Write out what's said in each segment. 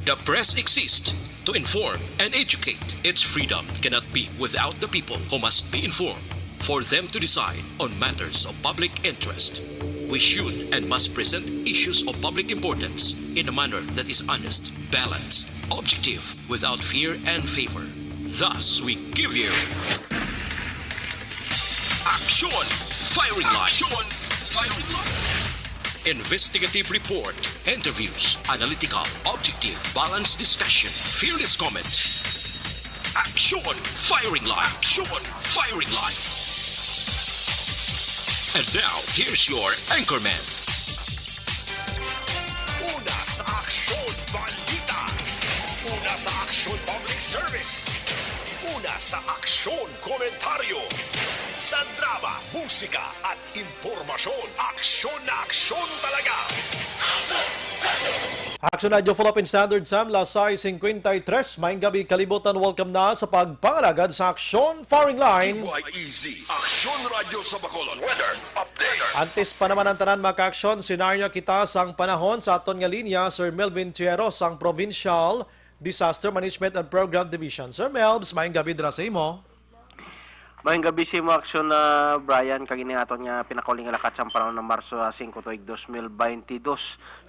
The press exists to inform and educate. Its freedom cannot be without the people who must be informed for them to decide on matters of public interest. We should and must present issues of public importance in a manner that is honest, balanced, objective, without fear and favor. Thus, we give you Action Firing Line. Investigative report, interviews, analytical, objective, balanced discussion, fearless comments. Action Firing Line. And now, here's your anchorman. Una sa Aksyon Balita. Una sa Aksyon Public Service. Una sa Aksyon Komentaryo. Sa drama, musika at impormasyon, aksyon na aksyon talaga. Action Radio Philippine Standard Time, Lasay 53. Maing gabi kalibutan, welcome na sa pagpangalagad sa Aksyon Firing Line. EYEZ, Aksyon Radio sa Bacolod. Weather Update. Antes pa naman ang tanan mga ka-aksyon, sinarya kita sang panahon sa aton nga linya, Sir Melvin Tieros, sang Provincial Disaster Management and Program Division. Sir Melvs, maing gabi dira sa imo. Mayang gabi si mo aksyon na Brian, kagini aton nga pinakaling lakat sa panahon ng Marso 5, 2022.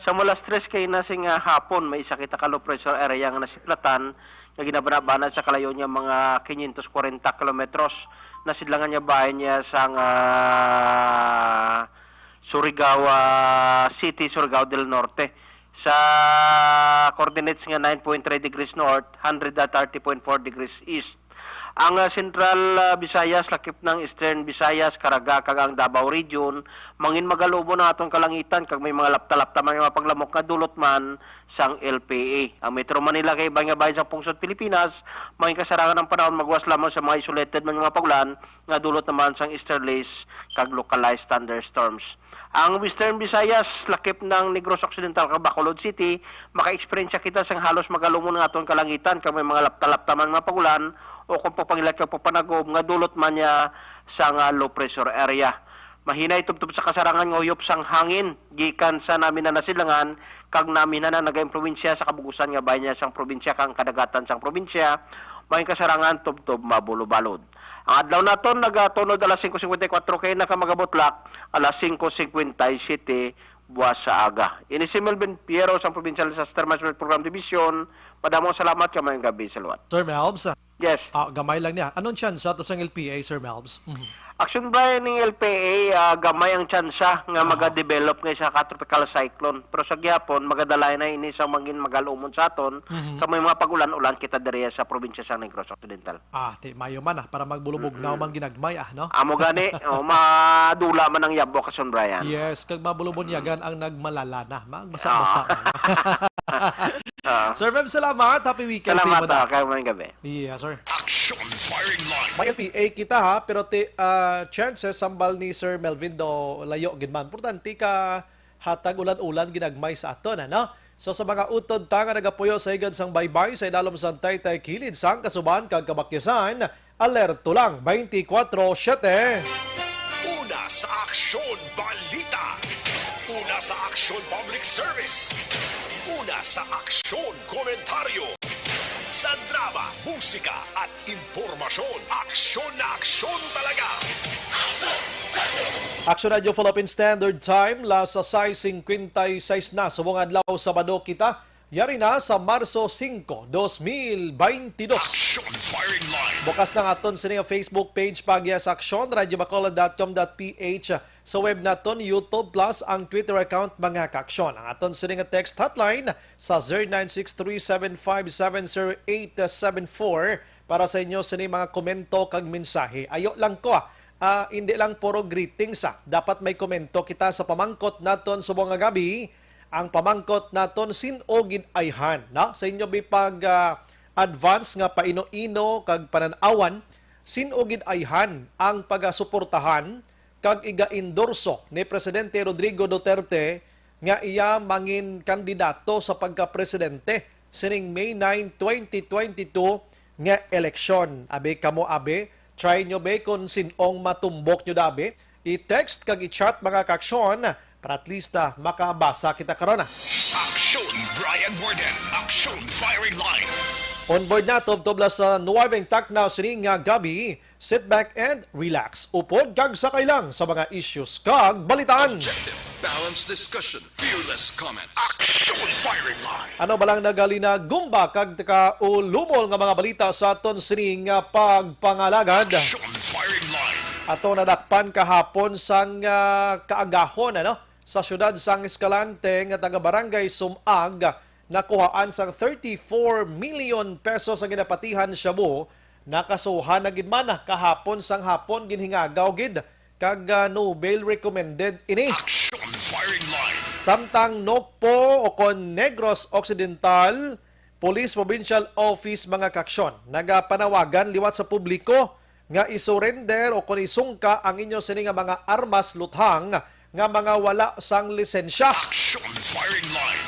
Sa mula stress kay nasing hapon, may isa kita ka low pressure area nga nasiplatan, nga ginabanabana sa kalayo niya mga 540 kilometros, nasidlangan niya bahay niya sa Surigao City, Surigao del Norte. Sa coordinates nga 9.3 degrees north, 130.4 degrees east. Ang Central Visayas, lakip ng Eastern Visayas, Caraga, kag ang Davao Region, mangin magalubo na atong kalangitan, kag may mga lapta-lapta man mga paglamok nga dulot man sang LPA. Ang Metro Manila kay ibang nga bahin sa pungsod Pilipinas, mangin kasarangan ng panahon magwas lamang sa mga isolated man mga pagulan, nga dulot naman sang easterlies, kag localized thunderstorms. Ang Western Visayas, lakip ng Negros Occidental, Bacolod City, maka-experience kita sang halos magalumon nga atong kalangitan, kag may mga lapta-lapta man mga pagulan, o kung papangilat ka papanagom nga dulot man niya sa low pressure area. Mahinay tubtub sa kasarangan ng uyop sang hangin gikan sa namin na nasilangan kag namin na nagayong probinsya sa kabugusan nga bayan niya sang probinsya kang kadagatan sang probinsya may kasarangan tubtub mabulo-balod. Ang adlaw naton nagatunod alas 5:54 kay nakamagabotlak alas 5:57 buwas sa aga. Ini si Melvin Piero sa Provincial Disaster Management Program Division. Padamong salamat ka mayong gabi sa luwat. Sir Melvs. Yes. Gamay lang niya. Anong chance sa sang LPA, Sir Melvs? Action Brian ng LPA, gamay ang tsansa nga magadevelop nga sa tropical cyclone. Pero sa gihapon, magadalay na ini sa mangin magalumon sa aton, kamay mga pagulan-ulan kita dariya sa probinsya sa Negros Occidental. Mayo man para magbulubog na man ginagmay no? Amo gani, madula man ang yabo Action Brian. Yes, kag mabulubon-yagan ang nagmalala na. Magbasa-basa na. Sir Mem, salamat. Happy weekend sa imo. Salamat, kayo may gabi. Yeah, sir. Action Firing Line. May LPA kita ha, pero chances sambal ni Sir Melvin do layo ginman. Importante ka hatag ulan-ulan ginagmay sa aton, ano? So sa mga utod ta nga nagapuyo sa igad sang baybay sa ilalom sang Taytay kilid sang kasuban kag kabakyasan, alerto lang 24/7. Una sa Aksyon Balita. Una sa Aksyon Public Service. Una sa Aksyon Komentaryo. Sa drama, musika at impormasyon, aksyon na aksyon talaga. Action Radio Philippine Standard Time, las 6:56 na sa buong adlaw Sabado kita. Yari na sa Marso 5, 2022. Action Firing Line. Bukas ng aton sa Facebook page pagya sa Aksyon, radiobacolod.com.ph. Sa web naton, YouTube Plus, ang Twitter account mga ka-aksyon. Ang aton sa text hotline sa 0963-7570874 para sa inyo sa mga komento kag mensahe. Ayo lang ko hindi lang puro greetings Dapat may komento kita sa pamangkot naton sa buong gabi. Ang pamangkot naton sinogid ayhan. Sa inyo bipag advance nga paino-ino kag pananawan, sinogid ayhan ang pagasuportahan kag iga-endorso ni Presidente Rodrigo Duterte nga iya mangin kandidato sa pagka-presidente sining May 9, 2022 nga eleksyon. Abe kamo try nyo be kung sinong matumbok nyo dabe. I-text kag i-chat mga kaksyon para at least makabasa kita karon. Action Brian Warden, Action Firing Line. On board na tubla sa nuwabeng takna sining nga gabi, sit back and relax. Upod kag sakay lang sa mga issues kag balitaan. Objective, balanced discussion, fearless comments. Action Firing Line. Ano balang nagali na gumba kag ulumol nga mga balita sa aton sining nga pagpangalagad. Action Firing Line. Ato nadakpan kahapon sang kaagahon sa syudad sang Escalante nga taga Barangay Sumag nakuhaan sang 34 million pesos ang ginapatihan Shabu nakasuhan na gid man kahapon sang hapon ginhingagaw gid kag no bail recommended ini. Action Firing Line. Samtang Nokpo o kon Negros Occidental Police Provincial Office mga kaksyon nagapanawagan liwat sa publiko nga isurrender o kon isungka ang inyo sini nga mga armas luthang nga mga wala sang lisensya. Action Firing Line.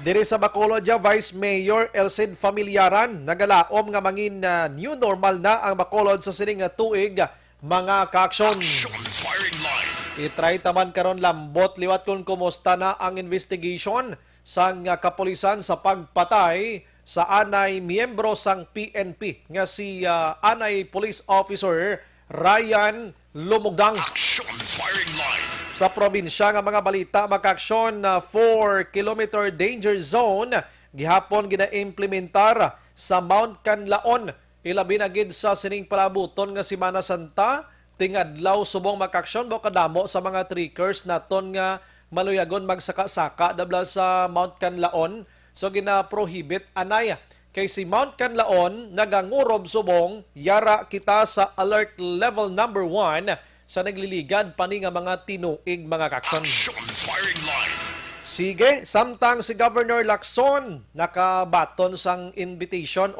Diri sa Bacolod, Vice Mayor Elcid Familiaran nagalaom nga mangin new normal na ang Bacolod sa sining nga tuig mga kaaksyon. Action Firing Line. I-try taman karon lambot liwat kung kumusta na ang investigation sang kapulisan sa pagpatay sa anay miyembro sang PNP nga si anay police officer Ryan Lumugdang. Action Firing Line. Sa probinsya nga mga balita makaksyon na 4-kilometer danger zone gihapon gina-implementar sa Mount Canlaon. Ilabi na gid sa sining palabuton nga Semana Santa tingadlaw subong makaksyon bo kadamo sa mga trekkers naton nga maluyagon magsaka-saka dabla sa Mount Canlaon. So gina-prohibit anay kay si Mount Canlaon nagangurob subong yara kita sa alert level number 1 sa nagliligad pani nga mga tinuig mga kakson. Action Firing Line. Sige, samtang si Governor Lacson nakabaton sang invitation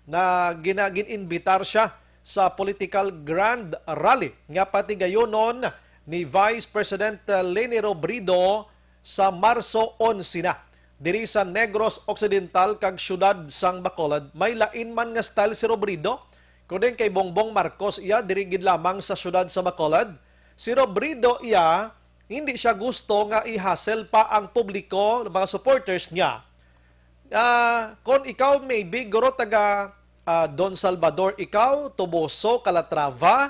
na gin-invitar siya sa political grand rally nga patigayonon ni Vice President Leni Robredo sa Marso 11 na. Diri sa Negros Occidental kag syudad sang Bacolod, may lain man nga style si Robredo. Kunin kay Bongbong Marcos iya dirigid lamang sa syudad sa Bacolod. Si Robredo iya hindi siya gusto nga i-hassle pa ang publiko, mga supporters niya. Kung ikaw maybe guro taga Don Salvador, ikaw Toboso, Calatrava,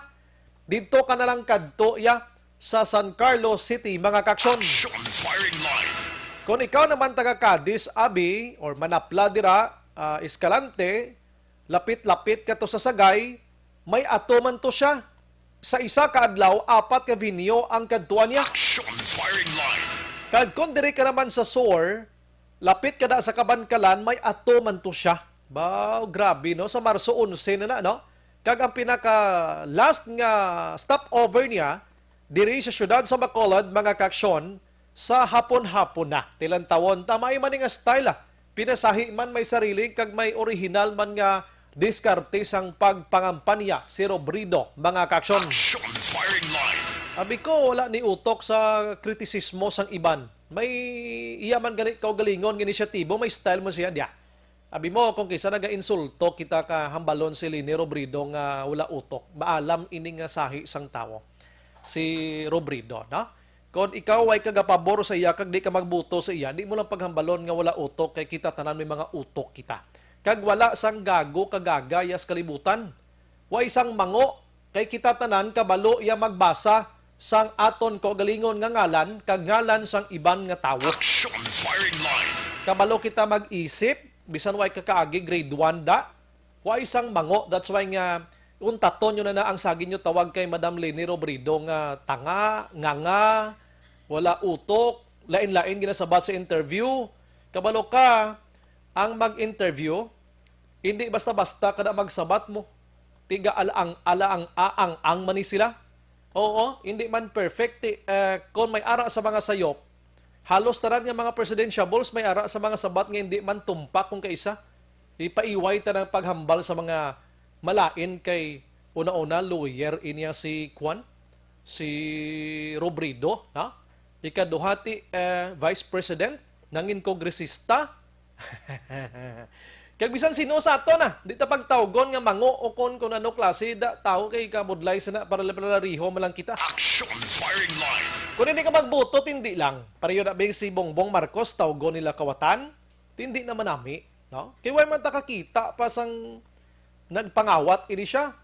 dito ka na lang kadto iya sa San Carlos City mga kaksyon. Action Firing Line. Kung ikaw naman taga Cadiz, Abi or Manapla dira, Escalante, lapit-lapit ka to sa Sagay, may ato man to siya. Sa isa ka adlaw, 4 ka vinyo ang kadtuan niya. Action Firing Line. Kag kung diri ka naman sa SOR, lapit ka na sa Kabankalan, may ato man to siya. Bao, grabe no, sa Marso 11 na no. Kag ang pinaka last nga stopover niya, diri sa syudad sa Bacolod, mga kaksyon, sa hapon-hapon na. Tilang tawon, tamay man nga style Pinasahi man may sarili, kag may original man nga diskarte sang pagpangampanya si Robredo, mga kaksyon. Action Firing Line. Abi ko, wala ni utok sa kritisismo sang iban. May iya man ganit kaugalingon, inisyatibo, may style mo siya diya. Abi mo, kung kisa naga-insulto kita ka hambalon si Leni Robredo nga wala utok, maalam ini nga sahi sang tawo. Si Robredo, no? Kung ikaw ay kagapabor sa iya, kag di ka magbuto sa iya, di mo lang paghambalon nga wala utok, kay kita tanan may mga utok kita. Kag wala sang gago kagagayas kalibutan. Wa isang mango, kay kita tanan kabalo iya magbasa sang aton ko galingon nga ngalan, kag ngalan sang iban nga tawo. Action Firing Line. Kabalo kita mag-isip, bisan way kakaagi grade 1 da, wa isang mango. That's why nga, kung taton nyo na ang sagin nyo tawag kay Madam Leni Robredo nga tanga, nganga, wala utok, lain-lain ginasabat sa interview. Kabalo ka, ang mag-interview, hindi basta-basta kada magsabat mo. Tiga alaang mani sila. Oo, hindi man perfect. Kung may ara sa mga sayop, halos taran nga mga presidentiables may ara sa mga sabat nga hindi man tumpak kung kaisa. Ipaiway ta ng paghambal sa mga malain kay una-una lawyer inya si Kwan, si Robredo, ha? Ikaduhati Vice President, nangin kongresista. Kag bisan sino sa ato na, di ta pagtawgon nga mango o kon ano klase da tao kay kamudlay sana para riho malang kita. Action firing line. Kung hindi ka magboto, hindi lang. Pareho na ba si Bongbong Marcos, tawgon nila kawatan, hindi naman nami. No? Kaya man takakita pa sang nagpangawat ini siya.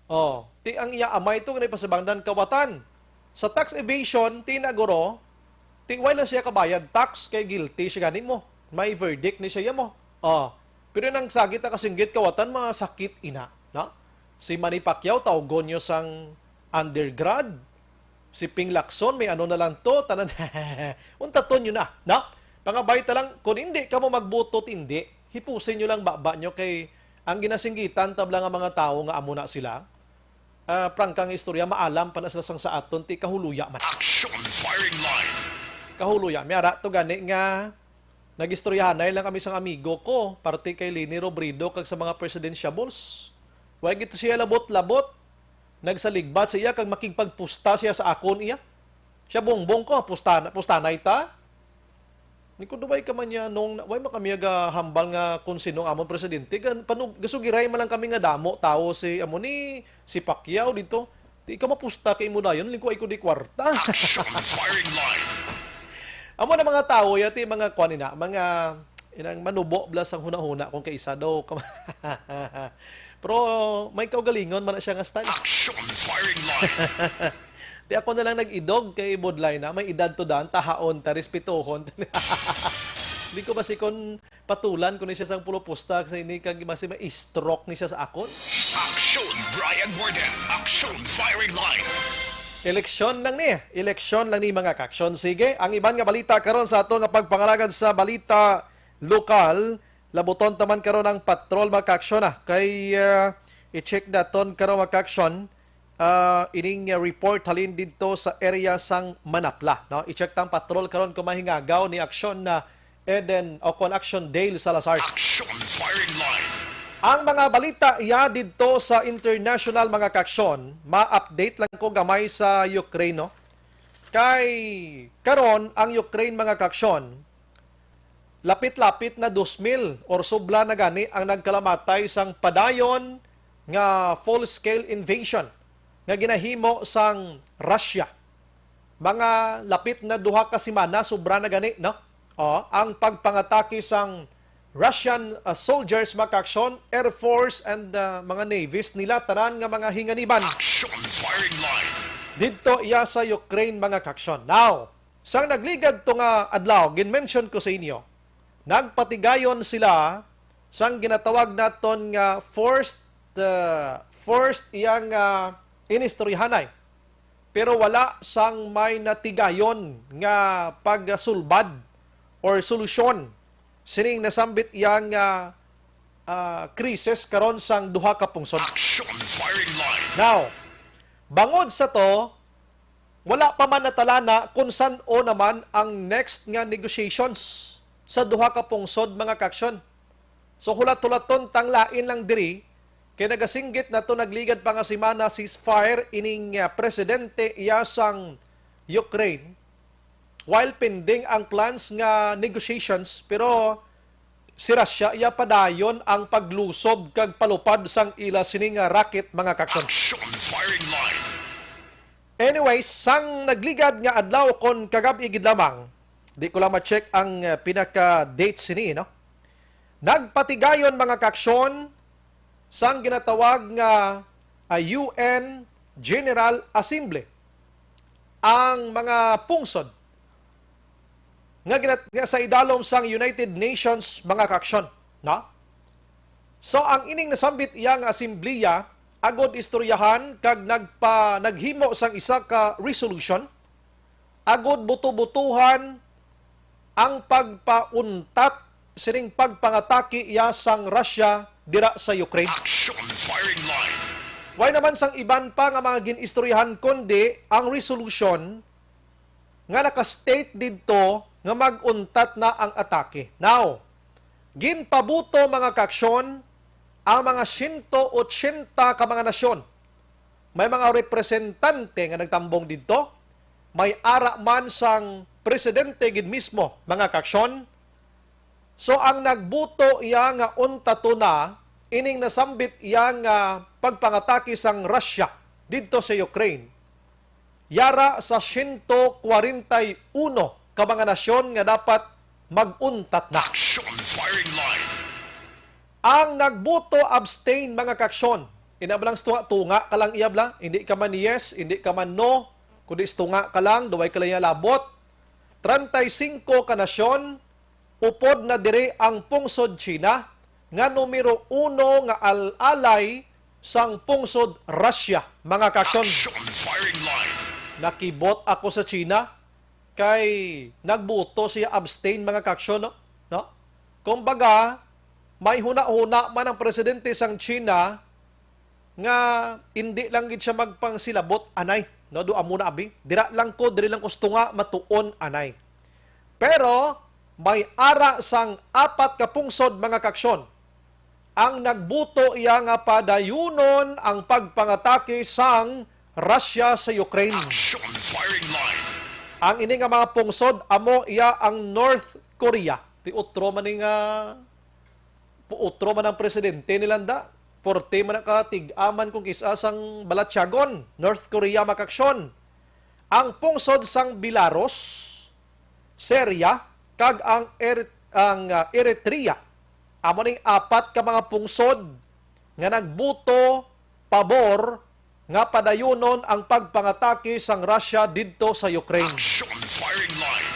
Oh, ti ang iya amay ito nga pasabangdan kawatan. Sa tax evasion, tinaguro, ti wala siya kabayad tax kay guilty siya ganin mo. May verdict ni siya mo. Oh, pero nang sagit na kasinggit kawatan, mga sakit ina. No? Si Manny Pacquiao, tawgon nyo sang undergrad. Si Ping Lacson, may ano na lang to. Tanan, untaton nyo na. No? Pangabay lang, kung hindi ka mo magbutot, hindi. Hipusin nyo lang baba nyo kay ang ginasinggitan tabla nga mga tao nga amo na sila. Prangkang istorya, maalam pa na sila sang sa aton, ti kahuluya man. Action firing line. Kahuluya. Mayara, to gani nga, nagistoryahanay lang kami sang amigo ko, parte kay Lini Robredo, kag sa mga presidentiables. Huwag ito siya labot-labot. Nagsaligbat siya, kag makigpagpusta siya sa akon iya. Siya bongbong ko, pustanay ta. Ni ko duway ka man niya, nung way makamiyaga hambal nga kung sinong amon presidente, gasugiray man lang kami nga damo, tao si amo ni si Pacquiao dito. Di ka mapusta kay mo dayon, lingko ay ko di kwarta. Action firing line. Amo na mga tao, yati mga kwanina, mga inang manubo blas ang huna-huna kung kaisa daw. Pero may kaugalingon man na siya nga style. Action firing line. Di ako na lang nag-idog kay Bodlay na, may edad to daan, tahaon, ta, respetohon. Hindi ko basi kon patulan kung siya sang pulopusta kasi ini kag basi ma-stroke ni siya sa akon. Action Brian Warden. Action firing line. Eleksyon lang ni mga kaksyon. Sige, ang iban nga balita karon sa ato nga pagpangalagad sa balita lokal, labuton taman karon ang patrol mga kaksyon na. Kay i-check daton karon mga kaksyon, ining report halin dito sa area sang Manapla. No? I-check tang patrol karon kung mahingagaw ni aksyon na Eden o kon action Dale Salazar. Action firing line. Ang mga balita iya dito sa international mga kaksyon, ma-update lang ko gamay sa Ukraine. No? Kay karon ang Ukraine mga kaksyon, lapit-lapit na 2,000 or subla na gani ang nagkalamatay sang padayon nga full-scale invasion nga ginahimo sang Russia. Mga lapit na duha ka semana sobra na gani, no? Ang pagpangatake sang Russian soldiers makaksyon, Air Force and mga navies nila tanan nga mga hinganiban. Action firing line. Dito iya sa Ukraine mga kaksyon. Now, sang nagligad to nga adlaw, gin-mention ko sa inyo, nagpatigayon sila sang ginatawag naton nga first iyang inistoryahanay. Pero wala sang may natigayon nga pagsulbad or solusyon sining nasambit iyang krisis karon sang duha ka pungsod. Action firing line. Now, bangod sa to, wala pa man natalana kung saan o naman ang next nga negotiations sa duha ka pungsod mga kaksyon. So hulat-hulaton tanglain lang diri kay nagasinggit na to nagligad pa nga semana ceasefire ining presidente iya sang Ukraine while pending ang plans nga negotiations, pero si Russia iya padayon ang paglusob kag palupad sang ila sining racket mga kaksyon. Action firing line. Anyways, sang nagligad nga adlaw kon kagabi gid lamang, di ko lang ma-check ang pinaka-date sini, no? Nagpatigayon mga kaksyon sang ginatawag nga UN General Assembly ang mga pungsod nga sa idalom sang United Nations mga kaksyon, no? So ang ining nasambit iyang asembleya agod istoryahan kag naghimo sang isa ka resolution agod buto-butuhan ang pagpauntat sining pagpangatake iya sang Russia dira sa Ukraine. Action firing line. Why naman sang iban pa nga mga ginistoryahan kundi ang resolution nga naka-state didto nga mag-untat na ang atake. Now, ginpabuto mga kaksyon ang mga 180 ka mga nasyon. May mga representante nga nagtambong didto, may ara man sang presidente gid mismo mga kaksyon, So ang nagbuto iya nga untato na ining nasambit iya nga pagpangatake sang Russia didto sa Ukraine. Yara sa 141 ka mga nasyon nga dapat maguntat na. Action firing line. Ang nagbuto abstain mga kaksyon. Inabalang tunga ka lang iyabla, hindi ka man yes, hindi ka man no, kundi tunga ka lang, duway ka lang labot. 35 ka nasyon, upod na dire ang pungsod China, nga numero 1 nga alay sang pungsod Russia, mga kaksyon. Action firing line. Nakibot ako sa China, kay nagbuto siya abstain mga kaksyon, no? Kumbaga, may huna-huna man ang presidente sang China, nga hindi lang gid siya magpangsilabot anay, no, do amo na abi dira lang ko tunga matuon anay. Pero may ara sang 4 ka pungsod mga kaksyon ang nagbuto iya nga padayunon ang pagpangatake sang Russia sa Ukraine. Action firing line. Ang ini nga mga pungsod amo iya ang North Korea. Ti utro man nga puutro man ang presidente nilanda. Porte man tig-aman kung kisasang Balatyagon, North Korea makaksyon. Ang pungsod sang Belarus, Syria, kag ang Eritrea. Amo ning 4 ka mga pungsod nga nagbuto pabor nga padayunon ang pagpangatake sang Russia didto sa Ukraine. Action firing line.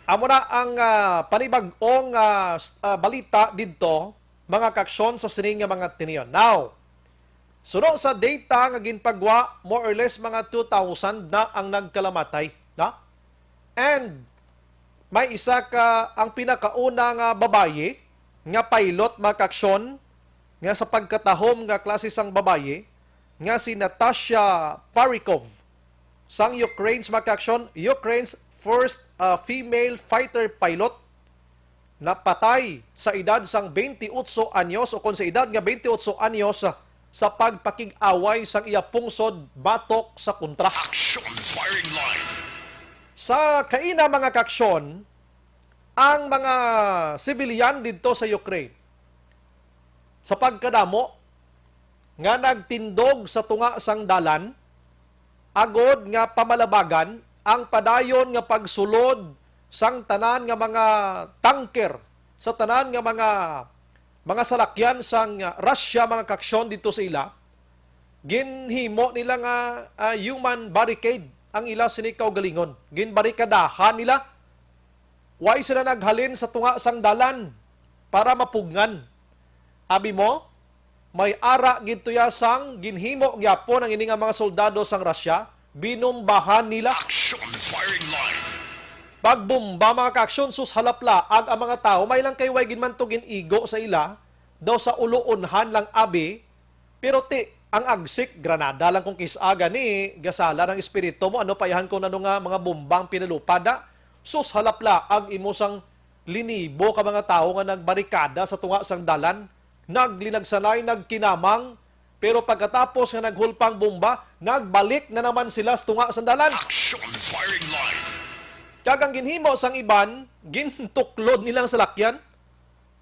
Amo na ang panibag-ong balita didto mga kaksyon sa sining nga mga tiniyon. Now, sunod sa data nga ginpagwa, more or less mga 2,000 na ang nagkalamatay. Na? And may isa ka ang pinakauna nga babaye nga pilot mga kaksyon nga sa pagkatahom nga klase sang babaye nga si Natasha Parikov sang Ukraine's mga kaksyon, Ukraine's first female fighter pilot napatay sa edad sang 28 anyos o kung sa edad nga 28 anyos sa pagpakig-away sang iya pungsod batok sa kontra. Action firing line. Sa kaina mga kaksyon, ang mga sibilyan dito sa Ukraine sa pagkadamo nga nagtindog sa tunga sang dalan agod nga pamalabagan ang padayon nga pagsulod sang tanan nga mga tanker, sa tanan nga mga salakyan sang Russia mga kaksyon dito sa ila, ginhimo nila nga human barricade ang ila sinikaw galingon. Ginbarikadahan nila. Way sila naghalin sa tunga sang dalan para mapugnan. Abi mo, may ara ginto ya sang ginhimo gyapon ang ini nga mga soldado sang Russia, binumbahan nila. Action firing line. Pagbomba mga kaksyon, sus halaplaag ang mga tao, may lang kay way ginman to ginigo sa ila, daw sa uluunhan lang abi, pero ang agsik, granada lang kung kisaga ni, gasala ng espiritu mo, ano payahan ko na nga mga bombang pinalupada, sus halaplaag imo sang linibo ka mga tao nga nagbarikada sa tunga sang dalan, naglinagsanay, nagkinamang, pero pagkatapos nga naghulpang bomba, nagbalik na naman sila sa tunga sang dalan. Action firing line. Kagang ginhimo sang iban, gintuklod nilang salakyan.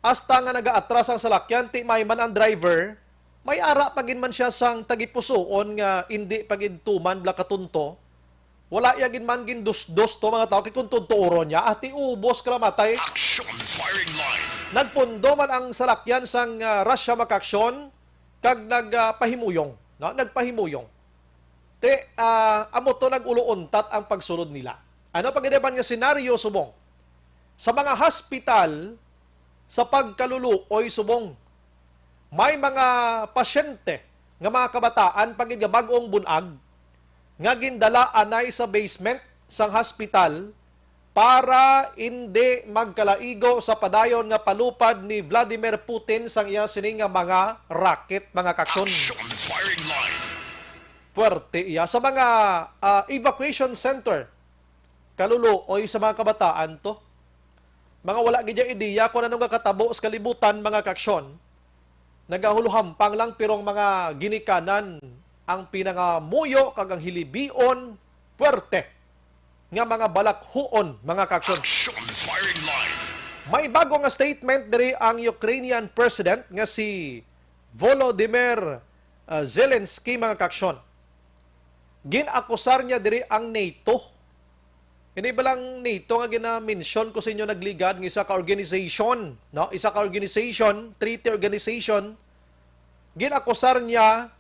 Hasta nga nagaatras ang salakyan, ti may man ang driver, may ara pagin man siya sang tagipusoon nga hindi pagintuman bla katunto. Wala ya gin man gindus-dus to mga tao, kay kung tuntuoro niya, ati ubos kalamatay. Action firing line. Nagpundo man ang salakyan sang Russia makaksyon, kag nagpahimuyong. No? Nagpahimuyong. Amo to nag-ulo-untat ang pagsulod nila. Ano pag-ideban nga senaryo subong? Sa mga hospital, sa pagkaluluoy subong, may mga pasyente nga mga kabataan pagid nga bag-ong bunag nga gindala anay sa basement sang hospital para hindi magkalaigo sa padayon nga palupad ni Vladimir Putin sang iya sining nga mga rocket mga kaksyon. Action firing line. Puwerte iya sa mga evacuation center. Kaluluoy sa mga kabataan to. Mga wala gidya ideya kung anong kakatabo sa kalibutan mga kaksyon. Nagahuluhampang lang pirong mga ginikanan ang pinangamuyo kag ang hilibion puwerte nga mga balakhuon mga kaksyon. Action firing line. May bago nga statement diri ang Ukrainian President nga si Volodymyr Zelensky mga kaksyon. Ginakusar niya diri ang NATO. Hindi ba lang NATO nga gina-mention ko sa inyo nagligad ng isa ka organization, no? Isa ka organization, treaty organization. Ginakusar niya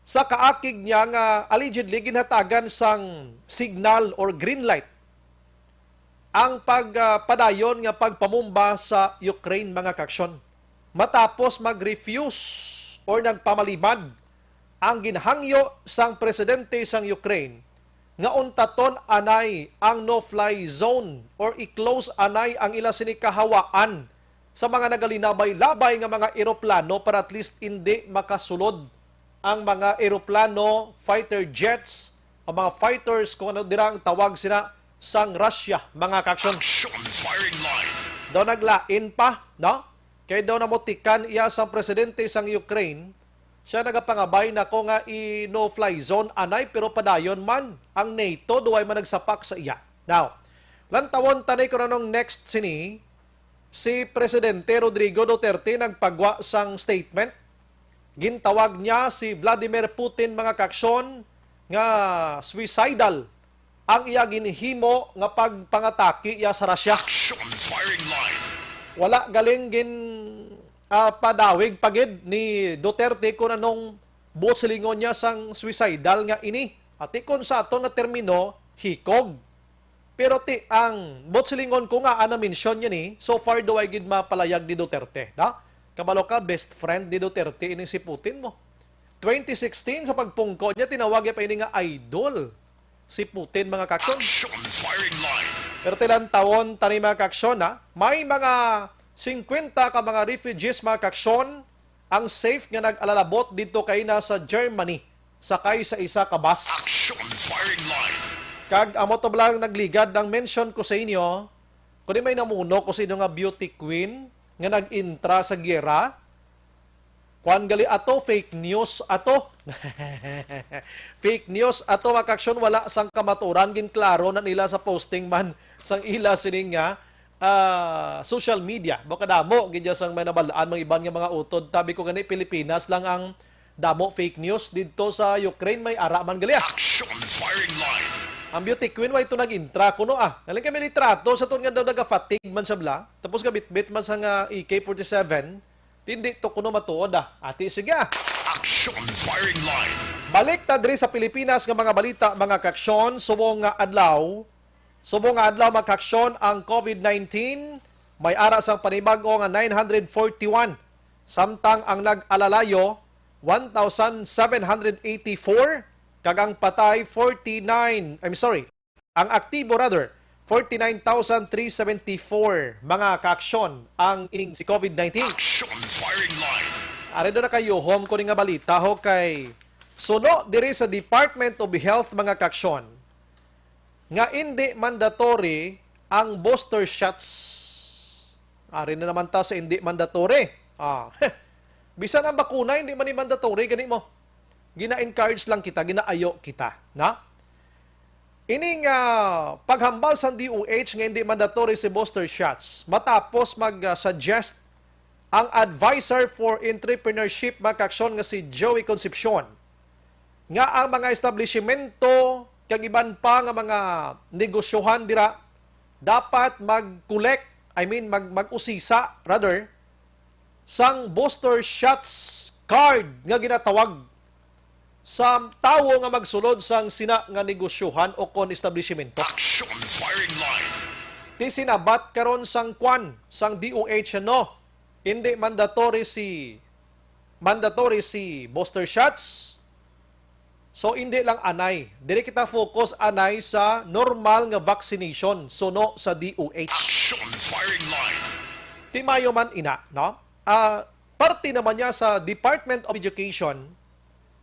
sa kaakig niya nga allegedly ginhatagan sang signal or green light ang pagpadayon nga pagpamumba sa Ukraine mga kaksyon. Matapos mag-refuse or nagpamalimad ang ginhangyo sang presidente sang Ukraine nga untaton anay ang no-fly zone or i-close anay ang ila sinikahawaan sa mga nagalinabay-labay nga mga eroplano para at least hindi makasulod ang mga eroplano, fighter jets, ang mga fighters kung ano dirang tawag sila sang Russia, mga kaksyon. Action firing line. Daw naglain pa, no? Kaya daw namutikan iya sang presidente sang Ukraine, siya nagapangabay na ko nga i-no-fly zone anay pero padayon man ang NATO duway man nagsapak sa iya. Now, lantawon tanay ko na nung next sini, si Presidente Rodrigo Duterte nagpagwa sang statement. Gintawag niya si Vladimir Putin mga kaksyon nga suicidal ang iya ginhimo nga pagpangatake iya sa Russia. Action firing line. Wala galing padawig pagid ni Duterte kung anong buot silingon niya sang suicidal nga ini. At ikon sa ato nga termino, hikog. Pero ang buot silingon ko nga ana-mention niya ni, so far do I gid mapalayag ni Duterte. Na? Kabalo ka, best friend ni Duterte ini si Putin mo. 2016 sa pagpungko niya, tinawag niya pa ini nga idol si Putin mga kaksyon. Action firing line. Pero tilang taon tani mga kaksyon ha, may mga 50 ka mga refugees mga kaksyon ang safe nga nag-alalabot dito kay nasa Germany sakay sa isa ka bus. Action firing line. Kag amo to lang nagligad ang mention ko sa inyo kundi may namuno ko sa inyo nga beauty queen nga nag-intra sa giyera. Kuan gali ato fake news ato. Fake news ato mga kaksyon wala sang kamaturan ginklaro na nila sa posting man sang ila sining nga social media. Baka damo gidya sang may nabalaan mga iban nga mga utod. Tabi ko gani Pilipinas lang ang damo fake news dito sa Ukraine may ara man gali. Action firing line. Ang beauty queen wa ito nag-intra kuno Naling kami litrato sa tun nga daw naga-fatigue man sa bla. Tapos gabit-bit man sa nga AK-47. Hindi to kuno matuod Ati sige. Action firing line. Balik ta diri sa Pilipinas nga mga balita mga kaksyon subong nga adlaw mga kaksyon ang COVID-19 may ara sang panibag-o nga 941 samtang ang nag-alalayo 1,784 kag ang patay ang aktibo 49,374 mga kaaksyon ang ining si COVID-19. Action firing line. Ari do na kayo home ko nga balita ho kay suno diri sa Department of Health mga kaaksyon nga hindi mandatory ang booster shots. Ari na naman ta sa hindi mandatory. Bisan ang bakuna hindi man ni mandatory gani mo. Gina-encourage lang kita, ginaayo kita, na? Ining paghambal sa DOH nga hindi mandatory si booster shots matapos mag-suggest ang advisor for entrepreneurship mga kaaksyon nga si Joey Concepcion nga ang mga establishmento kag iban pa nga mga negosyohan dira dapat mag-collect, mag-usisa rather sang booster shots card nga ginatawag sa tawo nga magsulod sang sina nga negosyohan o kon establishmento. Action firing line. Ti sinabat karon sang kwan sang DOH hindi mandatory si booster shots. So hindi lang anay. Diri kita focus anay sa normal nga vaccination suno sa DOH. Action firing line. Ti mayo man ina, no? Parte naman niya sa Department of Education.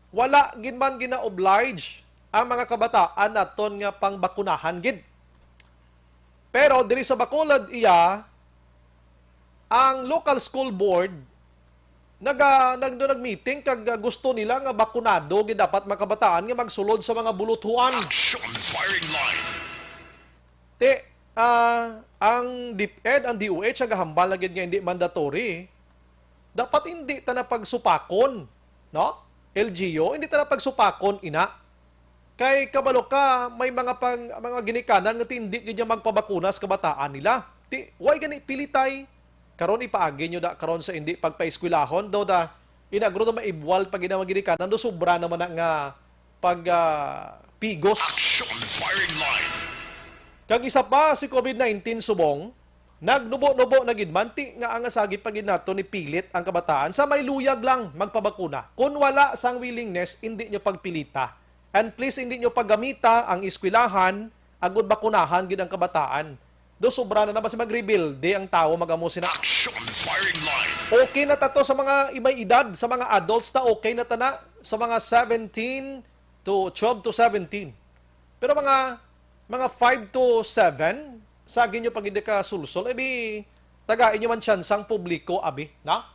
Wala ginman gina-oblige ang mga kabataan naton nga pangbakunahan gid. Pero diri sa Bacolod iya ang local school board nagmeeting kag gusto nila nga bakunado gid dapat mga kabataan nga magsulod sa mga buluthuan. Action firing line. ang DepEd, ang DOH, ang gahambal agad nga hindi mandatory. Dapat hindi ta na pagsupakon, no? LGU, hindi ta na pagsupakon ina. Kay kabalo ka, may mga ginikanan nga hindi ganyan magpabakuna sa kabataan nila. Why gani pilitay? Karon ipaagi nyo da karon sa hindi pagpaeskwelahon do da inagro na maibwal pag ginamang ginikanan do sobra naman na nga pigos. Action firing line. Kag isa pa si COVID-19 subong, nagnubo-nubo na gid manti nga ang asagi pagid nato ni pilit ang kabataan sa may luyag lang magpabakuna. Kung wala sang willingness, hindi nyo pagpilita. And please hindi nyo paggamita ang eskwelahan agud bakunahan gid ang kabataan. Do sobra na naman si mag-rebuild ang tao magamo sina. Action firing line. Okay na tato sa mga ibang edad, sa mga adults ta okay na tana sa mga 12 to 17. Pero mga 5 to 7, sagin nyo pag hindi ka sulsol, tagain nyo man tsansang publiko, na?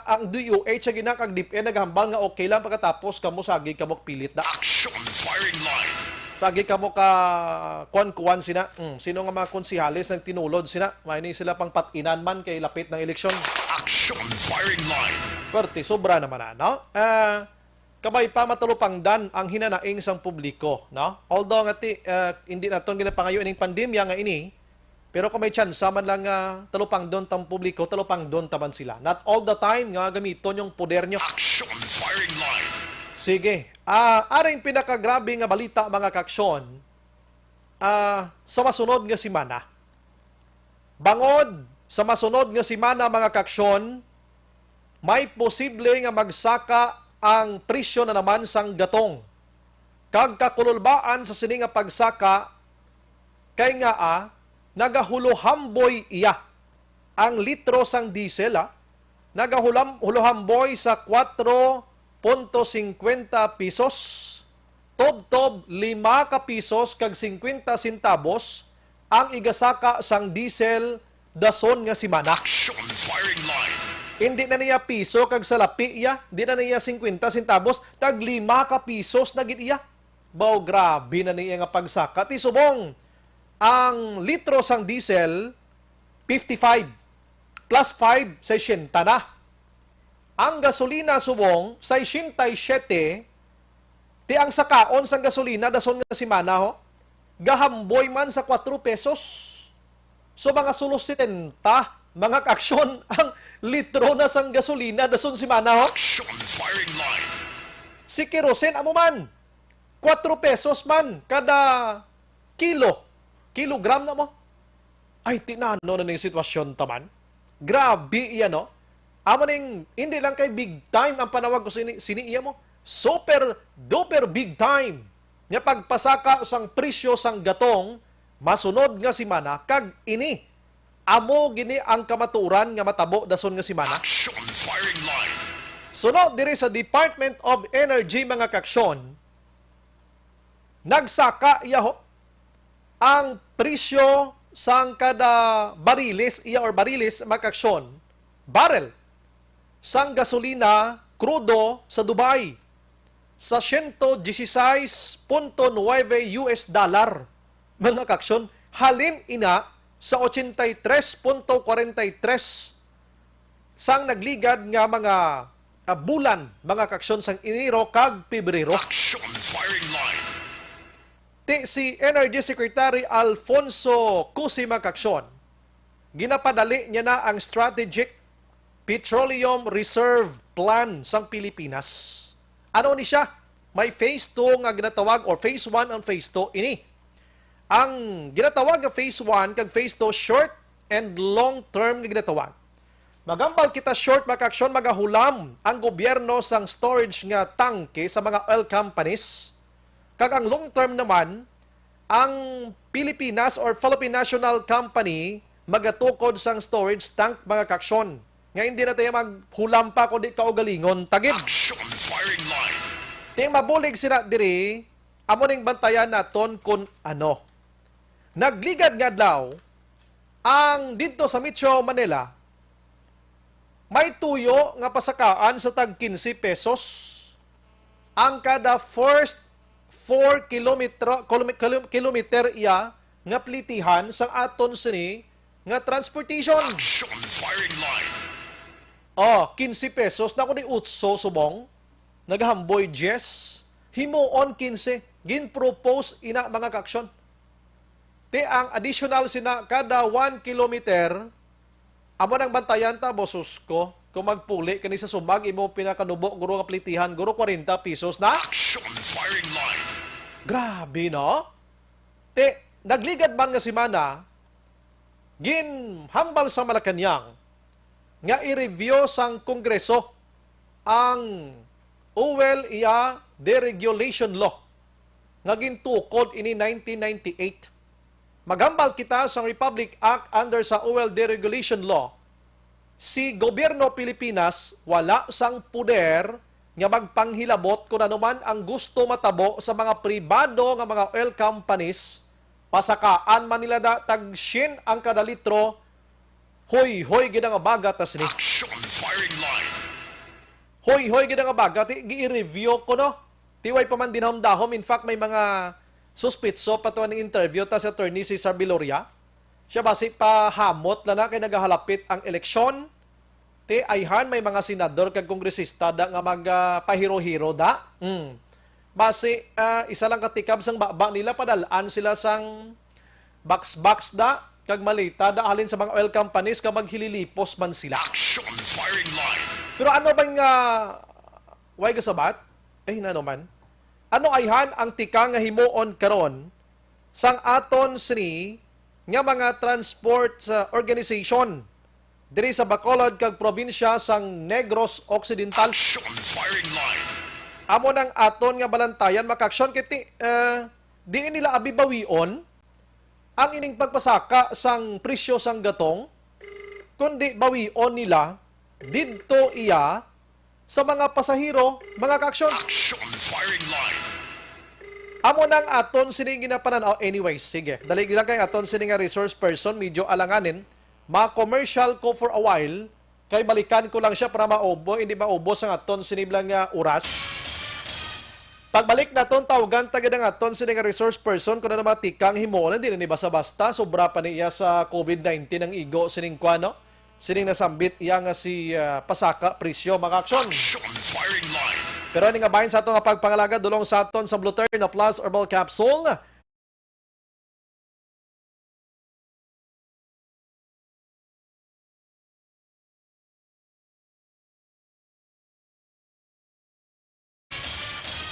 Ang DOH, sa ginakag DepEd, naghambal nga okay lang pagkatapos kamo sagi kamo pilit na. Action firing line. Sagi kamo ka kuwan sina. Sino nga mga konsihalis nang tinulod sina? May sila pang patinan man kay lapit ng eleksyon. Action firing line. Pwerte, sobra naman na, no? Kabay pa matulupangdan ang hinanaing sang publiko, no? Although nga hindi naton ginapangayo ining pandemya nga ini, pero kung may chance man lang talupangdon tang publiko, talupangdon taman sila. Not all the time nga gamiton yung poder nyo. Action firing line. Sige. Aring pinakagrabe nga balita mga kaksyon sa masunod nga simana. Bangod sa masunod nga simana mga kaksyon, may posible nga magsaka ang presyo na naman sang gatong. Kag kakululbaan sa sini nga pagsaka, kay nga nagahuluhamboy iya ang litro sang diesel, nagahuluhamboy sa 4.50 pesos, tob-tob 5 ka pesos kag 50 centavos ang igasaka sang diesel dason nga simana. Action firing line. Hindi na niya piso kag salapi iya, hindi na niya 50 centavos, tag 5 ka pesos na gid iya. Baw grabe na niya nga pagsaka. Ti subong ang litro sang diesel 55 plus 5 60 na. Ang gasolina subong 67 ti ang sakaon sang gasolina dason nga simana ho. Gahamboy man sa 4 pesos. So mga sulos 70 mga kaksyon ang litro na sang gasolina dason simana ho. Action firing line. Si kerosene amo man 4 pesos man kada kilogram na mo. Ay tinano na ning sitwasyon taman. Grabe iya no. Amo ning hindi lang kay big time ang panawag ko sini iya mo. Super duper big time. Nya pagpasaka sang presyo sang gatong masunod nga simana kag ini amo gini ang kamaturan nga matabo dason nga simana. Action firing line. Sunod diri sa Department of Energy mga kaksyon, nagsaka iya ho ang presyo sang kada bariles iya or bariles mga kaksyon, barrel sang gasolina krudo sa Dubai sa 116.9 US dollar mga kaksyon, halin ina sa 83.43 sang nagligad nga mga bulan mga kaksyon sang Enero kag Pebrero. Action firing line. Si Energy Secretary Alfonso Cusi mga kaksyon, ginapadali niya na ang Strategic Petroleum Reserve Plan sang Pilipinas. Ano ni siya? May phase 2 nga ginatawag or phase 1 and phase 2 ini. Ang ginatawag nga phase 1 kag phase 2 short and long term nga ginatawag. Magambal kita short makaksyon magahulam ang gobyerno sang storage nga tangke sa mga oil companies. Kag ang long term naman ang Pilipinas or Philippine National Company magatukod sang storage tank mga kaksyon. Nga hindi na tayo maghulam pa kundi kaugalingon tagid. Action firing line. Ting mabulig sila diri amo ning bantayan naton kun ano. Nagligad nga daw ang dito sa Metro Manila may tuyo nga pasakaan sa tag 15 pesos ang kada first 4 kilometer iya nga plitihan sang aton sini nga transportation. Action firing line. 15 pesos na ko ni utso subong. Naghamboy Jess. Himuon 15. Gin-propose ina mga kaksyon. Te ang additional sina kada 1 kilometer. Amo nang bantayan ta bosus ko. Kung magpuli kani sa sumag imo pinakanubo guro nga plitihan guro 40 pesos na. Action firing line. Grabe no? Te nagligad man nga semana ginhambal sa Malacañang nga i-review sang Kongreso ang OWL-IA Deregulation Law nga gintukod ini 1998. Maghambal kita sa Republic Act under sa OWL Deregulation Law. Si Gobyerno Pilipinas wala sang puder nga magpanghilabot kung ano man ang gusto matabo sa mga pribado nga mga oil companies. Pasakaan man nila da tagshin ang kada litro. Hoy gid nga bagat tas ni. Action firing line. Hoy gid nga bagat gi-review ko no. Tiway pa man dinahom-dahom. In fact may mga suspitso patuan ng interview ta sa attorney si Cesar Viloria. Siya basi pahamot la na kay nagahalapit ang eleksyon. Ti ayhan may mga senador kag kongresista da nga magpahiro-hiro da. Base isa lang katikab sang baba nila padalaan sila sang box da kag malita da halin sa mga oil companies kapag hililipos man sila. Action firing line. Pero ano bang way kasabat? Nano man. Ano ayhan ang tika nga himuon karon sang aton sini nga mga transport organization diri sa Bacolod kag probinsya sang Negros Occidental. Action firing line. Amo nang aton nga balantayan makaksyon kiti di nila abibawion ang ining pagpasaka sang presyo sang gatong kundi bawion nila didto iya sa mga pasahero mga kaksyon. Action firing line. Amo nang aton sini ginapananaw anyways sige dali lang kay aton sini nga resource person medyo alanganin ma-commercial ko for a while kay balikan ko lang siya para maubo hindi maubos ang aton sini bilang oras. Pagbalik naton tawagan tagad nga aton sini nga resource person kun ano matikang himuon di ni basta-basta sobra pa niya sa COVID-19 ang igo sining kwano sining nasambit iya nga si pasaka presyo mga aksyon. Action firing line. Pero ini nga bahin sa aton nga pagpangalaga dulong sa aton sa Blue Turn na Plus Herbal Capsule.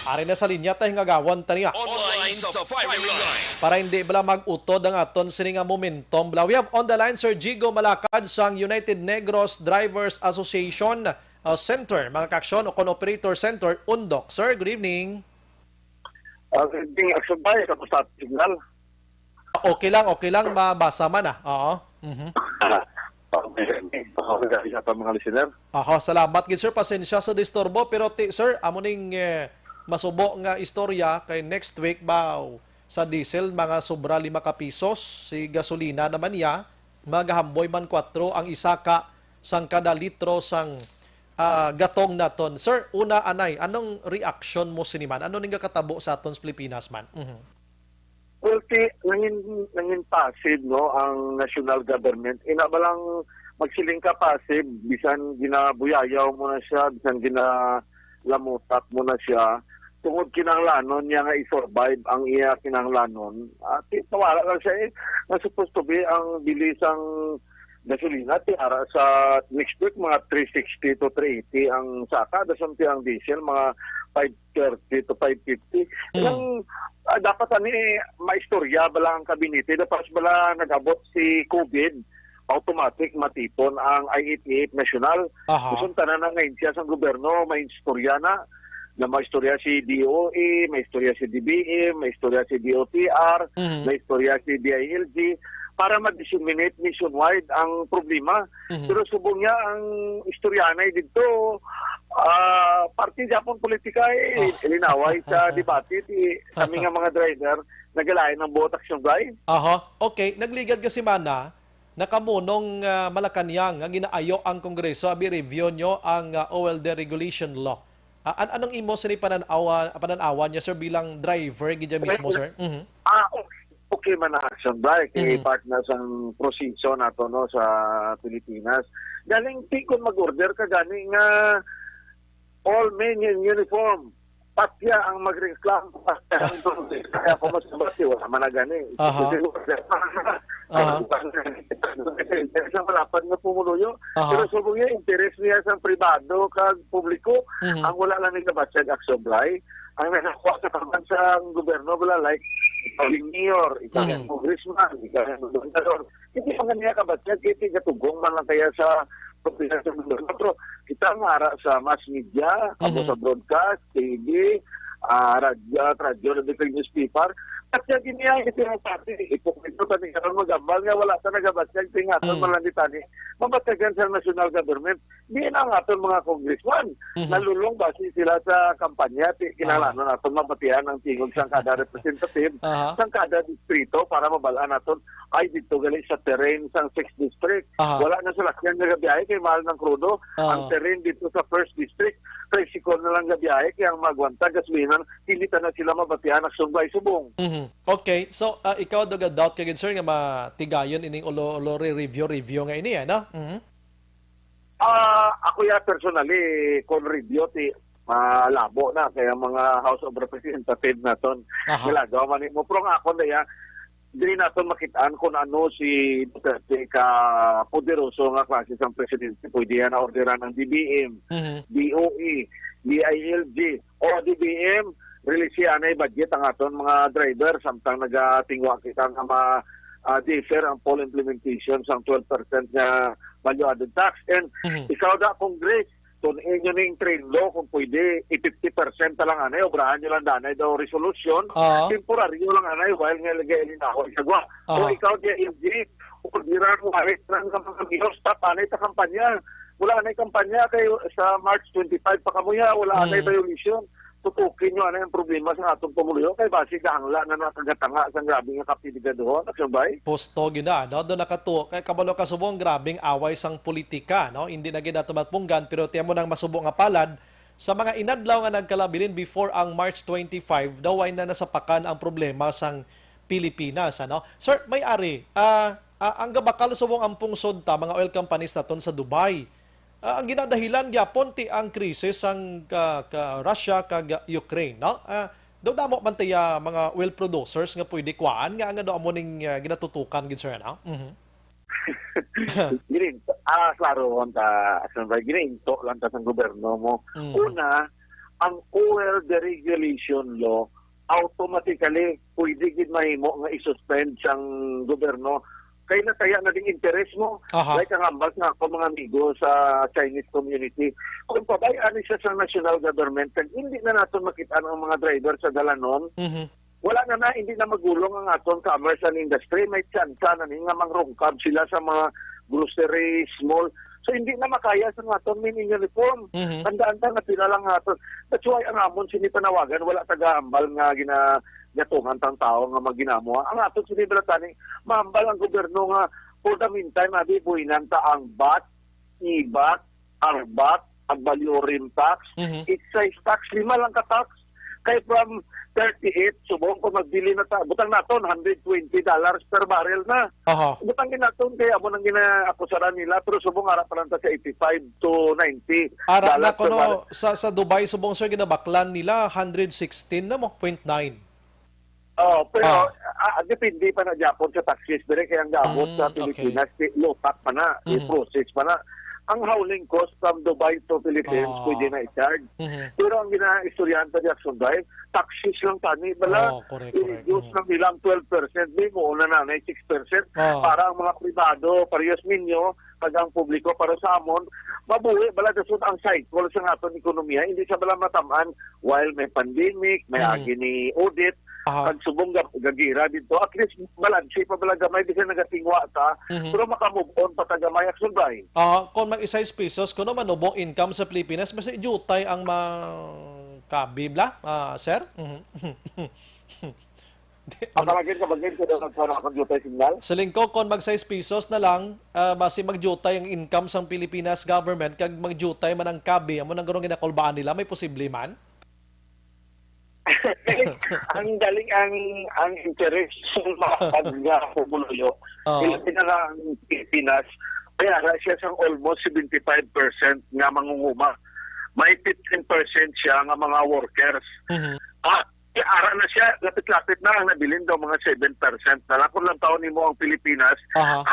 Ari na sa linya tayo nga gawon taniya. Online sa firing line. Para hindi bala mag-utod ang aton sini nga momentum. We have on the line Sir Jigo Malacad sang United Negros Drivers Association Center, mga kaksyon o Operator Center, Undok. Sir, good evening. Good evening, Action Bay, sa stop signal. Okay lang, mabasa man Oo. Okay, sa mga listener. Salamat gid sir, pasensya sa disturbo pero sir, amo ning masubo nga istorya kay next week sa diesel mga sobra 5 ka pesos, si gasolina naman niya magahamboy man 4 ang isa ka sang kada litro sang gatong naton. Sir, una anay, anong reaction mo siniman? Ano ning katabo sa aton sa Pilipinas man? Well, nangin passive no ang national government. Ina ba lang magsiling ka passive bisan ginabuyayaw mo na siya, bisan ginalamutak mo na siya. Tungod kinahanglanon niya nga i-survive ang iya kinahanglanon. At tawala lang siya na supposed to be ang bilisang gasolina tiara sa next week mga 360 to 380 ang saka, dasampi ang diesel mga 530 to 550. Dapat maistorya bala ang kabinete, dapat bala nag-abot si COVID, automatic matipon ang I-88 National. Gusto tanan na ngayon siya sa gobyerno, may istorya na may istorya si DOE, may istorya si DBM, may istorya si DOTR, may istorya si DILG, para ma-disseminate nationwide ang problema. Pero subong niya ang istoryanay dito, party Japon politika ilinaway sa debate kami nga mga driver nagalain ng buot action guy. Okay, nagligad kasi mana nakamunong Malacañang nga ginaayo ang Kongreso abi review nyo ang OWL Deregulation Law. Anong imo sa pananawa niya sir bilang driver gidya mismo sir? Okay okay man na action break kay partner sang proseso nato no sa Pilipinas. Galing tikon mag-order ka gani nga all men in uniform. Patya ang magreklamo kaya kung mas mabati, wala man na gani. Sa malapad nga pumuluyo. Pero subong niya, interes niya sa pribado kag publiko. Ang wala lang nagkabatsag action break. Ang nakakuha sa pagbansang gobyerno, wala like ikaw yung mayor, ikaw yung congressman, ikaw yung gobernador. Hindi pa nga kabatsag, hindi katugong man lang kaya sa pagpisan sa gobyerno. Pero kita nga ara sa mass media, sa broadcast, TV, radyo, newspaper, at yung giniyang itinatati, ipokrito tani karon magambal nga wala sa nagabatsag, tingaton man lang ditani, mabatsagan sa national government, di na nga aton mga congressman, nalulong base sila sa kampanya, kinalanon naton mabatian ang tingog sang kada representative, sang kada distrito para mabalaan naton, ay dito gali sa terrain sang 6th district, wala na sa lakyan nga gabiyahe kay mahal ng krudo, ang terrain dito sa 1st district, tricycle na lang gabiyahe kaya ang magwanta gasminan, hindi na sila mabatian ang sumbay subong. Okay, so ikaw daga doubt kay sir nga matigayon ining ulo review nga ini ano? Ako ya personally kon review ti malabo na kaya mga House of Representatives naton nilagaw man mo pero nga ako na dili naton makitaan kung ano si Duterte ka poderoso nga klase sang presidente pwede na orderan ng DBM, DOE, DILG o DBM release anay budget ang aton mga driver samtang nagatingwa kita nga differ ang poll implementation sang 12% nga value added tax and ikaw da Congress tunin nyo ning trade law kung pwede 50% lang anay obrahan nyo lang danay daw resolution temporaryo lang anay while nga lagay ilinaw isagwa o ikaw di LG o diran mo halit lang ka mga bilos stop anay ta kampanya wala anay kampanya kay sa March 25 pa kamuya wala anay violation tutukin nyo ano yung problema sa atong pumuluyo kay basi kahangla na nakagatanga sa grabing nga kapitigadoon at sabay. Posto gina, no? Doon nakatuo. Kay kabalo kasubong grabing away sang politika, no? Hindi na gina tumatpunggan pero tiyan mo nang masubo nga palad sa mga inadlaw nga nagkalabilin before ang March 25 daw ay na nasapakan ang problema sang Pilipinas, ano? Sir, may-ari, ang gabakal subong ang pungsod ta mga oil companies naton sa Dubai. Ang ginadahilan gyapon ti ang krisis ang Russia kag Ukraine, no? Daw damo man tiya mga oil producers nga pwede kuan nga do amo ning ginatutukan gid sir no? Gini, klaro on ta asan ba gini to lang ta sa gobyerno mo. Una, ang oil deregulation law automatically pwede gid mahimo nga i-suspend sang gobyerno kay nataya na ding interest mo. Like ang ambas nga ako mga amigo sa Chinese community. Kung pabayaan siya sa national government, kag hindi na natin makita ang mga driver sa dalanon, wala na hindi na magulong ang aton commerce and industry. May chance na nga mangrungkab sila sa mga grocery, small. So hindi na makaya sa aton min uniform. Tandaan nga pila lang aton. That's why ang amon sinipanawagan, wala taga-ambal nga gatungan tang tao nga maginamo. Ang aton sinibrataning maambal ang gobyerno nga for the meantime abi buhinan ta ang VAT, IBAT, ARBAT, ang value rim tax, excise tax, 5 lang ka tax. Kay from 38 subong ko magbili na ta butang naton $120 per barrel na. Butang ginaton kay amo nang ginaakusaran nila pero subong ara pa lang ta sa 85 to 90. Ara na kuno sa Dubai subong sir ginabaklan nila 116 na mo 0.9. Pero depende pa na Japon sa taxes dire kaya ang gaabot sa Pilipinas low tax pa na, i-process pa na. Ang hauling cost from Dubai to Philippines pwede na i-charge. Pero ang gina-istoryanta di Action Drive, taxes lang tani. Bala, i-reduce ng ilang 12%, may mo na 6%. Para ang mga privado, parehas ninyo, pag ang publiko, para sa amon, mabuhi, bala dasod ang cycle sa aton ekonomiya, hindi sa bala matamaan while may pandemic, may agi ni audit, pag subong gagira dito, at least balansi pa bala gamay, di ka nagatingwa ta, pero makamove on pa tagamay Action Drive. Kung mag-6 pesos, kung manubong income sa Pilipinas, basta ijutay ang makabibla, sir? Pakalagin ka bagay ko daw nagpapakajutay signal? Sa lingko, kung mag-6 pesos na lang, basi magjutay ang income sa Pilipinas government, kag magjutay man ang kabi, amo nang ganun ginakulbaan nila, may posible man? ang galing ang interest ng mga pagga pumuloyo. Oo. Ilang pinaka ang Pilipinas, kaya siya sang almost 75% nga mangunguma. May 15% siya nga mga workers. Ara na siya, lapit-lapit na ang nabilin daw mga 7%. Nalakon lang taon ni mo ang Pilipinas,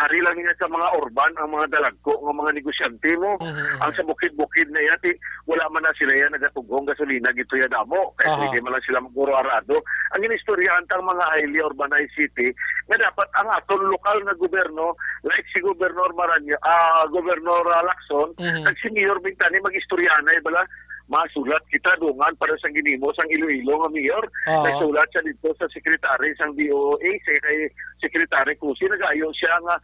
ari lang niya sa mga urban, ang mga dalagko, ang mga negosyante mo. Ang sa bukid-bukid na yati, wala man na sila yan nagatugong gasolina, gito yan damo. Kaya hindi man lang sila maguro-arado. Ang inistoryahan tang mga highly urbanized city, na dapat ang aton lokal na gobyerno, like si Gobernador Gobernador Lacson, si Mayor Bintani, mag-istoryahan bala, masulat kita dungan para sa ginimo sang Iloilo nga mayor. Nagsulat siya dito sa sekretary sang DOA, kay sekretary Cusi, nagayo siya nga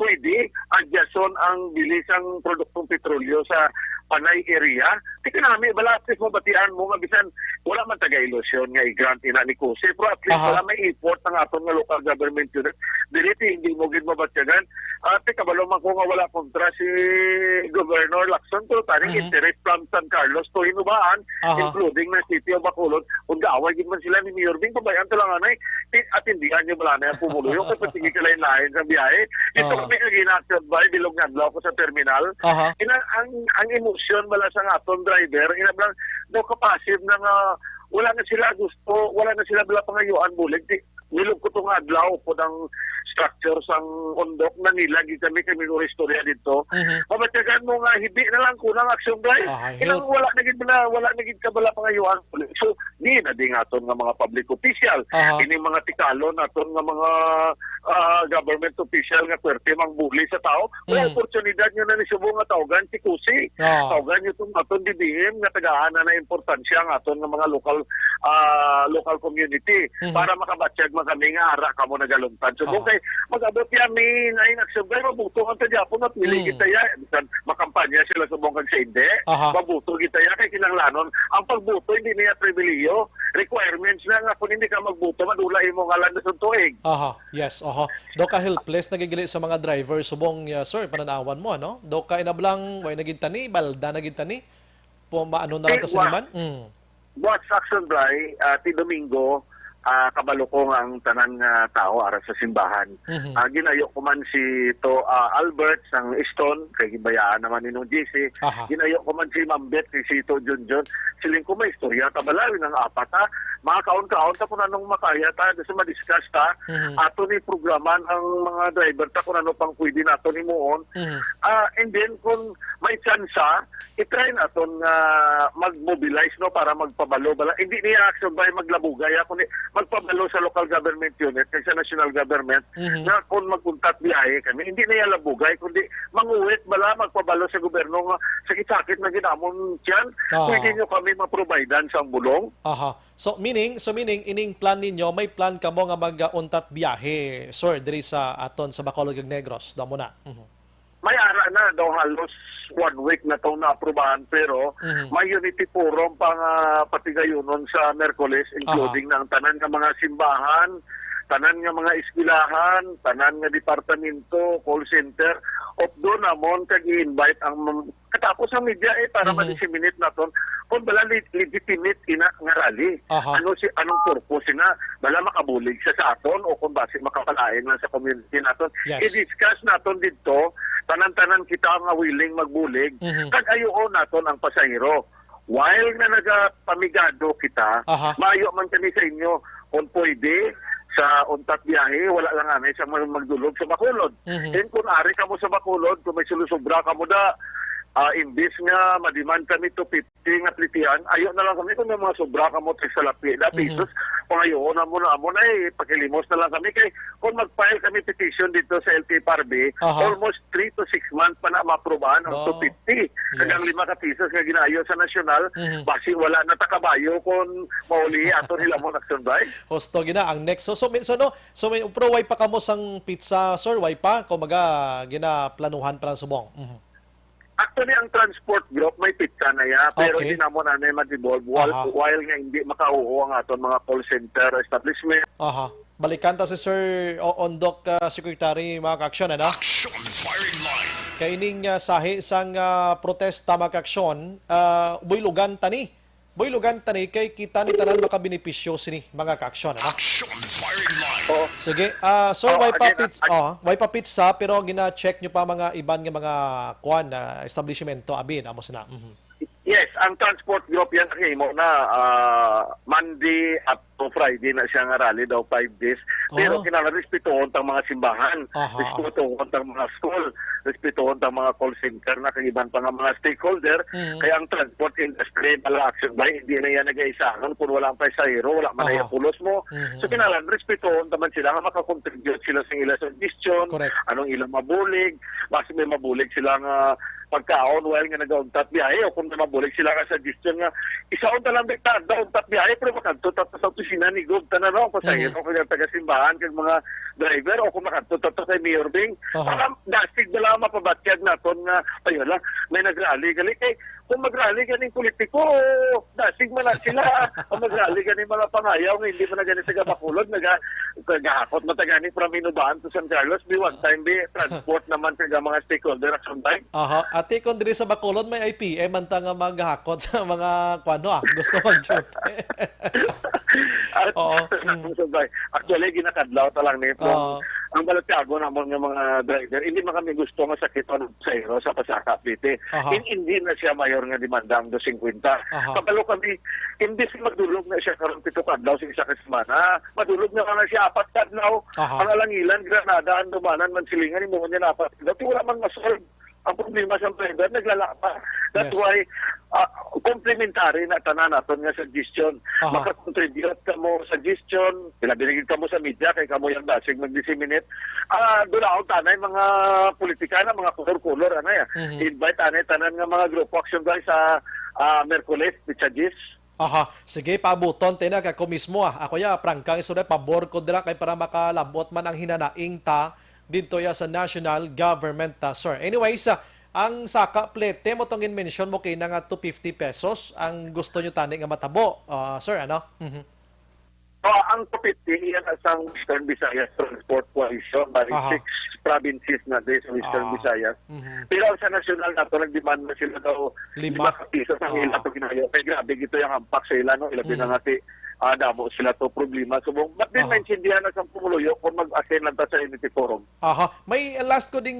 pwede adyason ang bilisang produktong petrolyo sa Panay area. Tika namin, bala at least mabatian mo nga bisan wala man taga-ilusyon nga i-grant ina ni Cusi, pero at least wala may effort ng aton nga local government unit. Diriti, hindi mo gid mabatyagan. Tika balo man ko nga wala kontra si Governor Lacson, pero taning interest from San Carlos to Hinubaan, including na City of Bacolod, kung gaaway gid man sila ni Mayor Bing, pabayan to lang anay, at hindi niya bala na yung pumuluyo, kasi patigil ka lain sa biyahe. Ito kami kaginakot ba, bilog nga daw ko sa terminal. Ang emosyon bala sa aton driver, inablang no kapasib na nga wala na sila gusto, wala na sila bala pangayuan bulig. Nilog ko itong adlaw po ng structure sang undok na nilagi kami ng istorya dito. Mabatyagan mo nga, hindi na lang kunang action drive. Ilang wala naging kabala pangayuan. So, di na din aton nga mga public official. Ini mga tikalon aton nga mga government official nga kwerte mang buli sa tao. May oportunidad nyo na ni subong nga tawgan si Cusi. Tawgan nyo itong aton dibihim nga tagaan na importansya ang aton nga mga local community para makabatsyag kami nga ara kamo nagalungtan. So kay mag-abot yami na inaksabay mabuto ang tadyapon at pili kita ya makampanya sila sa bongkag sa hindi. Mabuto kita ya kay kinahanglanon. Ang pagbuto hindi niya pribilehiyo. Requirements na nga kung hindi ka magbuto madulay mo nga lang sa tuig. Yes, do ka helpless nagigili sa mga driver subong sir pananawan mo no. Do ka inablang way naging tani balda naging tani. Maano na lang naman. What's action dry ti Domingo kabalo ko ang tanan nga tao ara sa simbahan. Ginayo ko man si Albert sang Easton kay gibayaan naman ninong GC. Ginayo ko man si Mambet kay si Junjun. Siling ko may istorya tabalawi ng apat mga kaon-kaon ta kung anong makaya ta kasi ma-discuss ta ato ni programan ang mga driver ta kung ano pang pwede nato ni muon. And then kung may chance i-try naton mag-mobilize no para magpabalo bala. Hindi niya action by maglabugay kundi magpabalo sa local government unit kay sa national government na kung magpuntat biyahe kami hindi niya labugay kundi manguwit bala magpabalo sa gobyerno nga sakit-sakit na ginamon tiyan pwede nyo kami ma-providean sa bulong. So meaning ining plan ninyo may plan kamo nga mag-untat biyahe sir diri sa aton sa Bacolod ug Negros daw mo na. May ara na daw halos 1 week na itong na-aprobahan pero may unity forum pang patigayunon sa Merkules including ng tanan nga mga simbahan, tanan nga mga eskwelahan, tanan nga departamento, call center, of doon namon kag-i-invite ang katapos ang media para ma-disseminate naton kung bala legitimate ina nga rally. Anong purpose na bala makabulig siya sa aton o kung base makapalain lang sa community naton. I-discuss naton dito tanan-tanan kita nga willing magbulig kag ayoon naton ang pasahero. While na nagapamigado kita, maayo man kami sa inyo kung pwede sa untat biyahe, wala lang anay sa magdulog sa Bacolod. And kung ari ka mo sa Bacolod, kung may sulusubra ka mo da, imbis nga mademand kami to 50 nga plitian, ayo na lang kami kung may mga sobra ka mo sa lapi na pesos, kung ayoon na mo pakilimos na lang kami. Kay kung mag-file kami petition dito sa LTFRB, almost 3 to 6 months pa na ma-aprobahan ang 250. Kagang 5 ka pesos nga ginayo sa nasyonal, basi wala na takabayo kung mauli ato nila mo nagsunday. Hosto gina ang next. So may pro way pa kamo sang pizza sir, way pa kumaga ginaplanuhan pa lang subong. Actually, ang transport group may pizza na ya, pero hindi na mo na ma-devolve while nga hindi makauho ang aton mga call center establishment. Balikan ta si Sir Ondok Secretary mga ka-aksyon, ano? Action firing line. Kaining sahi sang protesta mga ka-aksyon, buylugan tani Boy lugan tani kay kita ni tanan makabenepisyo sini mga kaaksyon ano. Action firing line. Oo. Sige, sir, why pa pizza pero gina-check nyo pa mga iban nga mga kuan na establishmento abin amos na. Yes, ang transport group yan mo na Monday up to Friday na siya nga rally daw 5 days. Pero kinahanglan respetuhon tang mga simbahan, respetuhon tang mga school, respetuhon tang mga call center na kay iban pa nga mga stakeholder. Kaya ang transport industry pala action by hindi na yan nag-aisahan kung wala ang pasahero, wala man ay pulos mo. So kinahanglan respetuhon taman sila nga makakontribute sila sa ilang suggestion, anong ilang mabulig, basta may mabulig sila nga pagkaon while nga nag-untat biyahe o kung mabulig sila nga suggestion nga isaon talang bektad daw untat biyahe pero makadto sa opisina ni Gob tanan no pasahero kag taga-simbahan kag mga driver o kung makadto sa Mayor Bing para dasig na lang mapabatyag naton nga ayun lang may nagrally gali kay kung magrally ganing politiko dasig man na sila o magrally ganing mga pangayaw nga hindi man na gani taga Bacolod nagahakot matagani from Inuban to San Carlos be one time be transport naman sa mga stakeholder at sometime ati kung diri sa Bacolod may IPM man nga maghakot sa mga kuano gusto mag-shoot. Actually ginakadlaw ta lang nito ang balatiago namon nga mga driver hindi man kami gusto nga sakit on sa pasaka piti hindi na siya mayor nga demanda ang 250 kapalo kami hindi siya madulog na siya karon 7 kadlaw sa isa ka semana madulog na siya 4 kadlaw ang alangilan Granada ang dumanan man silingan imo niya 4 kadlaw wala man masolve ang problema sa driver naglalapa. That's why complementary na tanan naton nga suggestion. Makakontribute ka mo suggestion, pinabinigid ka mo sa media kay kamo yang dasig mag-disseminate. Dulaw tanay mga politika na mga color ana ya. Invite anay tanan nga mga group action guys sa Merkules Pichagis. Sige, pabuton tayo na kako mismo Ako prangkang isunod, pabor ko dira kay para makalabot man ang hinanaing ta dito sa national government sir. Anyways, ang saka plete mo tong mention mo kay nga 250 pesos ang gusto nyo tani nga matabo. Sir, ano? Ang 250 yan asang Western Visayas Transport Coalition, bali 6 provinces na din sa Western Visayas. Pero sa national na ito, nag-demand na sila daw 5 piso sa ila ito ginayo. Kaya grabe ito yung ampak sa ila, no? Ilabi na ngati damo sila to problema. So, ba't din maintindihan na sa pumuluyo kung mag-attend lang sa Unity Forum? May last ko din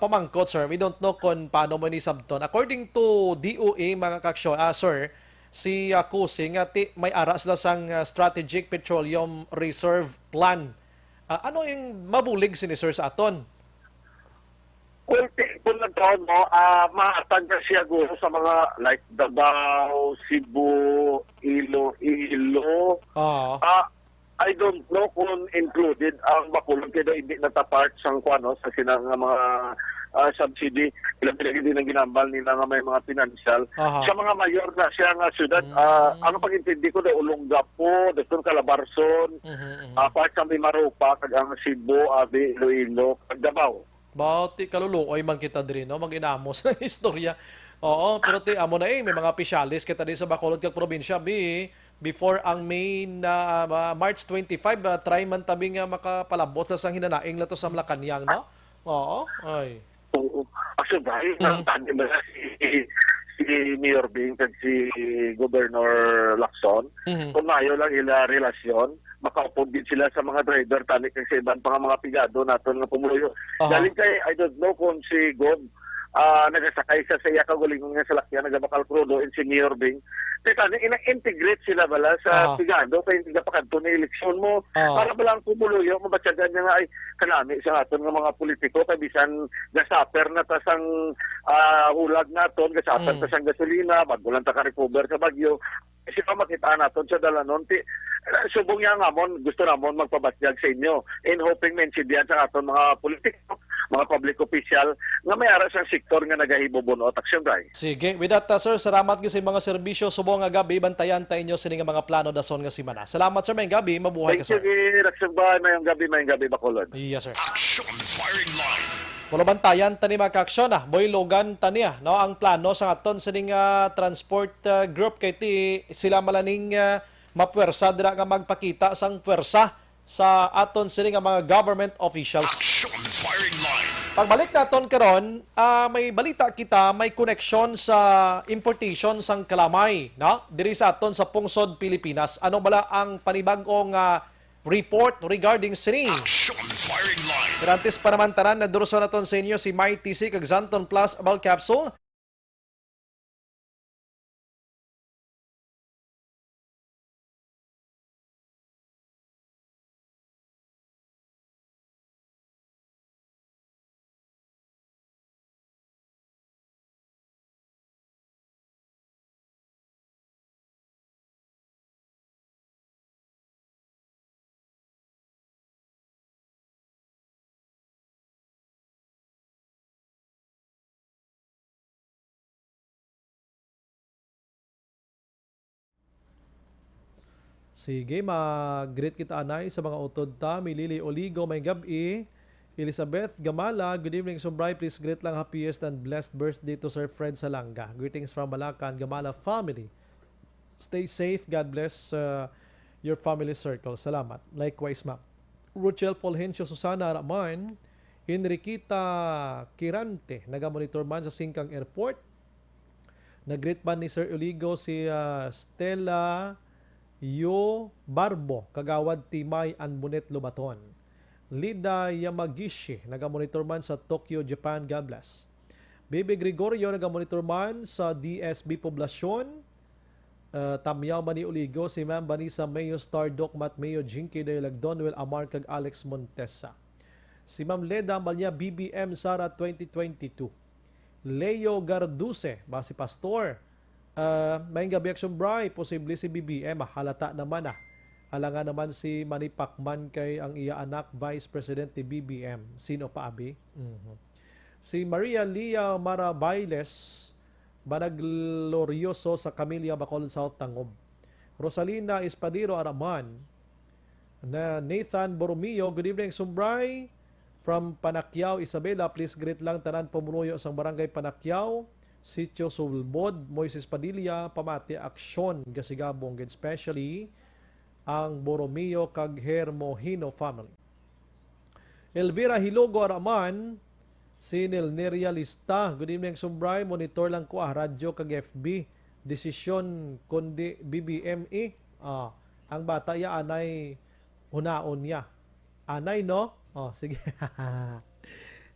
pamangkot, sir. We don't know kung paano mo ni Sabton. According to DOE, mga kaksyo, sir, si Kusing, may ara sila sang Strategic Petroleum Reserve Plan. Ano yung mabulig sini sir sa aton? Well, kung nagtaon mo, maatag na siya guro sa mga like Davao, Cebu, Iloilo. I don't know kung included ang Bacolod kaya hindi natapart sang kuano sa sinang mga subsidy. Ilang pinagin din ang ginambal nila nga may mga financial. Sa mga mayor na siya nga syudad, ano pag-intindi ko na Olongapo, Dr. Calabarzon, part sa Marupa, kag ang Cebu, Iloilo, kag Davao. Bauti kaluluoy man kita diri no mag-inamos sa istorya. Pero amo na may mga opisyalis kita din sa Bacolod kag probinsya before ang May na March 25 try man tabi nga makapalabot sa sang hinanaing lato sa Malacañang no. Actually, si Mayor Bing at si Governor Lacson, kung mayo lang ila relasyon, makaupod din sila sa mga driver, tanik sa ibang mga pigado natin nga pumuloyo. Galing kay, I don't know kung si Gob, nagasakay sa iya kagulingon nga sa lakyan, nagabakal krudo, and si Mayor Bing, teka, ina-integrate sila bala sa pigado, kaya hindi ka pakanto na eleksyon mo, para balang pumuloyo, mabatsagan niya nga ay kanami sa aton nga mga politiko, kabisan gasaper na tasang ulag naton, gasaper tasang gasolina, bagulang ta ka-recover sa bagyo, kasi pa makita naton sa dalanon, subong niya nga mon, gusto namon magpabatyag sa inyo, in hoping mensidiyan sa aton mga politiko, mga public official, nga may ara sa sektor nga nagahibobonot aksyon guys. Sige, with that sir, salamat sa mga serbisyo subong nga gabi, bantayan tayo inyo sini nga mga plano dason nga simana. Salamat sir, may gabi, mabuhay ka sir. Thank you, Raksyon Bahay, mayong gabi Bacolod. Yes sir. Action firing line. Pulo bantayan tani mga kaaksyon Boy Logan taniya no ang plano sa aton sining transport group kay sila malaning mapwersa dira nga magpakita sang pwersa sa aton sining mga government officials. Action firing line. Pagbalik naton karon, may balita kita, may connection sa importation sang kalamay, no? Diri sa aton sa Pungsod, Pilipinas. Ano bala ang panibagong report regarding sini? Action firing line. Garantis pa naman tanan na duruso naton sa inyo si Mighty C kag Xanton Plus Abal Capsule. Sige, mag-greet kita anay sa mga utod ta. Milili Oligo, may gabi. Elizabeth Gamala, good evening, Sombray. Please greet lang happiest and blessed birthday to Sir Fred Salanga. Greetings from Malacan, Gamala family. Stay safe. God bless your family circle. Salamat. Likewise, ma'am. Ruchel Polhencio Susana Raman, Enriquita Kirante, naga-monitor man sa Singkang Airport. Nag-greet man ni Sir Oligo si Stella Yo Barbo, Kagawad Timay Anbunet Lubaton. Lida Yamagishi, naga-monitor man sa Tokyo, Japan. God bless. Baby Gregorio, naga-monitor man sa DSB Poblasyon. Tamyaw Mani Uligo, si Ma'am Vanessa Mayo Star Docmat Mayo Jinky Dayalag Donwell Amar kag Alex Montesa. Si Ma'am Leda Malya BBM Sara 2022. Leo Garduse, ba si Pastor. May gabi action bray, posible si BBM, halata naman Alangan naman si Manny Pacman kay ang iya anak, Vice President ni BBM. Sino pa, abi? Si Maria Lia Marabailes, Banaglorioso sa Camilla, Bacolod South, Tangob. Rosalina Espadero Araman, na Nathan Boromio, good evening, Sumbray. From Panakyao, Isabela, please greet lang tanan pumunuyo sa barangay Panakyao. Sitio Sulbod, Moises Padilla, Pamati Aksyon, Gasigabong, especially ang Boromio kag Hermohino family. Elvira Hilogo Araman, si Nelneria Lista, good evening, Sumbray, monitor lang ko radyo kag FB, desisyon kundi BBME. Ang bata ya anay hunaon niya. Anay no? Sige.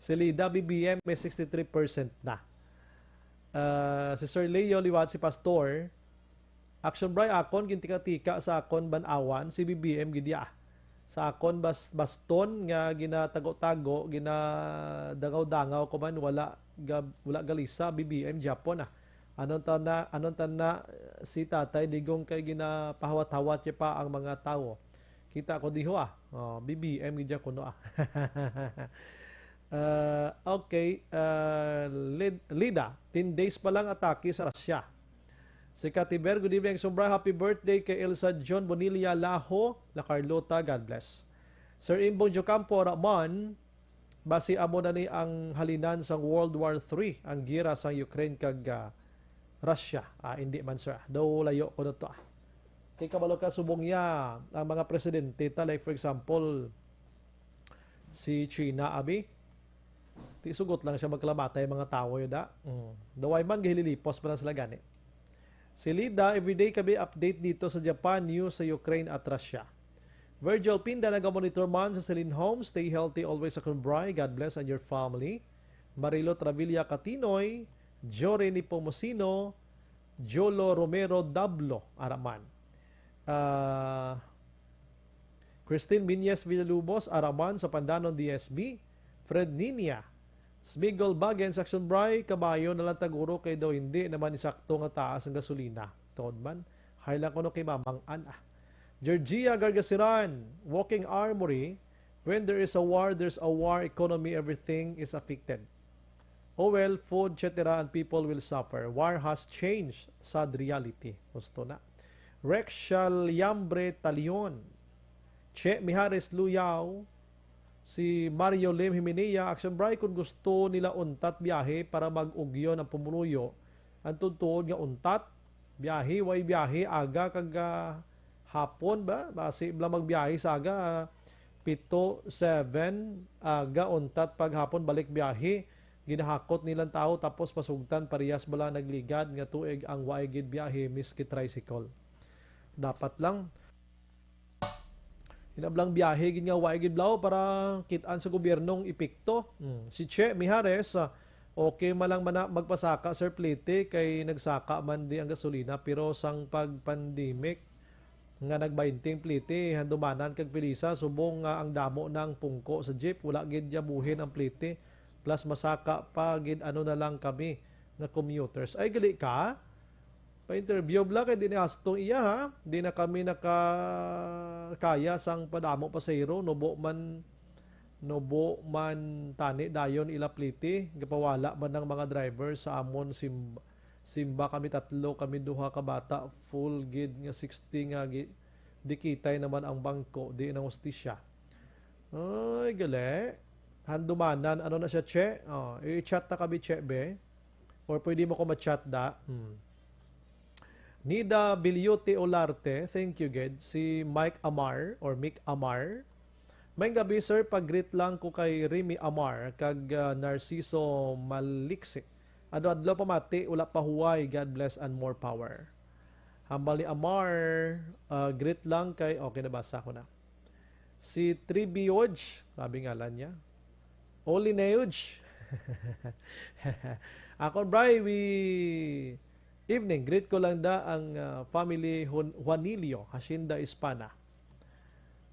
Si Lida BBM may 63% na. Si Sir Leo Liwat, si Pastor, action bray akon gintika-tika sa akon banawan si BBM gidya. Sa akon baston nga ginatago-tago, ginadagaw-dangaw ko man wala galisa BBM Japon Anon tan na si tatay digong kay ginapahawat-hawat niya pa ang mga tao. Kita ko diho BBM gidya kuno okay, Lida, 10 days pa lang atake sa Russia. Si Katiber, good evening, Sombra, happy birthday kay Elsa John Bonilla Laho, La Carlota, God bless. Sir Imbong Jocampo Raman, basi amo na ni ang halinan sa World War III, ang gira sa Ukraine kag Russia. Hindi man sir, daw layo ko na to. Kay kabalo ka subong niya ang mga presidente, like for example, si China, abi, sugot lang siya magklamatay mga tao yun Daway man gahililipos pa na sila gani. Si Lida, everyday kami update dito sa Japan news sa Ukraine at Russia. Virgil Pinda, naga-monitor man sa Celine Home. Stay healthy always sa Kumbray. God bless and your family. Marilo Travilla Catinoy, Jore Nipomosino, Jolo Romero Dablo Araman. Christine Binyes Villalubos Araman sa Pandanon DSB. Fred Ninia, Smigol Bagen, Action Bray, kabayo na lang taguro kay daw hindi naman isakto nga taas ang gasolina. Toon man, highlang ko no kay Mamang Ana. Georgia Gargasiran, Walking Armory, when there is a war, there's a war economy, everything is affected. Well, food, etc. and people will suffer. War has changed, sad reality. Gusto na. Rexal Yambre Talion, Che Mihares Luyaw, si Mario Lim Himenea, Action Bray, kung gusto nila untat biyahe para mag-ugyo ng pumunuyo, ang tutuod nga untat, biyahe, way biyahe, aga kag hapon ba? Basi bla magbiyahe sa aga, 7, aga, untat, paghapon, balik biyahe. Ginahakot nilang tao, tapos pasugtan, parehas bala nagligad, nga tuig ang waigid biyahe, miski tricycle. Dapat lang, hinablang biyahe, gin nga waigid blaw, para kitaan sa gobyernong ipikto. Si Che Mijares, okay malang magpasaka, Sir Plete, kay nagsaka man di ang gasolina, pero sang pag-pandemic, nga nagbainting plite, handumanan kag pilisa, subong nga ang damo ng pungko sa jeep, wala gid jabuhin ang plite, plus masaka pa gid ano na lang kami na commuters. Ay gali ka, pa-interview bla kay di ni hastong iya ha, di na kami nakakaya sang padamo pasahero, nubo man tani dayon ila plite, gapawala man ng mga driver sa amon Simba kami tatlo, kami duha ka bata, full gid nga 60 nga di kitay naman ang bangko, di na hostisya. Ay, gali. Handumanan, ano na siya, Che? I-chat na kami, Che, be? Or pwede mo ko ma-chat da? Nida Bilyote Olarte, thank you, Ged. Si Mike Amar, or Mick Amar. May gabi, sir, pag-greet lang ko kay Remy Amar, kag Narciso Maliksi. Adlaw pamati, ula pa huway, God bless and more power. Hambali Amar, greet lang kay, okay, nabasa ko na. Si Tribioj, sabi ngalan niya. Oli Neoj. Ako, Bray, evening, greet ko lang da ang family Juanilio, Hacienda Hispana.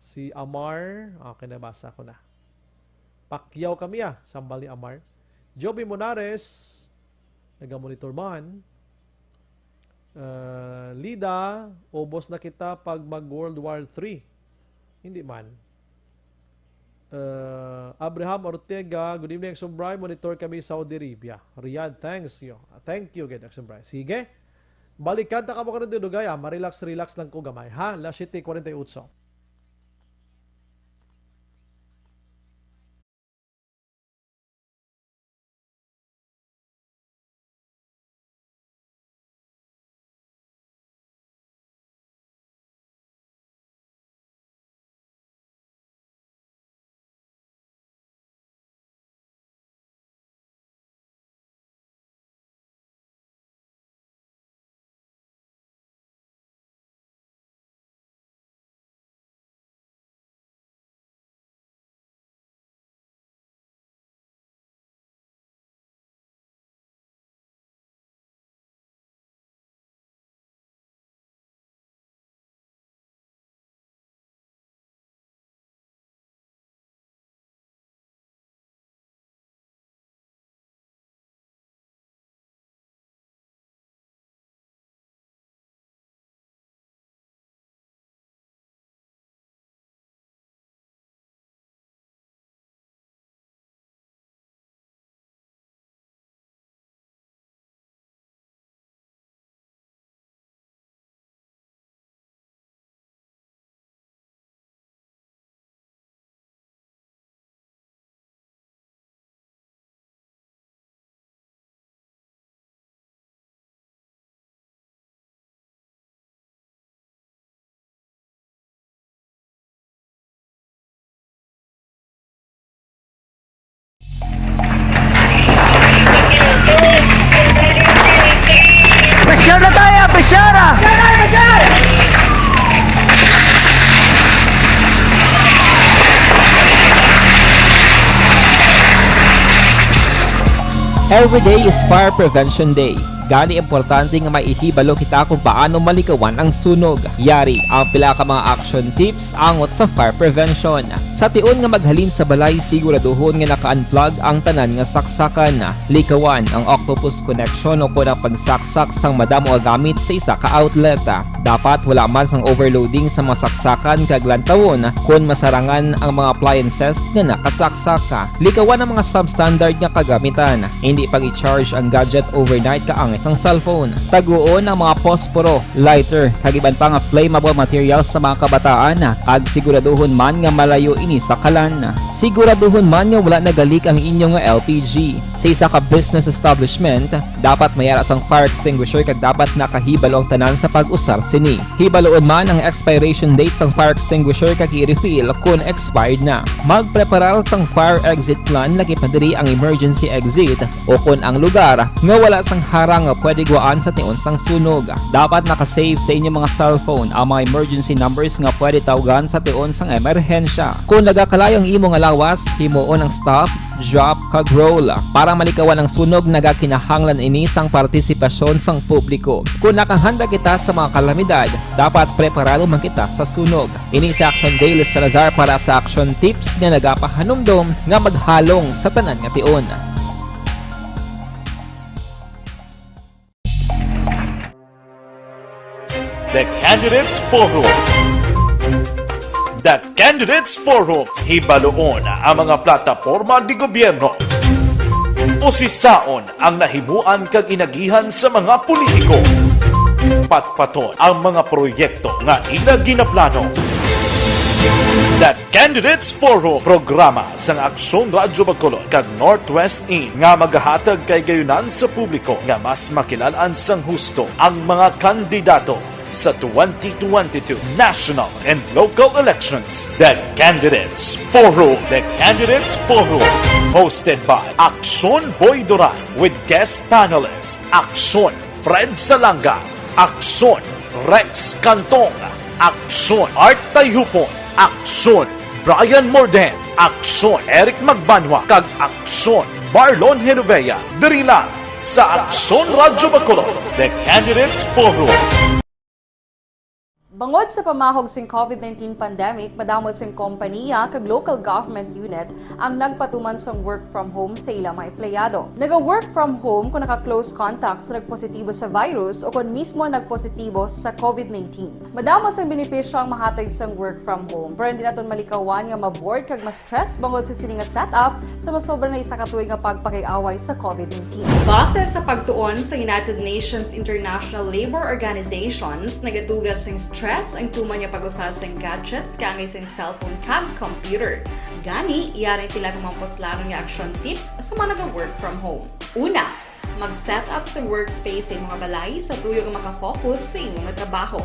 Si Amar, okay, nabasa ko na. Pakyaw kami sambal ni Amar. Joby Monares, nagamonitor man. Lida, ubos na kita pag mag World War III. Hindi man. Abraham Ortega, good evening, Exumbray. Monitor kami Saudi Arabia. Riyadh, thanks you. Thank you, Exumbray. Sige. Balikan ta ka mo ka rin dinugay. Relax lang ko gamay. Ha? La 7:48. Pressure na tayo! Pressure! Every day is Fire Prevention Day. Gani importante nga maihibalo kita kung paano malikawan ang sunog. Yari ang pila ka mga action tips angot sa fire prevention. Sa tion nga maghalin sa balay, siguraduhon nga naka-unplug ang tanan nga saksakan. Likawan ang octopus connection o kung ang pagsaksak sang madamo gamit sa isa ka outlet. Dapat wala man sang overloading sa mga saksakan kag lantawon kung masarangan ang mga appliances nga nakasaksaka. Likawan ang mga substandard nga kagamitan. Hindi pag i-charge ang gadget overnight kaang ang isang cellphone. Taguon ang mga posporo, lighter, kag iban pa nga flammable materials sa mga kabataan ag siguraduhon man nga malayo ini sa kalan. Siguraduhon man nga wala nagalik ang inyong nga LPG. Sa isa ka business establishment, dapat mayara sang fire extinguisher kag dapat nakahibalo ang tanan sa pag-usar sini. Hibaloon man ang expiration date sang fire extinguisher kag i-refill kung expired na. Magpreparar sang fire exit plan lagi pa diri ang emergency exit o kung ang lugar nga wala sang harang nga pwede guaan sa tiun sang sunog. Dapat nakasave sa inyong mga cellphone ang mga emergency numbers nga pwede tawagan sa tiun sang emerhensya. Kung nagakalayo ang imong alawas, himuon ang stop, drop, kag roll. Para malikawan ang sunog, nagakinahanglan ini sang partisipasyon sang publiko. Kung nakahanda kita sa mga kalamidad, dapat preparado man kita sa sunog. Ini sa Action Daily Salazar para sa Action Tips nga nagapahanumdom nga maghalong sa tanan nga tion. The Candidates Forum. The Candidates Forum, hibaloon ang mga plataporma di gobyerno. Usisaon ang nahimuan kag inagihan sa mga politiko. Patpaton ang mga proyekto nga ila ginaplano. The Candidates Forum, programa sang Aksyon Radyo Bacolod kag Northwest In nga magahatag kay gayunan sa publiko nga mas makilalaan sang husto ang mga kandidato sa 2022 national and local elections. The Candidates Forum. The Candidates Forum. Hosted by Aksyon Boy Duran with guest panelist Aksyon Fred Salanga, Aksyon Rex Cantong, Aksyon Art Tayhupon, Aksyon Brian Morden, Aksyon Eric Magbanwa, kag Aksyon Marlon Genovea. Diri lang sa Aksyon Radyo Bacolod. The Candidates Forum. Bangod sa pamahog sing COVID-19 pandemic, madamo sing kompanya kag local government unit ang nagpatuman sang work from home sa ilang mga empleyado. Naga-work from home kung naka-close contact sa nagpositibo sa virus o kung mismo nagpositibo sa COVID-19. Madamo sang benepisyo ang mahatag sang work from home, pero hindi naton malikawan nga ma-bored kag ma-stress bangod sa sini nga setup sa masobra na isa ka tuig nga pagpakiaway sa COVID-19. Base sa pagtuon sa United Nations International Labour Organizations, nagatugas sing stress ang tuman niya pag-usar sa gadgets kangay sa cellphone kag computer. Gani, iyarin tila kumampos nga action tips sa mga nag-work from home. Una, mag-set up sa workspace sa mga balay sa tuyo nga makafocus sa inyong trabaho.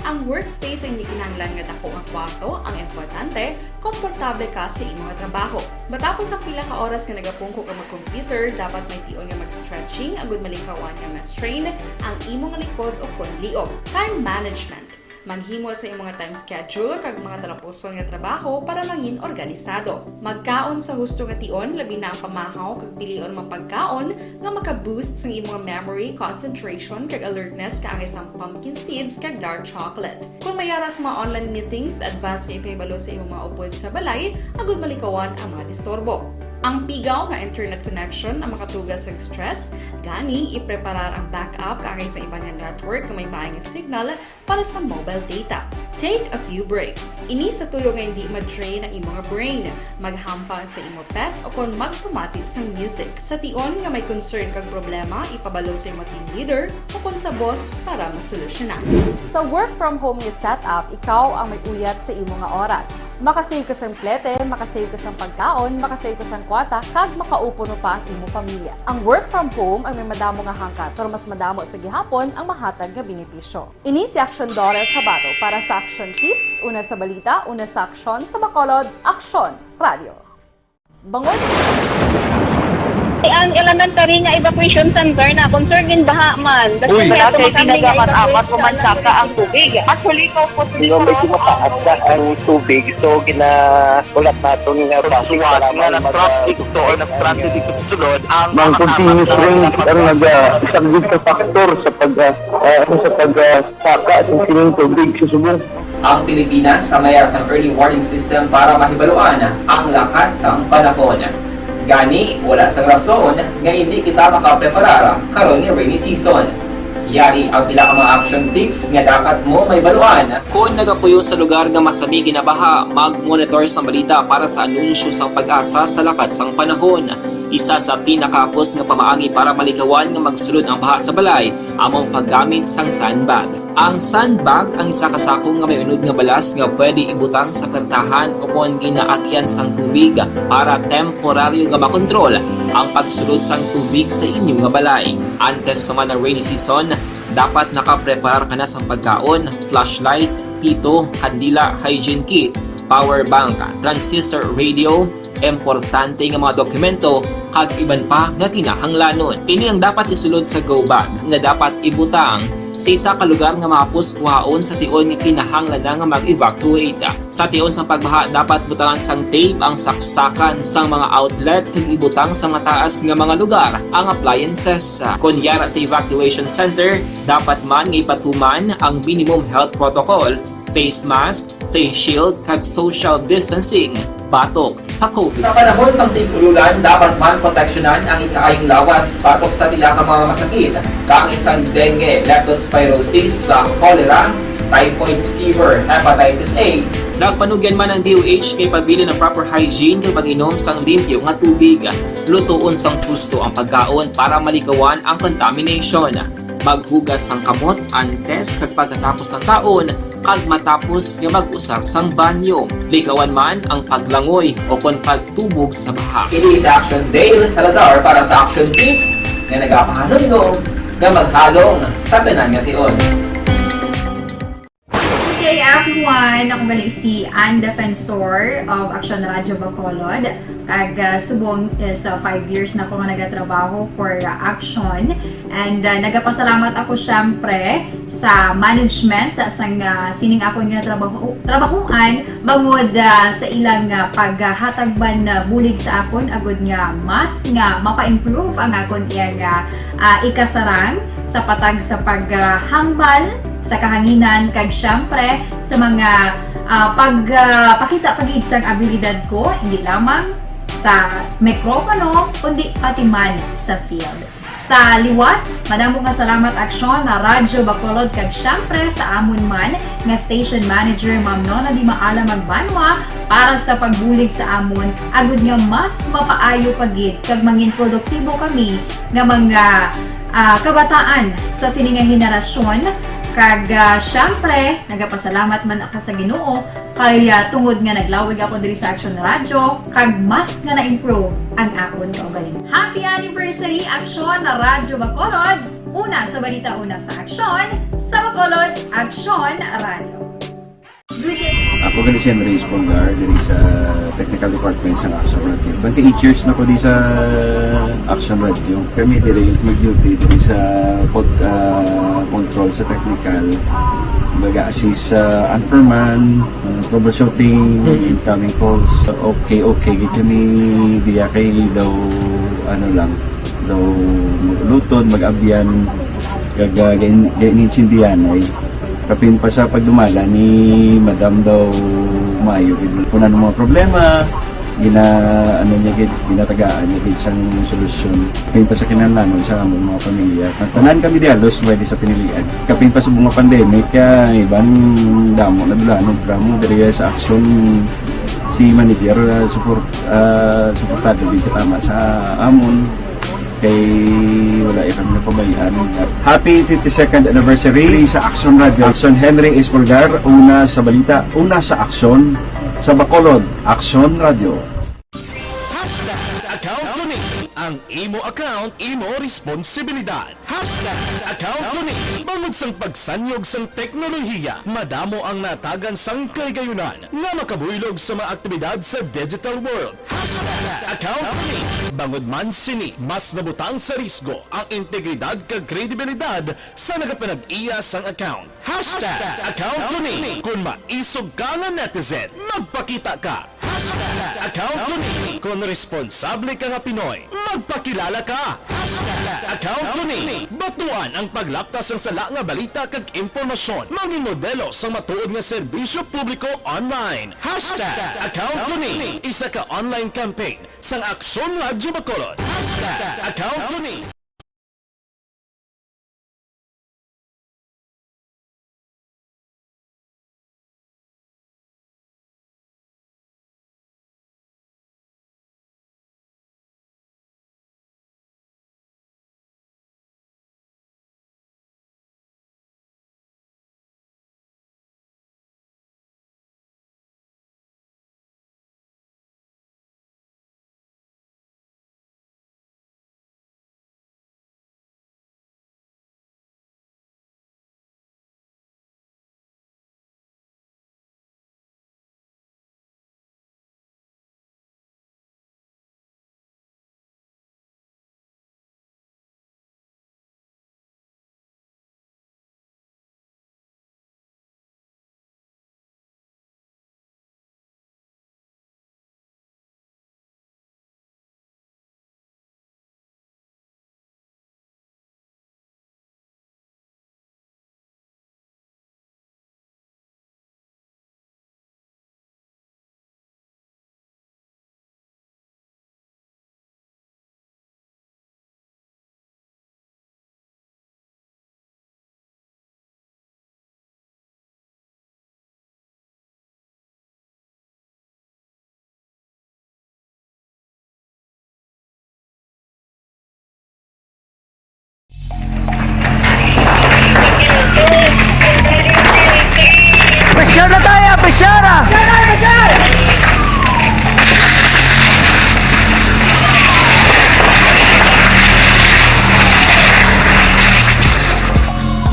Ang workspace ay hindi kinahanglan nga dako nga kwarto, ang importante, komportable ka sa imong trabaho. Matapos ang pila ka oras nga nagapungko ka mag-computer, dapat may tion nga mag-stretching agud malikawan nga ma-strain ang imong likod o konliog. Time management. Manghimo sa imong time schedule kag mga talapuson nga trabaho para mangin organisado. Magkaon sa husto nga tion, labi na ang pamahaw kag pilion mga pagkaon nga maka-boost sa imong memory, concentration kag alertness kaangay sa pumpkin seeds kag dark chocolate. Kung mayara sa mga online meetings, advance sa ipahibalo sa imong mga upod sa balay, agud malikawan ang mga disturbo. Ang pigaw nga internet connection ang makatugas sa stress, gani ipreparar ang backup kaangay sa ibang network kung may maayong signal para sa mobile data. Take a few breaks. Ini sa tuyo nga hindi ma-drain ang imong brain, maghampang sa imong pet o kung magpamatit sa music. Sa tion nga may concern kag problema, ipabalo sa imong team leader o kung sa boss para masolusyonan. Sa work from home nga setup, ikaw ang may uyat sa imong nga oras. Makasave ka sa plete, makasave ka sa pagkaon, makasave ka sa kwata, kag makaupo no pa ang imong pamilya. Ang work from home ay may madamo nga hangkat, pero mas madamo sa gihapon ang mahatag nga benepisyo. Ini si Action Dorel Cabato para sa Action Tips, una sa balita, una sa aksyon sa Bacolod, Aksyon Radio. Bangod ang elementary nga evacuation center na concern din baha man. Uy, kaya ginagamat-amat kumansaka ang tubig. Actually, ikaw po Medyo mataas na ang tubig. So, ulat natin nga traffic para traffic to or nag-traffic dito sa sulod. Mang continuous rain ang isang good factor sa pagsaka sa sining tubig sa subong. Ang Pilipinas sa mayroon sa early warning system para mahibaluan ang lakas sa panahon. Gani, wala sa rason nga hindi kita makapreparar karon ni rainy season. Yari ang pila ka mga action tips nga dapat mo may baluan. Kung nagapuyo sa lugar nga masami ginabaha, mag-monitor sa balita para sa anunsyo sang pag-asa sa lakat sang panahon. Isa sa pinakapos nga pamaagi para malikawan nga magsulod ang baha sa balay, among paggamit sang sandbag. Ang sandbag ang isa ka sako nga may unod nga balas nga pwede ibutang sa pertahan o kung ginaagyan sang tubig para temporaryo nga makontrol ang pagsulod sang tubig sa inyong nga balay. Antes naman ng rainy season, dapat nakaprepare ka na sang pagkaon, flashlight, pito, kandila, hygiene kit, power bank, transistor radio, importante nga mga dokumento kag iban pa nga kinahanglanon. Ini ang dapat isulod sa go bag nga dapat ibutang sa isa ka lugar nga mapos kuhaon sa tion nga kinahanglan nga mag-evacuate. Sa tion sa pagbaha dapat butangan sang tape ang saksakan sang mga outlet kag ibutang sa mataas nga mga lugar ang appliances. Kunyara sa evacuation center, dapat man nga ipatuman ang minimum health protocol, face mask, face shield kag social distancing batok sa COVID. Sa panahon sa tig-ululan, dapat man proteksyonan ang ikaayong lawas batok sa pila ka mga masakit, kang isang dengue, leptospirosis, cholera, typhoid fever, hepatitis A. Nagpanugyan man ang DOH kay pabili ng proper hygiene kay pag-inom sang limpyo nga tubig. Lutuon sang gusto ang pagkaon para malikawan ang contamination. Maghugas sang kamot antes kag pagkatapos ang kaon kag matapos nga mag-usar sang banyo. Likawan man ang paglangoy o kon pagtubog sa baha. Kini sa Action Dale Salazar para sa Action Tips nga nagapahanundong nga maghalong sa tanan nga tion. Good day everyone! Ako balik si Ann Defensor of Action Radio Bacolod. Kag subong sa 5 years na ako nga nagatrabaho for Action. And nagapasalamat ako syempre sa management sang sining ako nga trabahuan bangod sa ilang paghatagban bulig sa akon agud nga mas nga mapa-improve ang akon iyang ikasarang sa patag sa paghambal sa kahanginan kag syempre sa mga pakita pagid sang abilidad ko hindi lamang sa mikropono kundi pati man sa field. Sa liwat, madamo nga salamat Aksyon na Radyo Bacolod kag syempre sa amon man nga station manager Ma'am Nona Di Maala Magbanwa para sa pagbulig sa amon agud nga mas mapaayo pagid kag mangin produktibo kami nga mga kabataan sa sininga henerasyon. Kag syempre, nagapasalamat man ako sa Ginoo kay tungod nga naglawig ako diri sa Action Radio kag mas nga na-improve ang akon kaugalingon. Happy anniversary Action na Radyo Bacolod! Una sa balita, una sa Action, sa Bacolod, Action Radio. Good day! Ako gali si Andres Polgar dari sa Technical Department sa Action Radio. 28 years na ko di sa Action Radio. Kami diri mag-duty diri sa control sa technical. Mag-assist sa anchorman, troubleshooting, incoming calls. Okay. Kami diya kay daw lutod, mag-abyan, ganinsindihan ay kapin pa sa pagdumala ni Madam daw Mayo kuna ng mga problema ginatagaan niya isang solusyon kapin pa sa kinahanglan sa among mga pamilya tanan kami dialos pwede sa pinilian kapin pa sa mga pandemic ibang damo na dulanon dramo diri sa Action si manager suportado din tama sa amon kay wala kami napabayaan. Happy 52nd anniversary sa Action Radio. Action Henry Espolgar, una sa balita, una sa Action, sa Bacolod, Action Radio. Account ko ni ang imo account, imo responsibilidad. Account ko ni bangod sang pagsanyog sang teknolohiya, madamo ang natagan sang kaygayunan nga makabuylog sa mga aktibidad sa digital world. Account ko ni bangod man sini mas nabutang sa risgo ang integridad kag kredibilidad sa nagapanag-iya sang account. Account ko ni kung maisog ka nga netizen, magpakita ka. Account ko ni kung responsable ka nga Pinoy, magpakilala ka. Account ko ni batuan ang paglaptas ng sala nga balita kag impormasyon, manging modelo sa matuod nga serbisyo publiko online. Account ko ni isa ka online campaign sang Aksyon Radio Bacolod. Account ko ni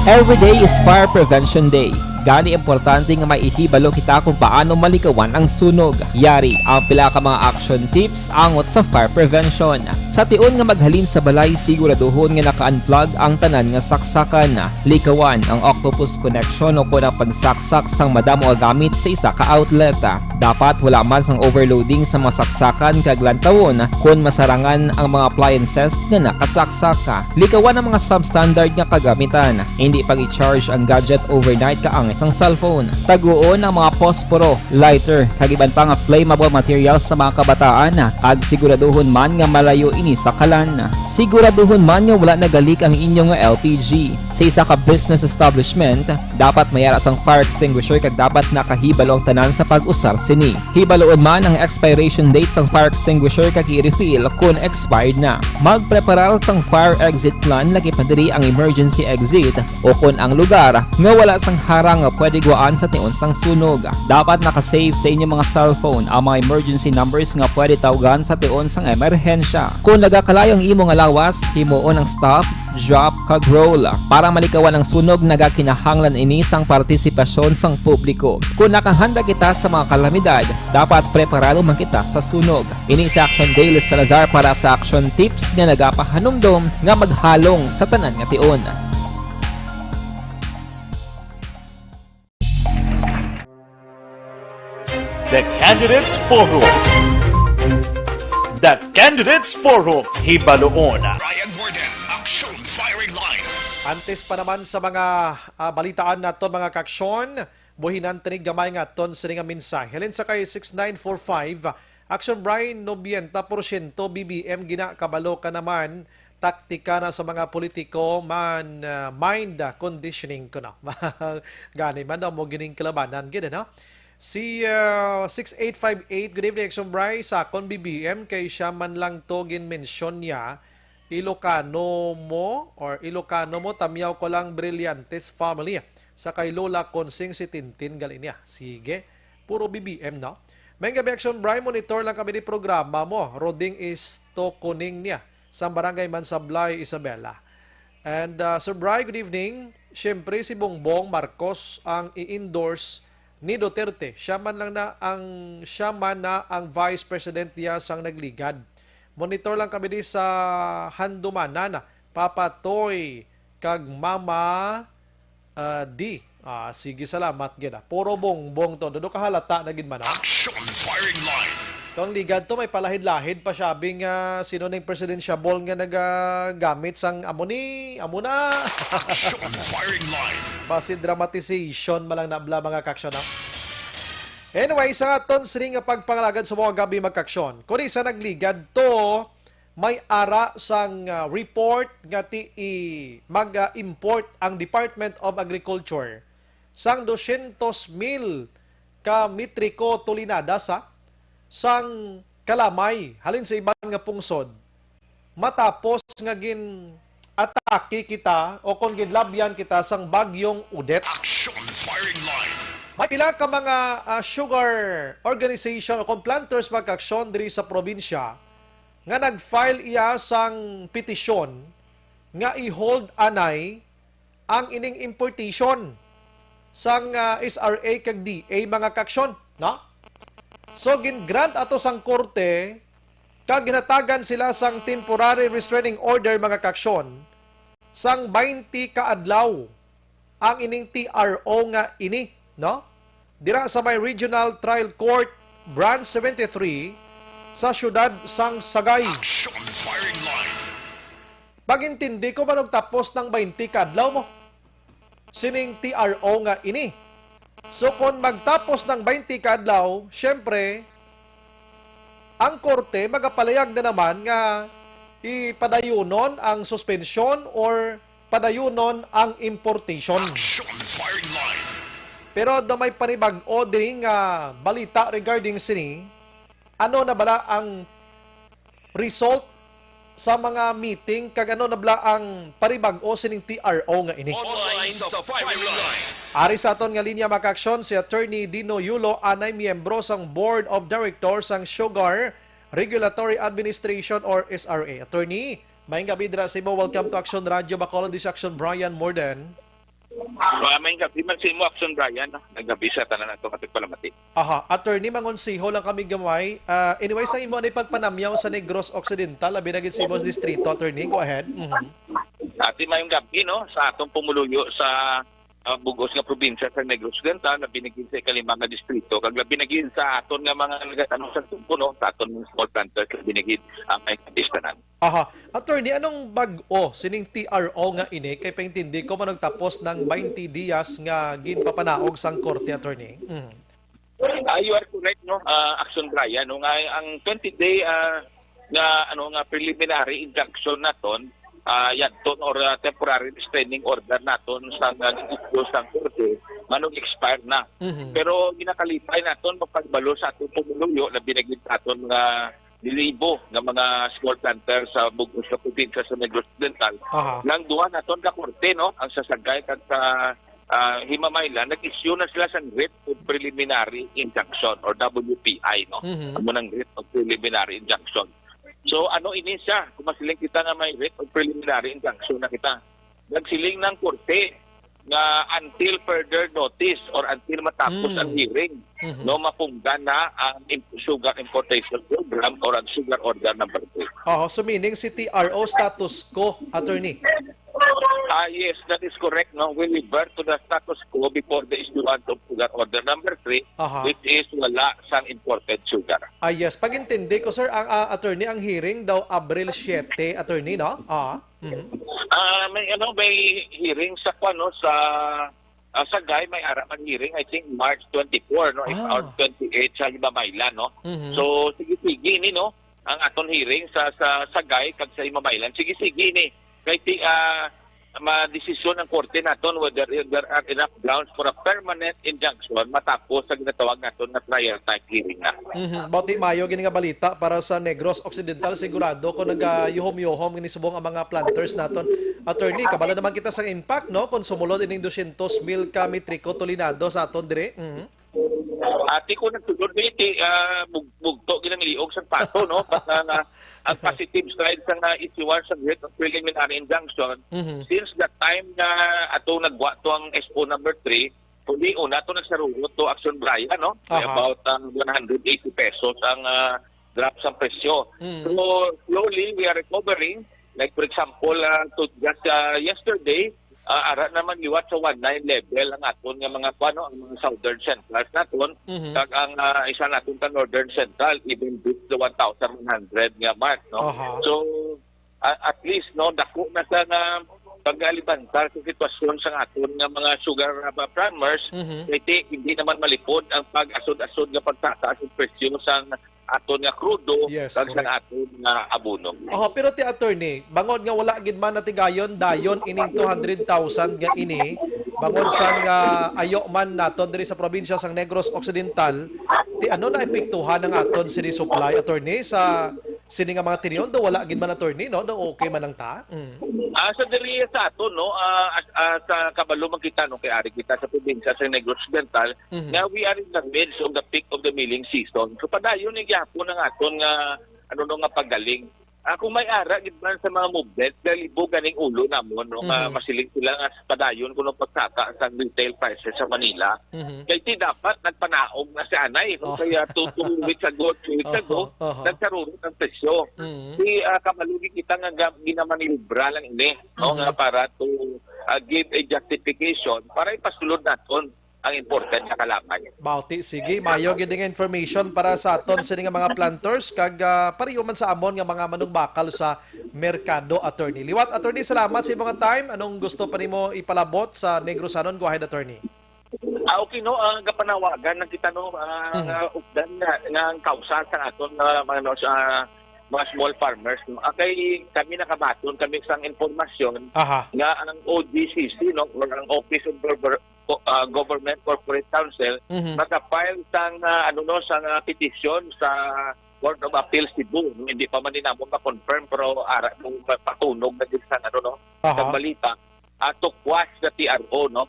Every day is Fire Prevention Day. Gani importante nga maihibalo kita kung paano malikawan ang sunog. Yari ang pila ka mga action tips angot sa fire prevention. Sa tiun nga maghalin sa balay, siguraduhon nga naka-unplug ang tanan nga saksakan. Likawan ang octopus connection o kung ang pagsaksak sang madamo gamit sa isa ka outlet. Dapat wala man sang overloading sa mga saksakan kag lantawon kung masarangan ang mga appliances nga nakasaksaka. Likawan ang mga substandard nga kagamitan. Hindi pag i-charge ang gadget overnight kaang isang cellphone. Taguon ang mga posporo, lighter, kag iban pa nga flammable materials sa mga kabataan. Ag siguraduhon man nga malayo ini sa kalan. Siguraduhon man nga wala nagalik ang inyong LPG. Sa isa ka business establishment, dapat mayara sang fire extinguisher kag dapat nakahibalo ang tanan sa pag-usar sini. Hibaloon man ang expiration date sang fire extinguisher kag i-refill kung expired na. Magpreparar sang fire exit plan lagi pa diri ang emergency exit o kung ang lugar nga wala sang harang nga pwede guaan sa tiun sang sunog. Dapat nakasave sa inyong mga cellphone ang mga emergency numbers nga pwede tawagan sa tiun sang emerhensya. Kung nagakalayo ang imong alawas, himuon ang stop, drop, kag roll. Para malikawan ang sunog, nagakinahanglan ini sang partisipasyon sang publiko. Kung nakahanda kita sa mga kalamidad, dapat preparado man kita sa sunog. Ini sa Action Daily Salazar para sa action tips nga nagapahanumdom nga maghalong sa tanan nga tiun. The Candidates Forum. The Candidates Forum. Hibaloon. Ryan Warden, Action Firing Line. Antes pa naman sa mga balitaan naton mga kaksyon, buhinan tinig gamay nga aton sa nga mensahe. Halin sa kay 6945, Action Brian 90% BBM gina kabalo ka naman taktika na sa mga politiko man mind conditioning ko na. Gani man daw mo gining kalabanan gid no. Si 6858, good evening, Action Bry. Sa akon BBM, kay siya man lang to gin-mention niya, Ilocano mo, tamyaw ko lang Brillantes family. Sa kay Lola Consing si Tintin galin niya. Sige, puro BBM, no? May gabi, Action Bry, monitor lang kami ni programa mo. Roding is to kuning niya sa Barangay Mansablay, Isabela. And Sir Bry, good evening. Siyempre, si Bongbong Marcos ang i-endorse ni Duterte. Siya man na ang Vice President niya sang nagligad. Monitor lang kami di sa Handumanan, Papatoy, kag Mama D. Sige, salamat gina. Puro bongbong to. Dodo kahalata na gid man. Action Firing Line. Itong ligad to, may palahid-lahid pa sabing sino ng presidential ball nga nagagamit sang amuna. Action Firing Line. Basi dramatization malang nabla mga kaksyon. Anyway, sa aton sini nga pagpangalagad sa mga gabi magkaksyon. Kung isa nagligad to, may ara sang report nga mag-import ang Department of Agriculture sang 200,000 ka metriko tulinada sang kalamay halin sa iban nga pungsod matapos nga gin atake kita o kung ginlabyan kita sang bagyong Udet. Action Firing Line. May pila ka mga sugar organization o kung planters magkaksyon diri sa probinsya nga nag-file iya sang petisyon nga i-hold anay ang ining importation sang SRA kag DA mga kaksyon, no? So, gin-grant ato sang korte, kag ginatagan sila sang temporary restraining order mga kaksyon, sang 20 kaadlaw ang ining TRO nga ini, no? Dira sa may Regional Trial Court, Branch 73, sa syudad sang Sagay. Action Firing Line. Pag-intindi ko man tapos ng 20 kaadlaw mo, sining TRO nga ini. So, kung magtapos ng 20 kaadlaw, syempre, ang korte magapalayag na naman nga ipadayunon ang suspension or padayunon ang importation. Action Firing Line. Pero na may panibag-o din nga balita regarding sini, ano na bala ang result sa mga meeting kag ano na bala ang panibag-o sining TRO nga ini. Online sa Firing Line. Ari sa aton nga linya makaksyon si Attorney Dino Yulo, anay miyembro sang Board of Directors sang Sugar Regulatory Administration or SRA. Attorney, maayong gabi dira sa imo. Welcome to Action Radio Bacolod. This Action Brian Morden. May gabi man si mo Action Brian, nagabi sa tanan nato ating palamati. Aha, attorney mangonsiho lang kami gamay. Anyway, sa imo ni pagpanamyaw sa Negros Occidental, labi na gid sa imong distrito, attorney, go ahead. Ati mayong gabi no sa atong pumuluyo sa bugos nga probinsya sa Negros Occidental na binigin sa ikalimang nga distrito kag binigin sa aton nga mga nagatanong sa tumpo no sa aton mga small planters kag binigin ang may kapistanan. Aha. Attorney, anong bag-o sining TRO nga ini kay paintindi ko man nagtapos ng 20 dias nga ginpapanaog sang korte, attorney? You are correct no Action Brian no nga ang 20-day nga preliminary injunction naton yadton or temporary restraining order naton sa isyu sang korte manong expired na. Pero ginakalipay naton mapagbalo sa atong pumuluyo na binigit aton nga dilibo nga mga small planters sa bugos sa probinsya sa Negros Occidental. Nang duha naton ka korte no ang sasagay kag sa Himamaylan nag-issue na sila sa writ of preliminary injunction or WPI no. Amo nang writ of preliminary injunction. So ano ini siya? Kung masiling kita nga may writ of preliminary injunction na kita. Nagsiling ng korte nga until further notice or until matapos ang hearing no mapunggan na ang sugar importation program or ang sugar order number 3. So meaning si TRO status quo, attorney? Yes, that is correct. No, we revert to the status quo before the issuance of sugar order number 3, which is wala sang imported sugar. Yes. Pag-intindi ko, sir, ang attorney, ang hearing daw Abril 7, attorney, no? May hearing sa sa Sagay, may ara man hearing, I think March 24, no? Or 28 sa Himamaylan, no? So, sige-sige ni, no? Ang aton hearing sa Sagay, kag sa Himamaylan, sige-sige ni. Kaya ma-desisyon ng korte naton whether there are enough grounds for a permanent injunction matapos sa ginatawag naton na trial type hearing na. Bauti mayo gini nga balita para sa Negros Occidental, sigurado ko nagayuhom-yuhom gini subong ang mga planters naton. Attorney, kabalo naman kita sa impact, no? Kung sumulod ining 200,000 ka metriko tulinado sa aton dire. Ati ko nagtulod ni bugto ginamiliog sa pato, no? Ang positive side sa issuance sa writ of preliminary injunction, since that time na ato nagwa to ang SO number 3, kundi una to nagsarulot to Action Brian, no? About 180 pesos ang drop sa presyo. So slowly we are recovering. Like for example, to just yesterday, ara naman liwat sa 19 level ang aton nga mga ang mga southern central naton kag ang isa naton ta northern central even beat the 1,100 nga mark, no. So at least no dako na sa pag-alibantar sa sitwasyon sa aton nga mga sugar farmers kay hindi naman malipod ang pag-asod-asod nga pagtataas ng presyo sa aton nga krudo kag sa aton nga abono. Pero ti attorney, bangod nga wala gid man natigayon dayon ining 200,000 nga ini, bangod sang ayo man naton diri sa probinsya sang Negros Occidental, ti ano na epektuhan ng aton sini supply, attorney, sa sini nga mga tinion do wala gid man, attorney, no? Do okay man lang ta? Sa diri sa aton, no, sa kabalo man kita no kay ari kita sa probinsya sa Negros Occidental, nga we are in the midst of the peak of the milling season. So padayon ni gyapon ng aton nga nga pagaling. Kung may ara gid man sa mga movement, libo ganing ulo namon no nga masiling sila nga padayon kuno pagtaka sa retail prices sa Manila. Kay ti dapat nagpanaog na si anay no kaya 2 weeks ago nagkaroon ng presyo. Si kamalugi kita nga ginamanilibra lang ini no nga para to give a justification para ipasulod naton ang important na kalamay. Bauti, sige, mayo gid nga information para sa aton sini nga mga planters kag pariyo man sa amon nga mga manugbakal sa merkado, attorney. Liwat, attorney, salamat sa imong time. Anong gusto pa nimo ipalabot sa Negrosanon? Go ahead, attorney. Okay, no, ang kapanawagan ng kita no ugdan nga kausa sa aton mga small farmers. Kay kami nakabaton kami sang informasyon nga ang OGCC no or ang Office of Government Corporate Council naka-file sang sang petition sa Court of Appeal Cebu. Hindi pa man dinamo ma-confirm pero ara nung patunog na din sa sa balita to quash the TRO, no.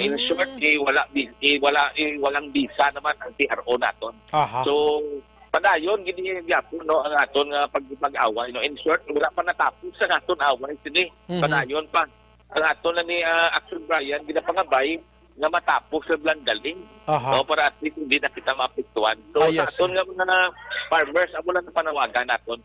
In short, walang visa naman ang TRO naton. So padayon gid gyapon no ang aton nga pag-away, no. In short, wala pa natapos sa aton away sini. Padayon pa ang ato na ni Action Brian ginapangabay nga matapos sa blandaling. Aha. No, para at least hindi na kita maapektuhan. So Yes. sa aton nga mga farmers, amo lang na panawagan naton.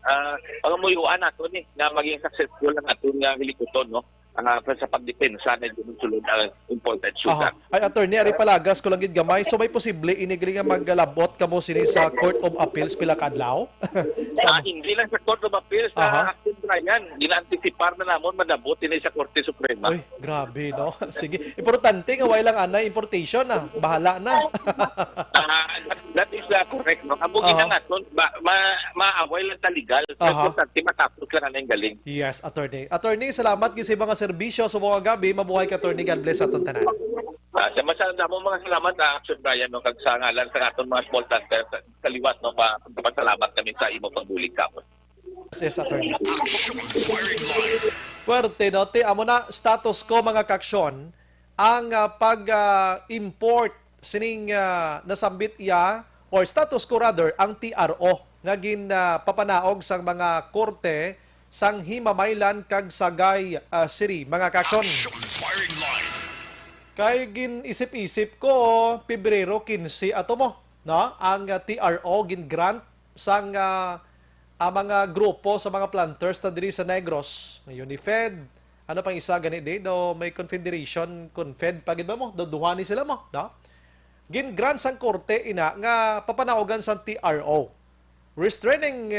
Pangamuyuan naton na maging successful ang aton nga hilikuton, no? Sa pagdepensa na yung sulod ang imported sugar. Ay, attorney, ari palagas ko lang gid gamay. So may posible inigli nga maggalabot kamo sini sa Court of Appeals pila kadlaw? Hindi lang sa Court of Appeals sa Action Brian, gina-anticipar na namon madabot ini sa Korte Suprema. Uy, grabe, no? Sige. Importante nga way lang anay importation na. Bahala na. That is correct, no? Amo ginangaton maaway lang ta legal. Importante matapos lang ang galing. Yes, attorney. Attorney, salamat gid sa mga serbisyo sa mga gabi. Mabuhay ka, attorney. God bless atong tanan. Sa masada mo mga salamat Action Brian, no? Kag sa ngalan sa aton mga small tanker kaliwat, no? Pasalamat kami sa imo pagbulig kapon. Yes, attorney. Puwerte, no? Amo na status ko mga kaksyon ang pag-import sining nasambit iya or status ko rather ang TRO nga papanaog sang mga korte sang Himamaylan kag Sagay City mga kaksyon. Kay gin isip-isip ko Pebrero 15 ato mo, no? Ang TRO gin grant sang mga grupo sa mga planters ta diri sa Negros, Unifed, ano pang isa gani di do may confederation, Confed pagid ba mo, do duhani sila mo, no? Gin grant sang korte ina nga papanaogan sang TRO. Restraining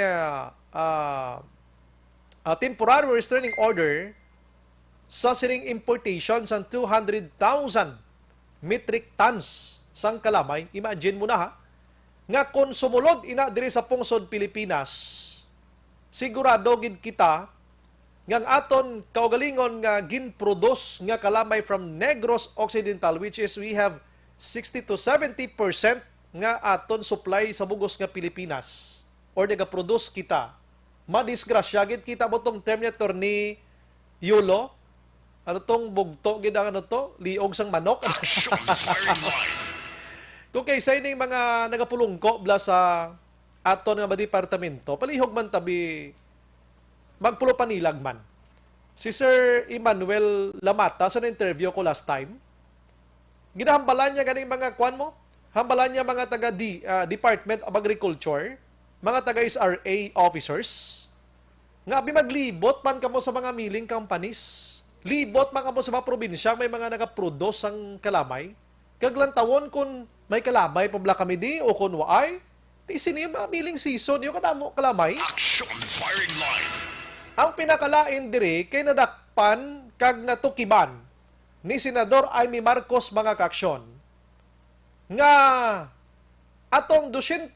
temporary restraining order sa sining importation sang 200,000 metric tons sang kalamay. Imagine mo na ha, nga kung sumulod ina diri sa pungsod Pilipinas, sigurado gid kita nga aton kaugalingon nga ginproduce nga kalamay from Negros Occidental, which is we have 60 to 70% nga aton supply sa bugos nga Pilipinas or nagaproduce kita. Madisgrasya gid kita mo tong terminator ni Yulo. Ano tong bugto gid ang ano to? Liog sang manok. Kung kaysa ining mga nagapulungko bla sa aton nga departamento, palihog man tabi magpulo panilag man. Si Sir Emmanuel Lamata sa interview ko last time, ginahambalan niya ganing mga kwan mo, hambalan niya mga taga Department of Agriculture, mga taga SRA officers, nga maglibot man kamo sa mga milling companies, libot man kamo sa mga probinsya may mga nagaproduce ang kalamay, kaglantawon kung may kalamay pabla kami di o kung waay, isini mga milling season, yung kanamo kalamay. Action firing line. Ang pinakalain diri kay nadakpan kag natukiban ni Senador Amy Marcos mga kaksyon nga atong 200,000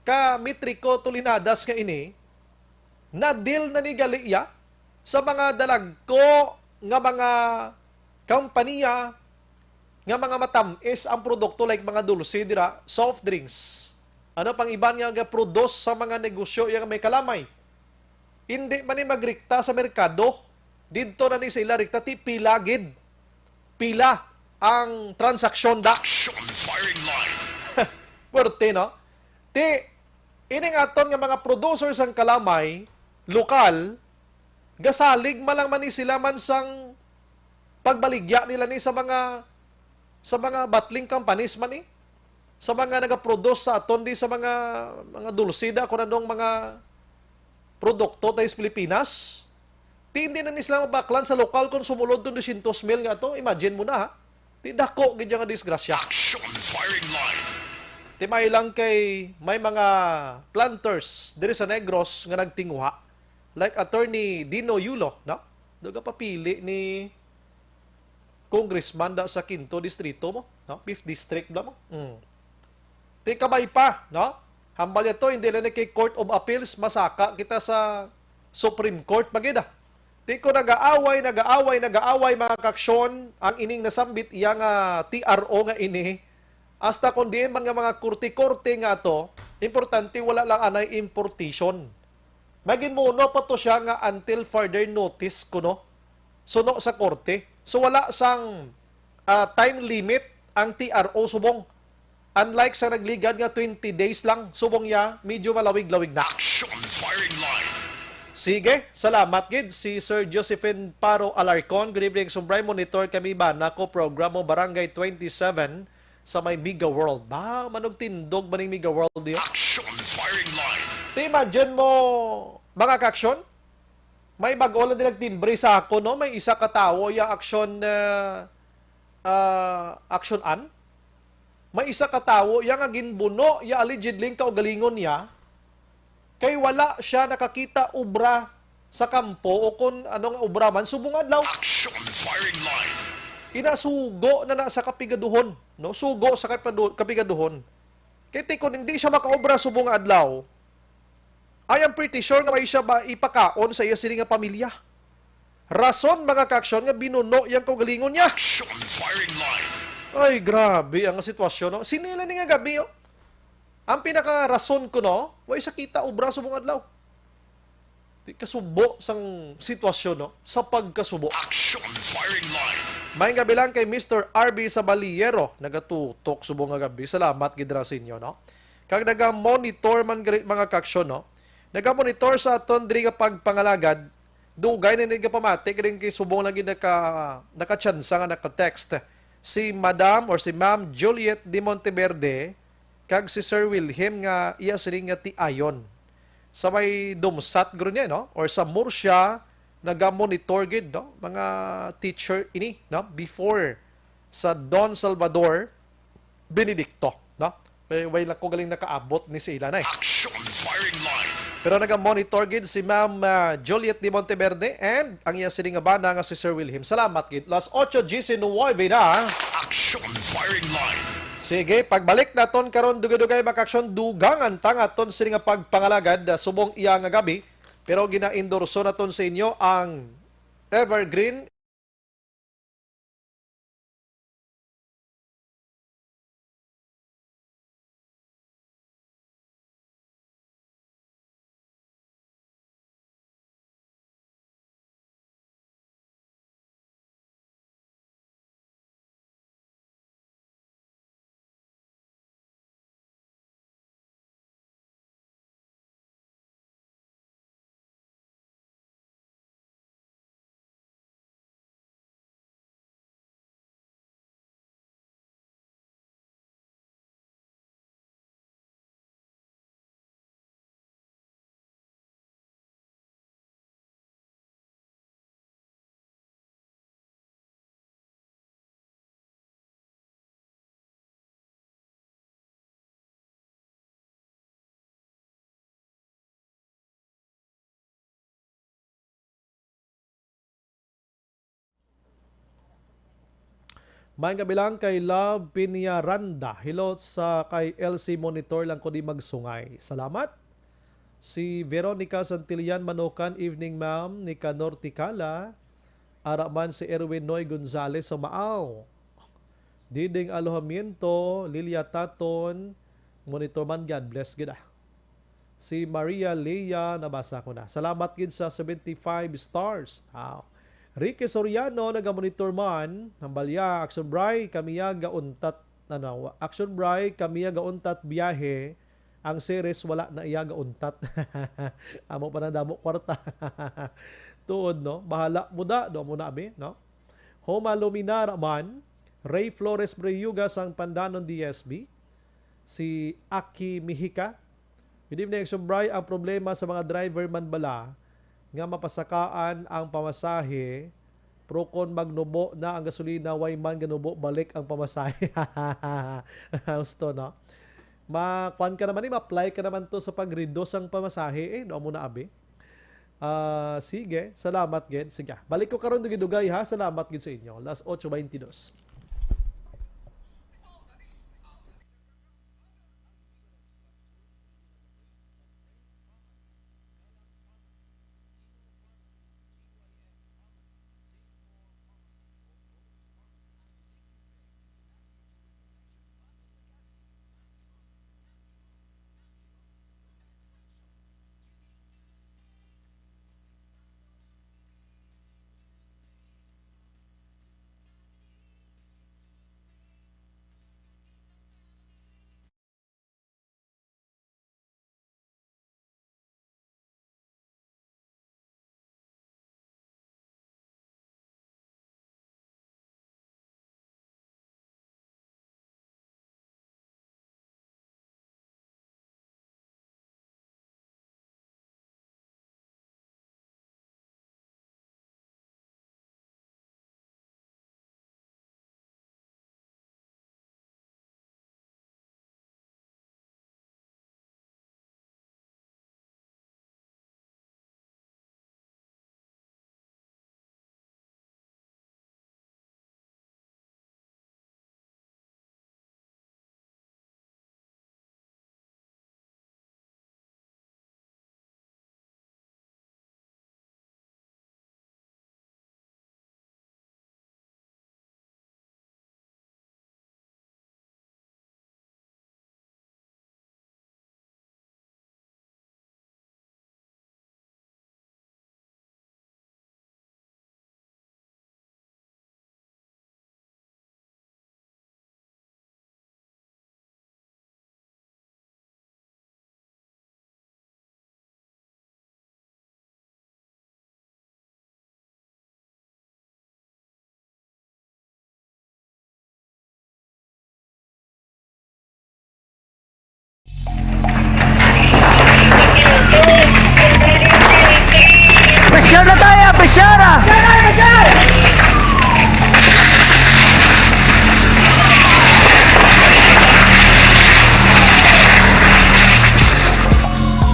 ka metriko tulinadas nga ini na deal na ni Galiya sa mga dalagko nga mga kompanya nga mga matamis ang produkto like mga dulce dira, soft drinks. Ano pang iban nga produce sa mga negosyo yang may kalamay. Hindi man ni magrikta sa merkado. Dito na ni sila rikta ti pila gid. Pila ang transaksyon da. Firing line. Puwerte, no? Ining aton nga mga producers ang kalamay, lokal, gasalig malang man ni sila man sang pagbaligya nila ni sa mga bottling companies man ni. Sa mga nagaproduce sa aton di sa mga dulsida kung anong mga produkto tayo sa Pilipinas. Hindi na ni sila mabaklan sa lokal kung sumulod doon 200,000 nga to. Imagine mo na ha. Dako gid nga disgrasya. Action firing line. Timay lang kay may mga planters diri sa Negros nga nagtinguha. Like Attorney Dino Yulo, no? Doga papili ni congressman da sa 5th distrito mo, no? 5th district da mo. Ti kabay pa, no? Hambal ito, hindi lang kay Court of Appeals, masaka kita sa Supreme Court magida. Ti ko nagaaway mga kaksyon ang ining nasambit iya nga TRO nga ini. Hasta kung diin man nga mga kurti-kurti nga to, importante wala lang anay importation. Magin muno pa to siya nga until further notice kuno. Suno sa korte. So wala sang time limit ang TRO subong. Unlike sa nagligad nga 20 days lang, subong ya, medyo malawig-lawig na. Action firing line. Sige, salamat gid si Sir Josephine Paro Alarcon. Good evening, Sumbray. Monitor kami ba nako programo Barangay 27 sa may Mega World. Ba, manog tindog ba ning Mega World diyo? Action firing line. Imagine mo, mga kaksyon, may bago lang din nagtimbre sa ako, no? May isa ka tawo, yung action an. May isa ka tawo, yung ginbuno, yung allegedly kaugalingon niya, kay wala siya nakakita ubra sa kampo o kung anong ubra man, subong adlaw. Action firing line. Inasugo na sa kapigaduhon. No? Sugo sa kapigaduhon. Kaya kung hindi siya makaobra subong adlaw, I am pretty sure nga may siya ba ipakaon sa iya sila nga pamilya. Rason, mga kaksyon, nga binuno yung kaugalingon niya. Action firing line. Ay, grabe ang sitwasyon. No? Sinila ni nga gabi, oh. Ang pinaka-rason ko, no, way sa kita ubra subong adlaw. Di kasubo sang sitwasyon, no, sa pagkasubo. Action firing line. May gabi lang kay Mr. RB Sabaliero, nagatutok subong nga gabi. Salamat gidra sa inyo, no. Kag naga-monitor man mga kaksyon, no. Naga-monitor sa aton diri nga pagpangalagad, dugay na nagapamati kay kay subong lagi naka-chance nga naka-text si Madam or si Ma'am Juliet de Monteverde kag si Sir Wilhelm nga iya sining nga ti ayon sa may dumsat guro niya, no, or sa Murcia naga-monitor gid, no, mga teacher ini, no, before sa Don Salvador Benedicto, no. Way lang ko galing nakaabot ni sila na. Action firing line. Pero naga-monitor gid si Ma'am Juliet de Monteverde and ang iya sining nga bana nga si Sir Wilhelm. Salamat gid. Las 8:19 na. Action firing line. Sige, pagbalik naton karon dugay-dugay makaksyon dugangan tang aton sini nga pagpangalagad subong iya nga gabi, pero gina-endorso naton sa inyo ang Evergreen May kabilang kay Love Pinyaranda. Hello sa kay LC Monitor lang ko di magsungay. Salamat. Si Veronica Santillan Manukan, evening ma'am. Nicanor Tikala. Araman si Erwin Noy Gonzales sa Maaw. Diding Alojamiento, Lilia Taton, Monitor man, God bless gid. Si Maria Leia, nabasa ko na. Salamat gid sa 75 stars. Wow. Ricky Soriano, naga-monitor man, nambalya, Action Bray, kamiya gauntat, Action Bray, kamiya gauntat biyahe, ang series wala na iya gauntat. Amo pa na damo kwarta. Tuod, no? Bahala mo da, do mo na abi, no? Homa Luminar man, Ray Flores Breyugas ang Pandanon DSB, si Aki Mihika. Good evening, Action Bray, ang problema sa mga driver man bala, nga mapasakaan ang pamasahe, pro kon magnubo na ang gasolina, way man ganubo balik ang pamasahe. Gusto, no? Makuan ka naman, ma-apply ka naman to sa pag-reduce ang pamasahe, no mo na abi. Sige, salamat gid. Sige, balik ko karon dugay-dugay ha. Salamat gid sa inyo. Last 8:22.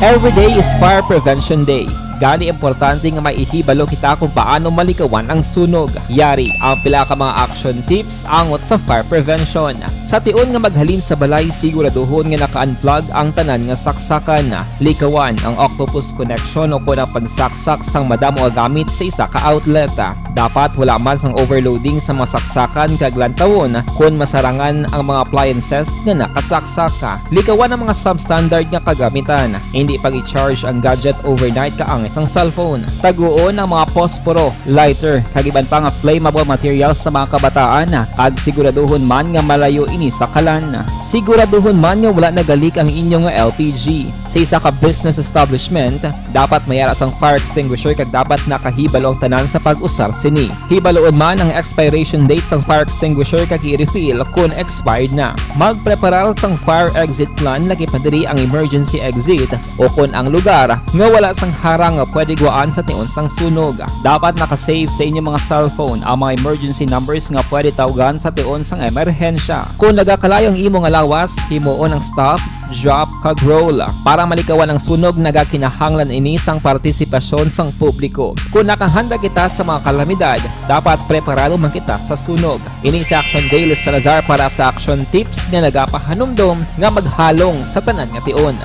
Every day is Fire Prevention Day. Gani importante nga maihibalo kita kung paano malikawan ang sunog. Yari ang pila ka mga action tips angot sa fire prevention. Sa tion nga maghalin sa balay, siguraduhon nga naka-unplug ang tanan nga saksakan. Likawan ang octopus connection o kung ang pagsaksak sang madamo nga gamit sa isa ka outlet. Dapat wala man sang overloading sa mga saksakan kag lantawon kung masarangan ang mga appliances nga nakasaksaka. Likawan ang mga substandard nga kagamitan. Hindi pag i-charge ang gadget overnight kaang isang cellphone. Taguon ang mga posporo, lighter, kag iban pa nga flammable materials sa mga kabataan. Kag siguraduhon man nga malayo ini sa kalan. Siguraduhon man nga wala nagalik ang inyong LPG. Sa isa ka business establishment, dapat mayara sang fire extinguisher kag dapat nakahibalo ang tanan sa pag-usar sini. Hibaloon man ang expiration date sang fire extinguisher kag i-refill kung expired na. Magpreparar sang fire exit plan laki padiri ang emergency exit o kung ang lugar nga wala sang harang nga pwede guwaan sa tion sang sunog. Dapat nakasave sa inyong mga cellphone ang mga emergency numbers nga pwede tawagan sa tion sang emerhensya. Kung nagakalayo ang imo nga lawas, himuon ang stop, drop, kag roll. Para malikawan ang sunog, nagakinahanglan ini sang partisipasyon sang publiko. Kung nakahanda kita sa mga kalamidad, dapat preparado man kita sa sunog. Ini sa Action Daily Salazar para sa action tips nga nagapahanumdom nga maghalong sa tanan nga tion.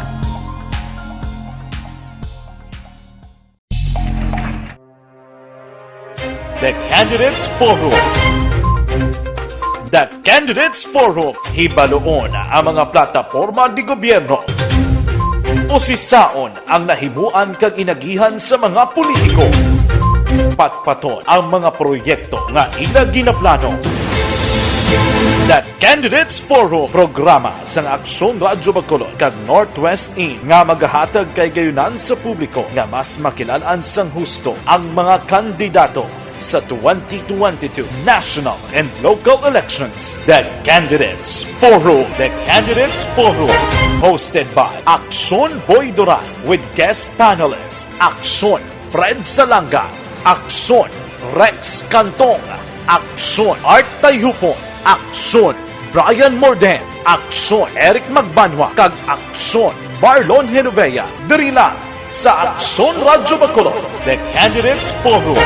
The Candidates Forum. The Candidates Forum. Hibaloon ang mga plataporma di gobyerno. Usisaon ang nahimuan kag inagihan sa mga politiko. Patpaton ang mga proyekto nga ila ginaplano. The Candidates Forum, programa sang Aksyon Radyo Bacolod kag Northwest In nga magahatag kay gayunan sa publiko nga mas makilalaan sang husto ang mga kandidato sa 2022 national and local elections. The Candidates Forum. The Candidates Forum. Hosted by Aksyon Boy Duran with guest panelists Aksyon Fred Salanga, Aksyon Rex Cantong, Aksyon Art Tayhupon, Aksyon Brian Morden, Aksyon Eric Magbanwa, kag Aksyon Marlon Genovea. Diri lang sa Aksyon Radyo Bacolod. The Candidates Forum.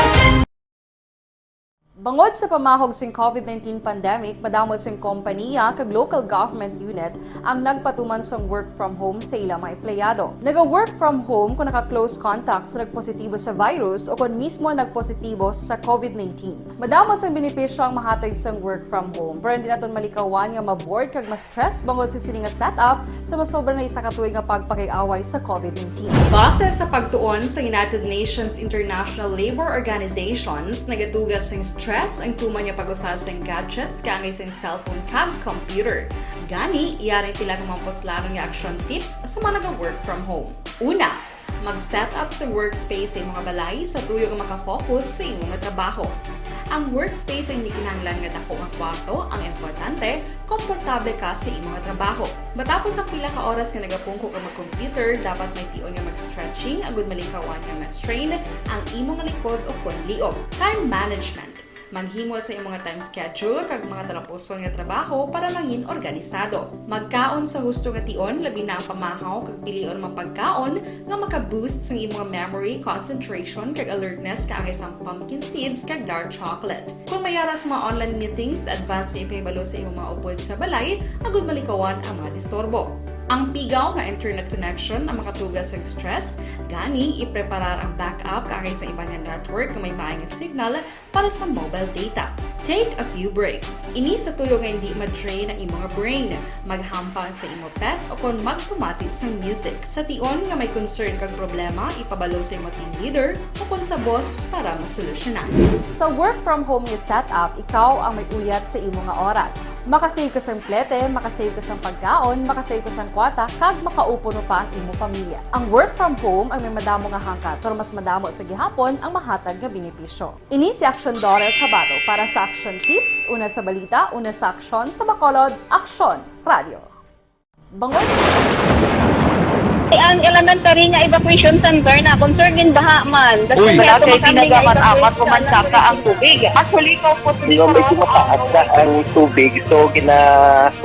Bangod sa pamahog sing COVID-19 pandemic, madamo sing kompanya kag local government unit ang nagpatuman sang work from home sa ilang mga empleyado. Naga-work from home kung naka-close contact sa nagpositibo sa virus o kung mismo nagpositibo sa COVID-19. Madamo sang benepisyo ang mahatag sang work from home, pero hindi naton malikawan nga ma-bored kag ma-stress bangod sa sini nga setup sa masobra na isa ka tuig nga pagpakig-away sa COVID-19. Base sa pagtuon sa United Nations International Labour Organizations, nagatugas sing stress ang tuman niya pag-usar sa gadgets kangay sa cellphone kag computer. Gani, iyarin tila ng mga poslanong nga action tips sa mga nag-work from home. Una, mag-set up sa workspace sa mga balay sa tuyo nga makafocus sa imong trabaho. Ang workspace ay hindi kinahanglan nga dako nga kwarto, ang importante, komportable ka sa imong trabaho. Matapos ang pila ka oras nga nagapungko ka mag-computer, dapat may tion nga mag-stretching agud malikawan nga ma-strain ang imong likod o kon liog. Time management. Maghimo sa imong time schedule kag mga talapuson nga trabaho para mangin organisado. Magkaon sa husto nga tion, labi na ang pamahaw kag pilion mapagkaon nga maka-boost sa imong memory, concentration kag alertness kaangay sang pumpkin seeds kag dark chocolate. Kung mayara sa mga online meetings, advance na ipahibalo sa imong mga upod sa balay, agud malikawan ang mga disturbo. Ang pigaw nga internet connection ang makatugas sa stress, gani ipreparar ang backup kaangay sa ibang network nga may maayong signal para sa mobile data. Take a few breaks. Ini sa tuyo nga hindi ma-drain ang imong brain, maghampang sa imong pet o kon magpumatit sa music. Sa tion nga may concern kag problema, ipabalo sa imong team leader o kon sa boss para masolusyonan. Sa work from home nga setup, ikaw ang may uyat sa imong nga oras. Makasave ka sa plete, makasave ka sa pagkaon, makasave ka sa kwata, kag makaupo no pa ang imong pamilya. Ang work from home ay may madamo nga hangkat, pero mas madamo sa gihapon ang mahatag nga benepisyo. Ini si Action Dorel Cabato para sa Action Tips, una sa balita, una sa aksyon sa Bacolod, Aksyon Radio. Bangod Ang elementary nga evacuation center na concern din baha man. Uy, wala kay pinagaman-amat kumansaka ang tubig. Actually, ko po Di ba medyo mataas na ang tubig, so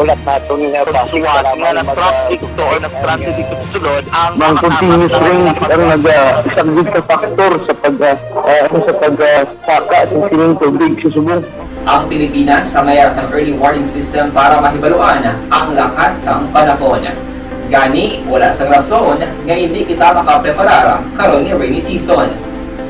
ulat natin nga basiwat nga ng traffic to or ng traffic dito sa sulod ang Mang continuous rain ang nag-isang sa factor sa pagsaka sa sining tubig sa subong. Ang Pilipinas sa mayroon sa early warning system para mahibaluan ang lakas ng panahon. Gani, wala sang rason nga hindi kita makapreparar karon ni rainy season.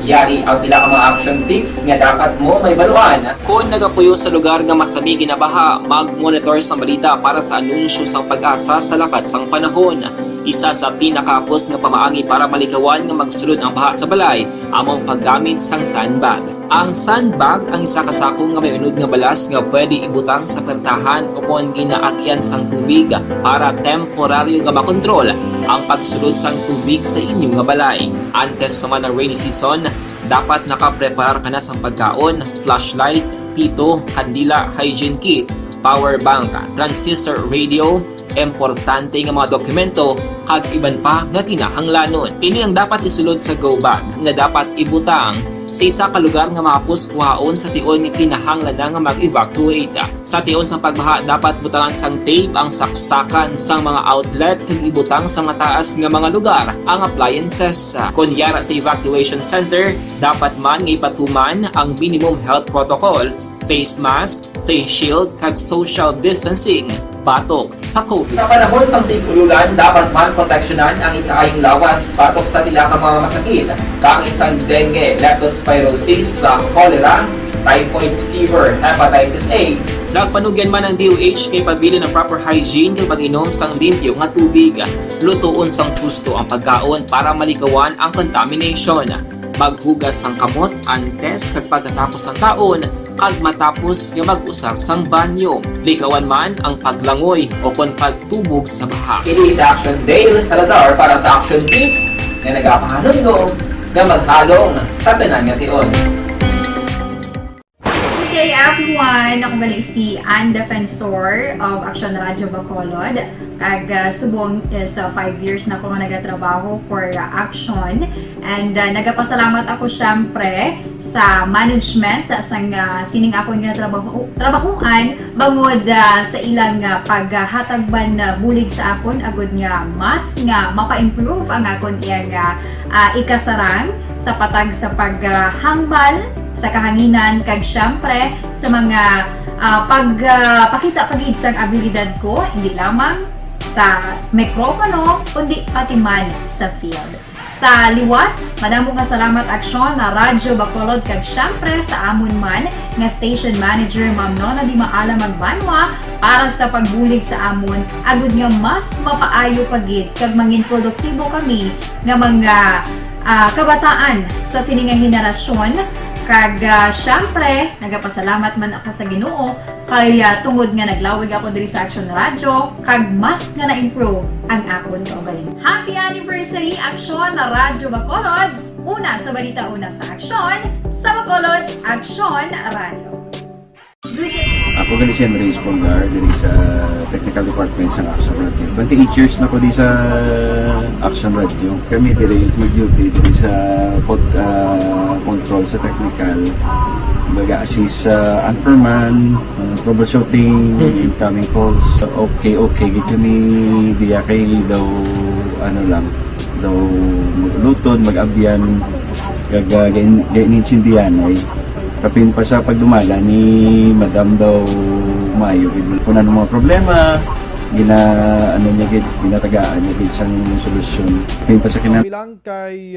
Yari ang pila ka mga action tips nga dapat mo may baluan. Kung nagapuyo sa lugar nga masami ginabaha, mag-monitor sa balita para sa anunsyo sang pag-asa sa lakas sang panahon. Isa sa pinakapos nga pamaagi para malikawan nga magsulod ang baha sa balay, among paggamit sang sandbag. Ang sandbag ang isa kasako nga may unod nga balas nga pwede ibutang sa pertahan upon ginaagyan sang tubig para temporaryo nga makontrol ang pagsulod sang tubig sa inyong nga balay. Antes naman ng rainy season, dapat nakapreparar ka na sang pagkaon, flashlight, pito, kandila, hygiene kit, power bank, transistor radio, importante nga mga dokumento kag iban pa nga kinahanglanon. Ini ang dapat isulod sa go bag nga dapat ibutang sa isa ka lugar nga mapus kuhaon sa tion nga kinahanglan nga mag-evacuate. Sa tion sa pagbaha dapat butangan sang tape ang saksakan sang mga outlet kag ibutang sa mataas nga mga lugar ang appliances. Kunyara sa evacuation center, dapat man nga ipatuman ang minimum health protocol, face mask, face shield kag social distancing batok sa COVID. Sa panahon sa tigululan, dapat man proteksyonan ang ikaayong lawas batok sa pila ka mga masakit. Kang isang dengue, leptospirosis, cholera, typhoid fever, hepatitis A. Nagpanugyan man ang DOH kay pabili ng proper hygiene kay pag-inom sang limpyo nga tubig. Lutuon sang gusto ang pagkaon para malikawan ang contamination. Maghugas sang kamot antes kag pagkatapos ang kaon kag matapos nga mag-usar sang banyo. Likawan man ang paglangoy o kon pagtubog sa baha. It is Action Dale Salazar para sa Action Tips nga nagapahanungnog nga maghalong sa tanan nga tion. Good day everyone! Ako balik si Ann Defensor of Action Radio Bacolod. Kag subong is 5 years na ako nga nagatrabaho for Action. And nagapasalamat ako syempre sa management sang sining ako nga trabahuan bangod sa ilang paghatagban bulig sa akon agud nga mas nga mapa-improve ang akon iyang ikasarang sa patag sa paghambal sa kahanginan kag syempre sa mga pakita pagid sang abilidad ko hindi lamang sa mikropono kundi pati man sa field. Sa liwat, madamo nga salamat Aksyon na Radyo Bacolod kag syempre sa amon man nga station manager Ma'am Nona Di Maala Magbanwa para sa pagbulig sa amon agud nga mas mapaayo pagid kag mangin produktibo kami nga mga kabataan sa siningang henerasyon. Kag syempre, nagapasalamat man ako sa Ginoo kay tungod nga naglawig ako diri sa Action Radio kag mas nga na-improve ang akon kaugalingon. Happy anniversary Action na Radyo Bacolod! Una sa balita, una sa Action, sa Bacolod, Action Radio. Ako gali si Andres Polgar diri sa Technical Department sa Action Radio. 28 years na ko di sa Action Radio. Kami diri mag-duty diri sa control sa technical. Mag-assist sa anchorman, troubleshooting, incoming calls. Okay, gito ni diya kay daw daw lutod, mag-abyan, ganinsindihan ay kapin pa sa pagdumala ni Madam daw Mayo. Kung ano mga problema, ginatagaan niya gid sang solusyon. Kapin pa sa Bilang kay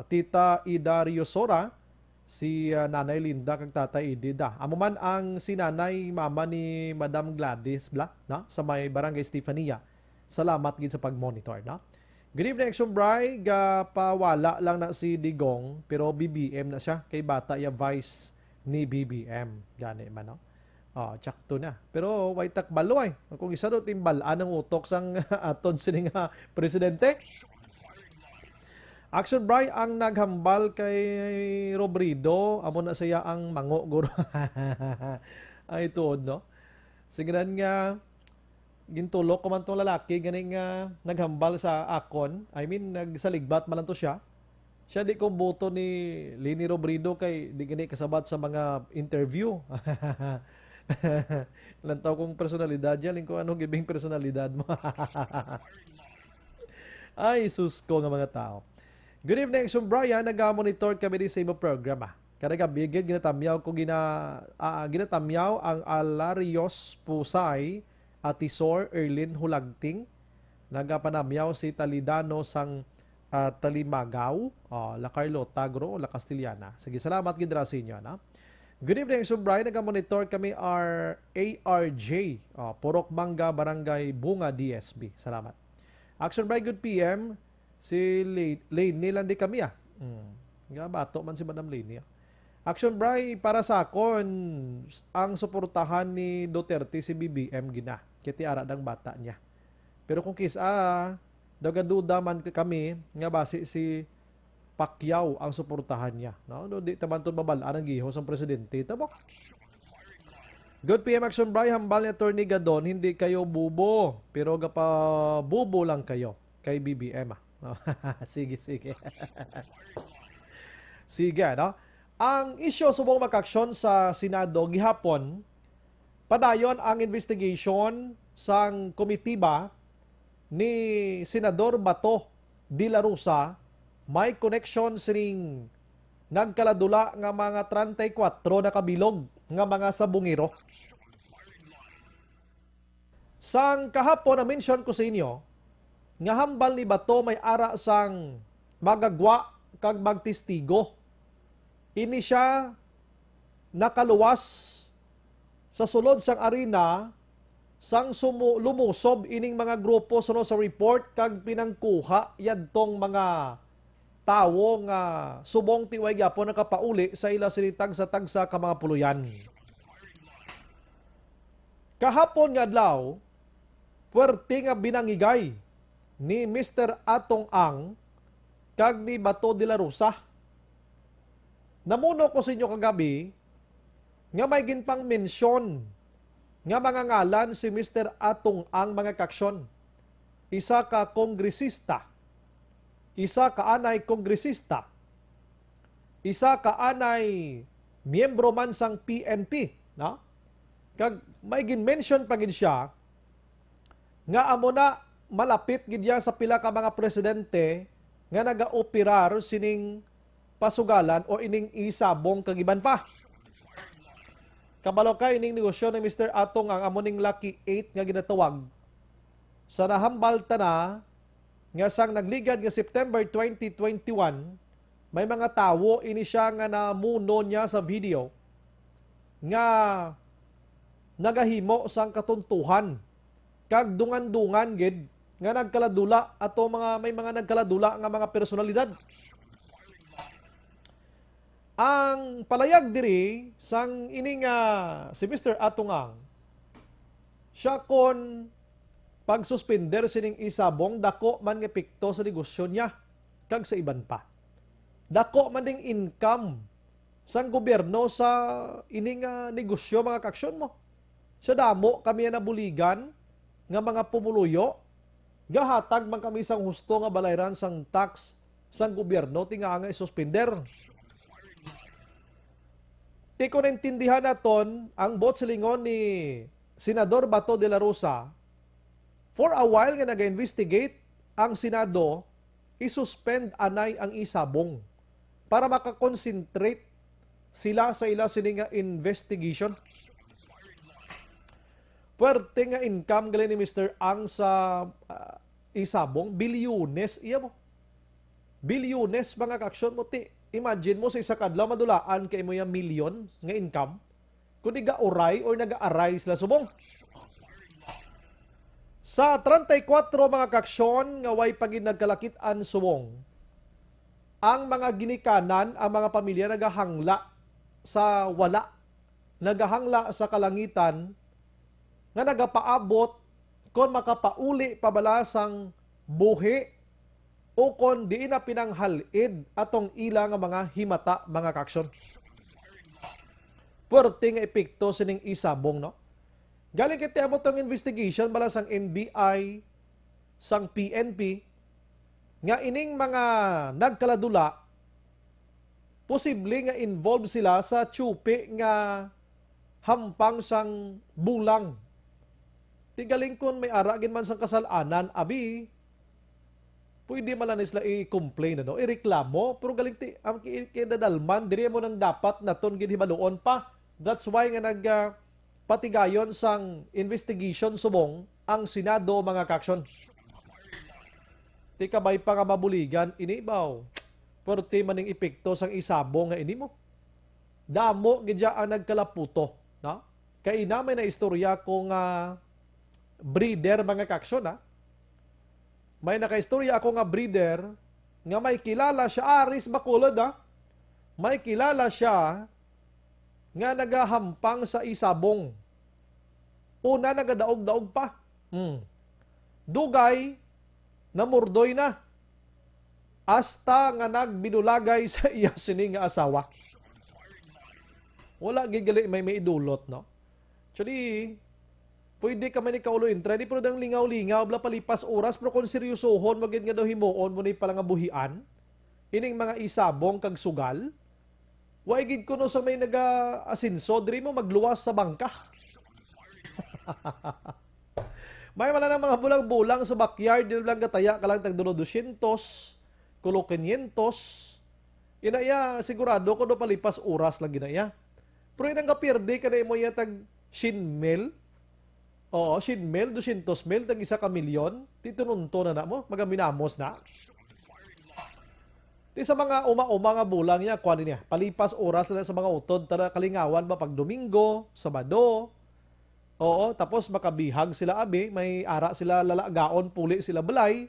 Tita Idario Sora, si Nanay Linda kag Tatay Idida. Amo man ang si Nanay Mama ni Madam Gladys Black, no? Sa may Barangay Stefania. Salamat gid sa pag-monitor, no? Good evening, Action Bray. Pawala lang na si Digong, pero BBM na siya. Kay bata ya vice ni BBM. Gani man, no? Tsakto na. Pero way takbalo ay. Kung isa do timbalaan ng utok sang aton sining presidente. Action Bray ang naghambal kay Robredo. Amo na siya ang mango guro. Ay tuod, no? Sigaran nga gintulok ko man tong lalaki ganing naghambal sa akon. I mean nagsaligbat man lang to siya. Siya di ko boto ni Leni Robredo kay di gani kasabat sa mga interview. Lantaw kong personalidad yan, kung ano gibing personalidad mo. Ay, sus ko nga mga tao. Good evening, Action Brian. Nag-monitor kami din sa imo programa. Kada gabi, ginatamyaw ko ginatamyaw ang Alarios Pusay at Tisor Erlin Hulagting. Nagapanamyaw si Talidano sang Talimagaw, La Carlota, Gro, La Castellana. Sige, salamat gidra sa inyo. Na? Good evening, Action Brian. Nag-monitor kami ARJ, Purok Mangga, Barangay Bunga, DSB. Salamat. Action Brian, good PM. Si Lane nilandi kami Nga bato man si Madam Lane. Action Brian, para sa akon, ang suportahan ni Duterte si BBM gina. Kiti ara dang bata niya. Pero kung dagaduda man kami, nga base si Pacquiao ang suportahan niya. No? Di taman ito babalaan ang gihos ang presidente. Tama? Good PM Action Brian, hambal ni Attorney Gadon, hindi kayo bubo. Pero gapa bubo lang kayo kay BBM. No? Sige. Sige, no? Ang isyo subong makaksyon sa Senado gihapon, padayon ang investigation sang komitiba ni Senador Bato de la Rosa. May connection sining nagkaladula nga mga 34 na kabilog nga mga sabungiro. Sang kahapon na mention ko sa inyo, nga hambal ni Bato may ara sang magagwa kag magtestigo. Ini siya nakaluwas sa sulod sang arena sang lumusob ining mga grupo suno sa report kag pinangkuha yadtong mga tawo nga subong tiway gyapon nakapauli sa ila sinitag sa tagsa ka mga puluyan. Kahapon nga adlaw, puwerte nga binangigay ni Mr. Atong Ang kag ni Bato de la Rosa. Namuno ko sa inyo kagabi nga may ginpang mensyon nga mga ngalan si Mr. Atong Ang mga kaksyon. Isa ka kongresista, isa ka anay kongresista, isa ka anay miyembro man sang PNP, no? Kag may gin-mention pa gid siya nga amo na malapit gid sa pila ka mga presidente nga naga-operar sining pasugalan o ining isabong kagiban pa. Kabalo ka ining negosyo ni Mr. Atong Ang amo ning Lucky 8 nga ginatawag sa nahambal na nga sang nagligad nga September 2021, may mga tawo ini siya nga namuno niya sa video nga nagahimo sang katuntuhan kag dungan-dungan gid nga nagkaladula ato may mga nagkaladula nga mga personalidad. Ang palayag diri sang ini nga si Mr. Atong Ang, siya kon pagsuspender sining isabong dako man nga epekto sa negosyo niya kag sa iban pa. Dako man ding income sang gobyerno sa ini nga negosyo mga kaksyon mo. Sa damo kami na buligan nga mga pumuluyo, gahatag man kami sang husto nga balayran sang tax sang gobyerno tinga nga isuspender. Di ko naintindihan naton ang bot silingon ni Senador Bato de la Rosa. For a while nga nag-investigate ang Senado, isuspend anay ang isabong para makakonsentrate sila sa ila sining investigation. Puwerte nga income gali ni Mr. Ang sa isabong, bilyones iya mo. Bilyones mga kaksyon mo ti. Imagine mo sa isa kadlaw madulaan kay mo yung milyon nga income kung nag-auray or nag-aray sila subong. Sa 34 mga kaksyon nga way pagin nagkalakitan subong, ang mga ginikanan, ang mga pamilya nagahangla sa wala, nagahangla sa kalangitan nga nagapaabot kon makapauli pabalasang buhi o kon di na pinanghalid atong ila nga mga himata mga kaksyon. Puwerte nga epekto sining isabong, no? Galing kiti amo tong investigation bala sang NBI, sang PNP, nga ining mga nagkaladula, posible nga involved sila sa tsupi nga hampang sang bulang. Tigaling kun may aragin man sang kasalanan, abi, pwede man lang sila i-complain, ano? I-reklamo, pero galing ti, ang kinadalman, diri mo nang dapat na ton ginhibaluon pa. That's why nga patigayon sang investigation subong ang Senado, mga kaksyon. Ti kabay pa nga mabuligan, inibaw. Pwerte maning epekto sang isabong nga ini mo. Damo gidya ang nagkalaputo. No? Kaya may na istorya kung breeder, mga kaksyon. May nakaistorya ako nga breeder nga may kilala siya, Aris Bacolod. May kilala siya nga nagahampang sa isabong. Una, nagadaog-daog pa. Dugay, namurdoy na. Hasta nga nagbinulagay sa iya sining nga asawa. Wala gigali may idulot, no? Actually, pwede ka man ikaulo intra, di pero dang lingaw-lingaw, bla palipas oras, pero kung seryosohon, magin nga daw himuon mo ni palang buhian, ining mga isabong kag sugal, waigid ko no sa may naga-asinso, diri mo magluwas sa bangka. May wala ng mga bulang-bulang sa backyard, di lang gataya ka lang tag 200, kulo 500. Inaya, sigurado ko do palipas oras lang ginaya. Pero yun ang kapirde ka na mo yung tag shinmel. Oo, shinmel, 200 mil, tag 1 milyon. Titununto na mo, magaminamos na. Di sa mga uma-uma nga bulang niya, kuha niya, palipas oras lang sa mga utod, tada kalingawan ba pag Domingo, Sabado. Oo, tapos makabihag sila abi, may ara sila lalagaon, puli sila balay.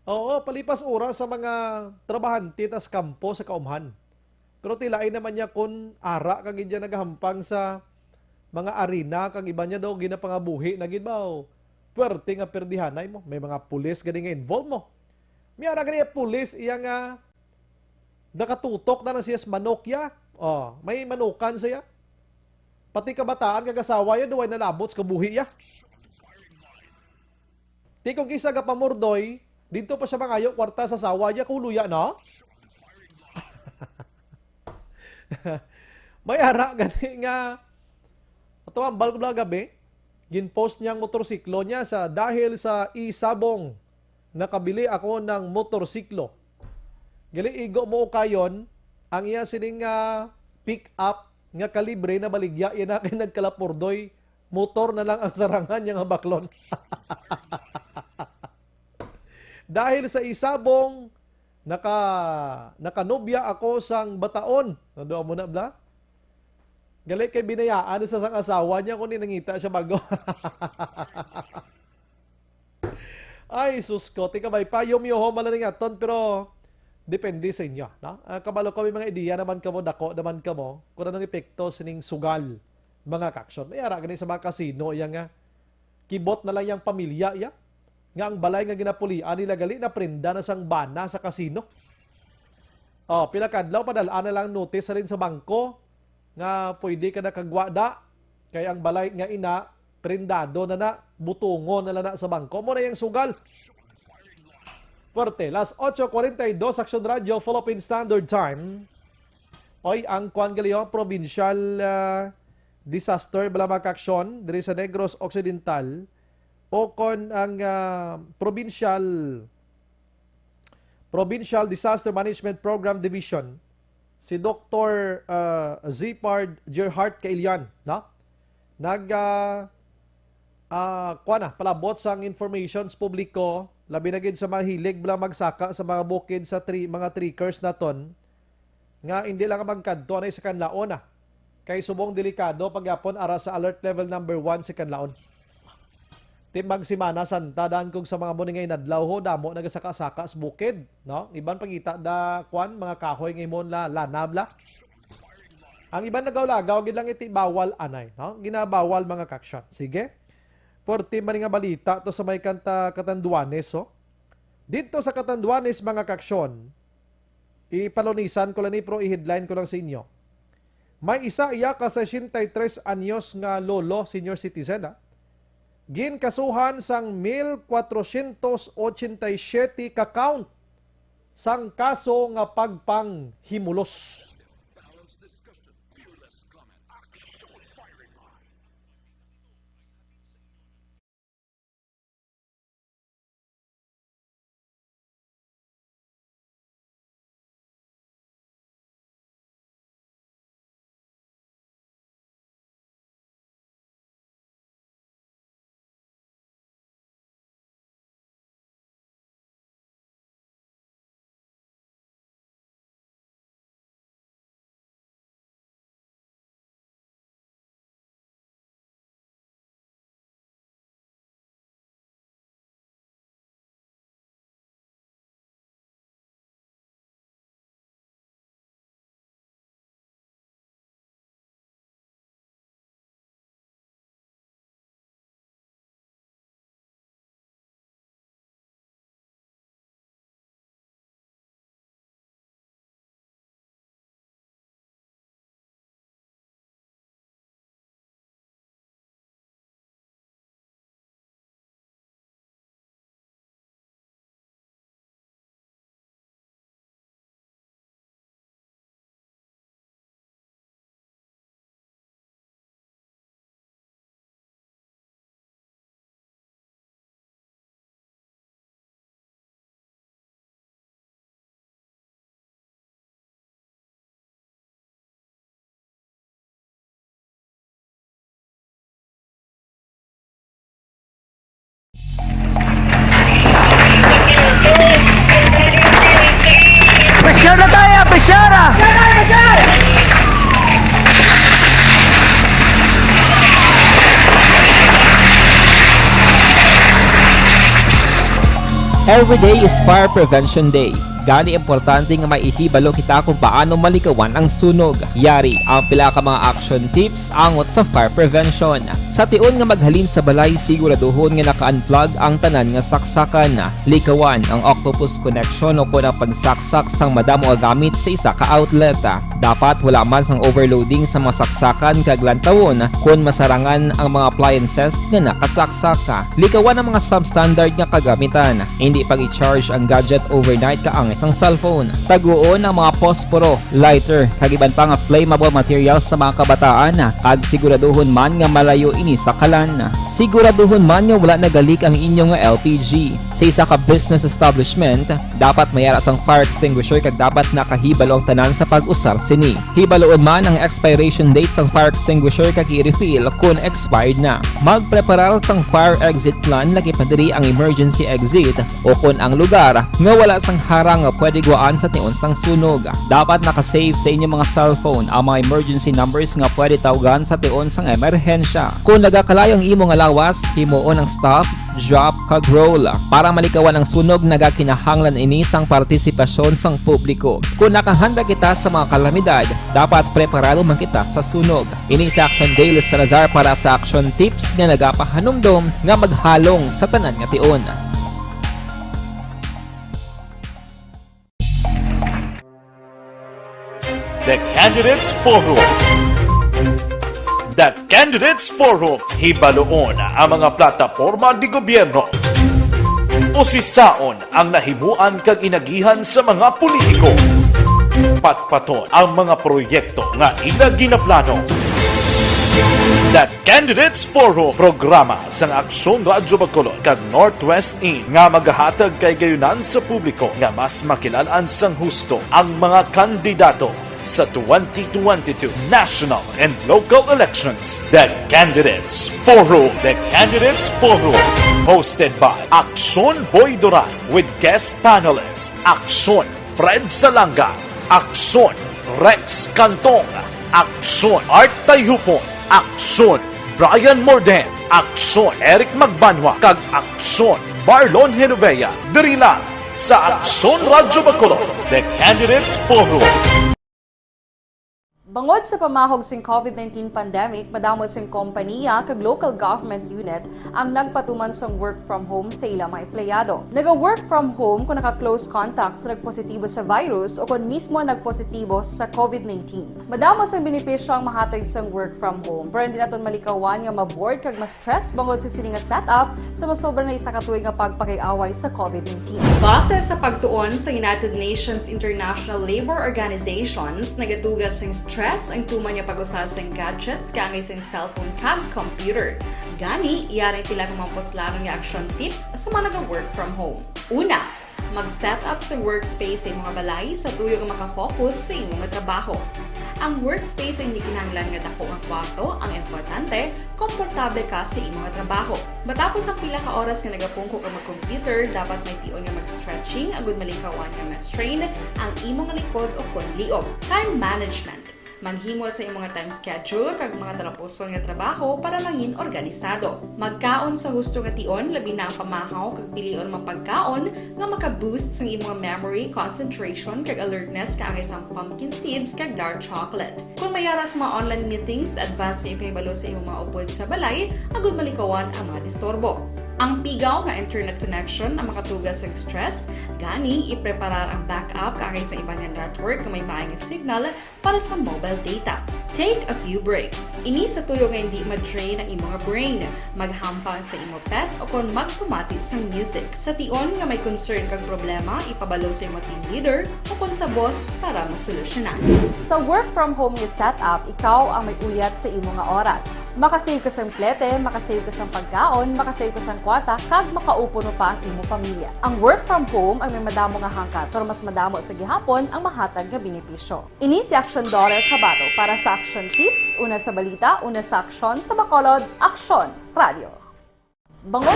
Oo, palipas oras sa mga trabahante tas kampo sa kaumhan. Pero tilain naman niya kung ara kag idya nagahampang sa mga arena kag iba niya daw ginapangabuhi na gidbaw. Puwerte nga perdihanay mo, may mga pulis gani nga involved mo. May ara gani pulis iya nga nakatutok na siya sa manokya. Oh, may manukan siya. Pati kabataan kagasawa ya duway nalabot sa kabuhi ya. Ti kung kisa ga pamurdoy, dito pa siya mangayo kwarta sa sawa ya kuluya no? May ara gani nga ato ang balko na gabi, ginpost niyang motorsiklo niya sa dahil sa isabong nakabili ako ng motorsiklo. Gali igo mo kayon ang iya sining pick up nga kalibre na baligya yan na kay nagkalapurdoy, motor na lang ang sarangan niya nga baklon. Dahil sa isabong nakanobya ako sang bataon. Nado mo na bla? Gali kay binayaan sa sang asawa niya kung nangita siya bago. Ay, sus ko, tika bay pa, yum-yuho malaling aton, pero depende sa inyo. No? Kabalo ko may mga ideya naman kamo, dako naman kamo, kung anong epekto sining sugal, mga kaksyon. May ara, ganun sa mga kasino, yan nga, kibot na lang yung pamilya, yan. Nga ang balay nga ginapulian nila gali na prenda na sang bana sa kasino. Oh, pila kadlaw padalaan na lang notice rin sa bangko nga pwede ka nakagwada kay ang balay nga ina prendado na butungon na sa bangko mo na yung sugal. Puwerte, las 8:42 Action Radio Philippine Standard Time. Oy, ang kuan galiyo provincial disaster bala makaksyon diri sa Negros Occidental o kon ang Provincial Disaster Management Program Division si Dr. Zipard Gerhardt Kailian, no? Palabot sang informations publiko labi na gid sa mga hilig bala magsaka sa mga bukid sa mga trekkers naton nga hindi lang magkadto na sa kanlaon kay subong delikado pagyapon ara sa alert level number 1 sa kanlaon. Timbang Semana Santa daan kog sa mga muningay nadlaw ho damo nagasaka-saka sa bukid, no? Iban pangita da kwan mga kahoy ngaymon lanabla. Ang iban nagaw-lagaw gid lang iti bawal anay, no? Ginabawal mga kaksyon. Sige. Porti man nga balita to sa may Catanduanes, oh. Dito sa Catanduanes mga kaksyon, ipalonisan ko lang ni pro i-headline ko lang sa inyo. May isa iya ka 63 anyos nga lolo, senior citizen, ginkasuhan sang 1,487 ka count sang kaso nga pagpanghimulos. Presyar na tayo! Presyara! Every day is Fire Prevention Day. Gani importante nga maihibalo kita kung paano malikawan ang sunog. Yari ang pila ka mga action tips angot sa fire prevention. Sa tion nga maghalin sa balay, siguraduhon nga naka-unplug ang tanan nga saksakan. Likawan ang octopus connection o kung ang pagsaksak sang madamo nga gamit sa isa ka outlet. Dapat wala man sang overloading sa mga saksakan kag lantawon kung masarangan ang mga appliances nga nakasaksaka. Likawan ang mga substandard nga kagamitan. Hindi pag i-charge ang gadget overnight kaang isang cellphone. Taguon ang mga posporo, lighter, kag iban pa nga flammable materials sa mga kabataan. Kag siguraduhon man nga malayo ini sa kalan. Siguraduhon man nga wala nagalik ang inyong LPG. Sa isa ka business establishment, dapat mayara sang fire extinguisher kag dapat nakahibalo ang tanan sa pag-usar sini. Hibaloon man ang expiration date sang fire extinguisher kag i-refill kung expired na. Magpreparar sang fire exit plan lagi padiri ang emergency exit o kung ang lugar nga wala sang harang nga pwede guwaan sa tion sang sunog. Dapat nakasave sa inyong mga cellphone ang mga emergency numbers nga pwede tawagan sa tion sang emerhensya. Kung nagakalayo ang imong lawas, himuon ang stop, drop, kag roll. Para malikawan ang sunog, nagakinahanglan ini sang partisipasyon sang publiko. Kung nakahanda kita sa mga kalamidad, dapat preparado man kita sa sunog. Ini sa Action Daily Salazar para sa action tips nga nagapahanumdom nga maghalong sa tanan nga tion. The Candidates Forum. The Candidates Forum. Hibaloon ang mga plataporma di gobyerno. Usisaon ang nahimuan kag inagihan sa mga politiko. Patpaton ang mga proyekto nga ila ginaplano. The Candidates Forum, programa sang Aksyon Radyo Bacolod kag Northwest In nga magahatag kay gayunan sa publiko nga mas makilalaan sang husto ang mga kandidato sa 2022 national and local elections. The Candidates Forum. The Candidates Forum. Hosted by Aksyon Boy Duran with guest panelist Aksyon Fred Salanga, Aksyon Rex Cantong, Aksyon Art Tayhupon, Aksyon Brian Morden, Aksyon Eric Magbanwa, kag Aksyon Marlon Genovea. Diri lang sa Aksyon Radyo Bacolod. The Candidates Forum. Bangod sa pamahog sing COVID-19 pandemic, madamo sing kompanya kag local government unit ang nagpatuman sang work from home sa ilang mga empleyado. Naga-work from home kung naka-close contacts na nagpositibo sa virus o kung mismo nagpositibo sa COVID-19. Madamo sang benepisyo ang mahatag sang work from home, pero hindi naton malikawan nga ma-bored kag ma-stress bangod sa sini nga setup sa masobra na isa ka tuig nga pagpakiaway sa COVID-19. Base sa pagtuon sa United Nations International Labour Organizations, nagatugas sang stress ang tuman niya pag-usar sa gadgets kangay sa cellphone kag computer. Gani, iyarin tila kung mga poslano nga action tips sa mga nag-work from home. Una, mag-set up sa workspace sa mga balay sa tuyo nga makafocus sa imong trabaho. Ang workspace ay hindi kinahanglan nga dako ang kwarto, ang importante, komportable ka sa imong trabaho. Matapos ang pila ka oras nga nagapungko ka mag-computer, dapat may tion nga mag-stretching agud malikawan nga ma-strain ang imong likod o konliog. Time management. Maghimo sa imong time schedule kag mga talapuson nga trabaho para mangin organisado. Magkaon sa husto nga tion, labi na ang pamahaw kag pilion mapagkaon nga maka-boost sa imong memory, concentration kag alertness kaangay sa pumpkin seeds kag dark chocolate. Kung mayara sa mga online meetings, advance sa ipahibalo sa imong mga upod sa balay, agud malikawan ang mga disturbo. Ang pigaw nga internet connection ang makatugas sa stress, gani ipreparar ang backup kaangay sa ibang nga network na may maayong signal para sa mobile data. Take a few breaks. Ini sa tuyo nga hindi ma-drain ang imong brain, maghampang sa imong pet o kung magpumati sa music. Sa tion nga may concern kag problema, ipabalo sa imong team leader o kung sa boss para masolusyonan. Sa work from home nga setup, ikaw ang may uyat sa imong nga oras. Makasave ka sa plete, makasave ka sa pagkaon, makasave ka sa kwata, kag makaupo no pa ang imong pamilya. Ang work from home ay may madamo nga hangkat, pero mas madamo sa gihapon ang mahatag nga benepisyo. Ini si Action Dorel Cabato para sa Action Tips, una sa balita, una sa aksyon sa Bacolod, Aksyon Radio. Bangon!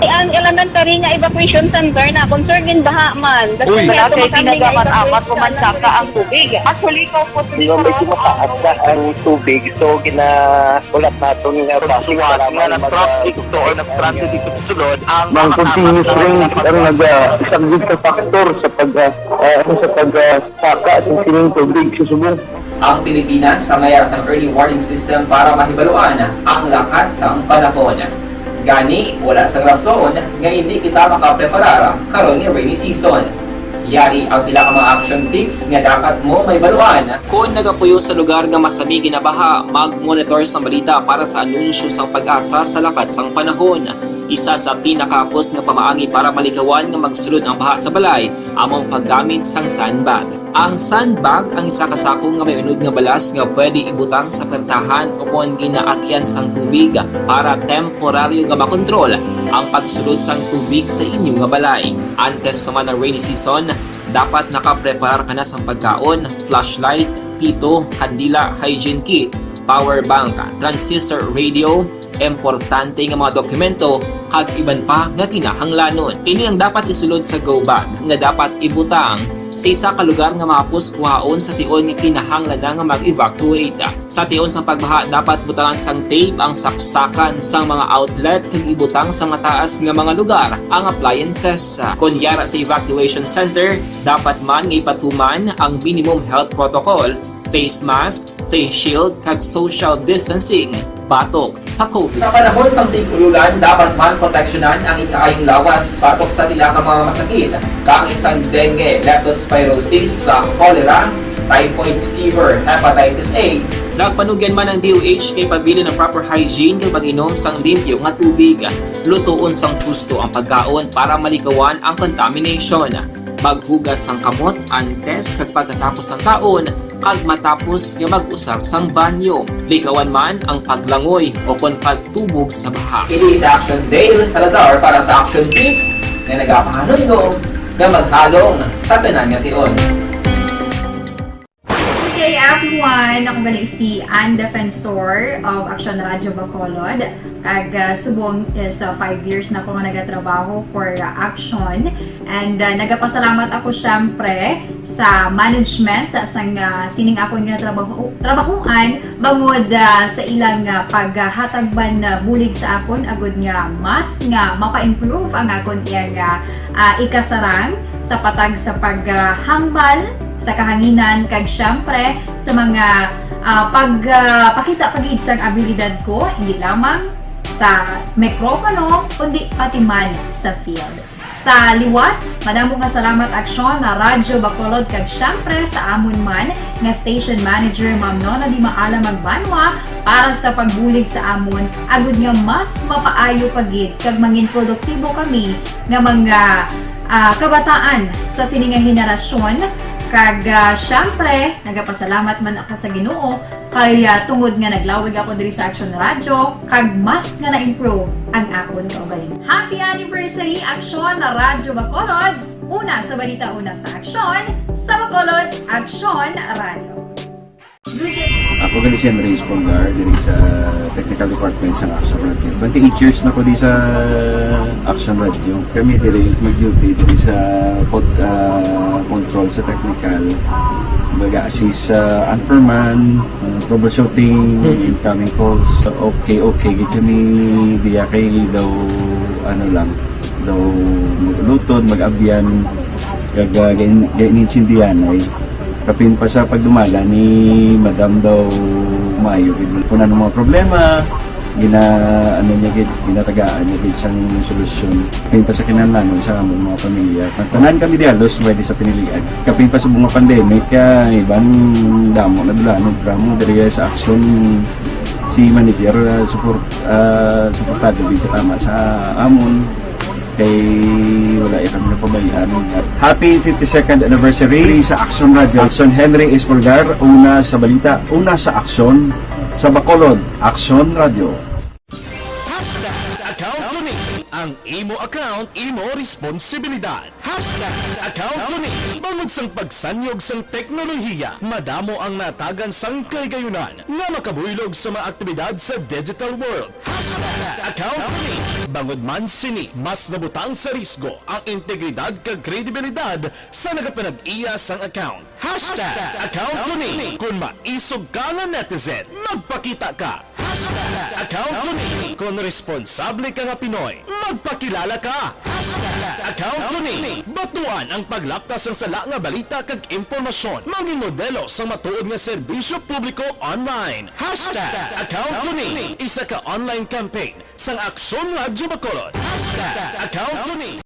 Ang elementary nga evacuation center na concern din baha man. Uy, kasi pinagamat-amat kumansaka ang tubig. Actually, ikaw po di ba may kumakaat na ang tubig, so ginaulat natin nga basuhan nga nag-traffic to or nag-transit dito sa sulod ang continuous rain ang nag-sagbit sa factor sa pagsaka sa sining tubig sa subong. Ang Pilipinas sa mayar sa early warning system para mahibaluan ang lakat sa panahon. Gani, wala sa rason nga hindi kita makapreparar karon ni rainy season. Yari ang pila ka mga action tips nga dapat mo may baluan. Kung nagapuyo sa lugar nga masami ginabaha, mag-monitor sa balita para sa anunsyo sang pag-asa sa lakat sang panahon. Isa sa pinakapos nga pamaagi para malikawan nga magsulod ang baha sa balay, among paggamit sang sandbag. Ang sandbag ang isa kasakong nga may unod nga balas nga pwede ibutang sa pertahan o kung ginaakyan sang tubig para temporaryo nga makontrol ang pagsulod sang tubig sa inyong nga balay. Antes naman ng rainy season, dapat nakapreparar ka na sang pagkaon, flashlight, pito, kandila, hygiene kit, power bank, transistor radio, importante nga mga dokumento kag iban pa nga kinahanglanon. Ini ang dapat isulod sa go bag nga dapat ibutang sa isa ka lugar nga mapos kuhaon sa tion nga kinahanglan nga mag-evacuate. Sa tion sa pagbaha dapat butangan sang tape ang saksakan sang mga outlet kag ibutang sa mga taas nga mga lugar ang appliances. Kunyara sa evacuation center, dapat man nga ipatuman ang minimum health protocol, face mask, face shield kag social distancing. Batok sa COVID. Sa panahon sa tigululan, dapat man proteksyonan ang ikaayong lawas batok sa nila ka mga masakit. Kang isang dengue, leptospirosis, cholera, typhoid fever, hepatitis A. Nagpanugyan man ang DOH kay pabili ng proper hygiene kay pag-inom sang limpyo nga tubig. Lutuon sang gusto ang pagkaon para malikawan ang contamination. Maghugas sang kamot antes kag pagkatapos ang kaon kag matapos nga mag-usar sang banyo. Likawan man ang paglangoy o kon pagtubog sa baha. It is Action Dale Salazar para sa Action Tips na nagapahanundog nga maghalong sa tanan nga tion. Good day everyone! Ako balik si Ann Defensor of Action Radio Bacolod. Kag subong is 5 years na ako nga nagatrabaho for Action. And nagapasalamat ako syempre sa management sang sining ako nga trabahuan bangod sa ilang paghatagban bulig sa akon agud nga mas nga mapa-improve ang akon iyang ikasarang sa patag sa paghambal sa kahanginan kag syempre sa mga pakita pagid sang abilidad ko hindi lamang sa mikropono kundi pati man sa field. Sa liwat, madamo nga salamat aksyon na Radyo Bacolod kag syempre sa amon man nga station manager Ma'am Nona Di Maala Magbanwa para sa pagbulig sa amon agud nga mas mapaayo pagid kag mangin produktibo kami nga mga kabataan sa sininga henerasyon kag syempre nagapasalamat man ako sa Ginoo kay tungod nga naglawig ako diri sa Aksyon Radio kag mas nga na-improve ang akon kaugalingon. Happy anniversary Aksyon na Radyo Bacolod! Una sa balita, una sa aksyon, sa Bacolod, Aksyon Radio. Ako gali si Henry Espongar diri sa Technical Department sa Action Radio. 28 years na ko di sa Action Radio. Kami diri mag-duty diri sa control sa technical. Mag-assist sa anchorman, troubleshooting, incoming calls. Okay. Gito ni diya kay daw daw maglutod, mag-abyan, gainin-sindihan ay kapin pa sa pagdumala ni Madam daw maayo kung ano mga problema ginatagaan niya gid sang solusyon kapin pa sa kinahanglan sa among mga pamilya tanan kami dialos pwede sa pinilian kapin pa sa bunga pandemic iban damo na dulanon dramo diri sa action si manager suportado gid tama sa amon kay wala kami napabayaan. Happy 52nd anniversary sa Action Radio. Action Henry Espoligar, una sa balita, una sa aksyon, sa Bacolod, Action Radio. Account ko ni ang imo account, imo responsibilidad. Account ko ni bangod sang pagsanyog sang teknolohiya, madamo ang natagan sang kaygayunan nga makabuylog sa mga aktibidad sa digital world. Account ko ni bangod man sini mas nabutang sa risgo ang integridad kag kredibilidad sa nagapanag-iya sang account. Account ko ni kung maisog ka nga netizen, magpakita ka. Account ko ni kung responsable ka nga Pinoy, magpakilala ka. Account ko ni batuan ang paglaptas ng sala nga balita kag impormasyon, maging modelo sa matuod nga serbisyo publiko online. Account ko ni isa ka online campaign sang Aksyon Radyo Bacolod. Account ko ni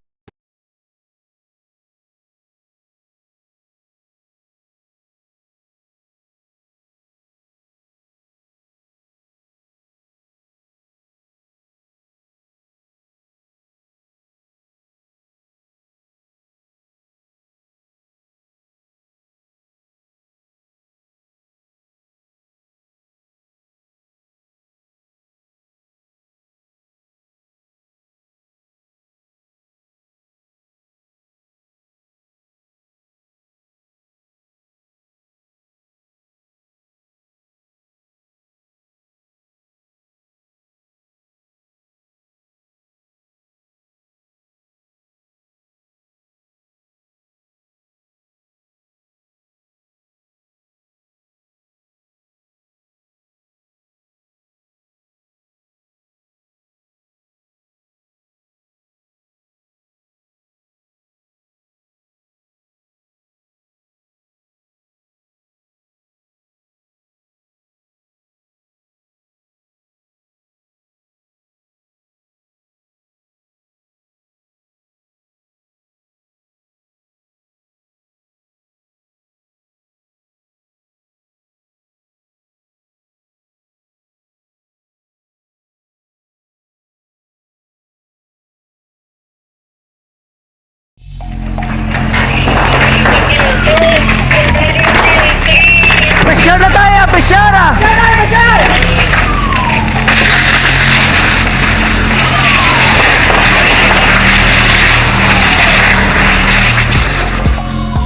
Presyar na tayo, presyara!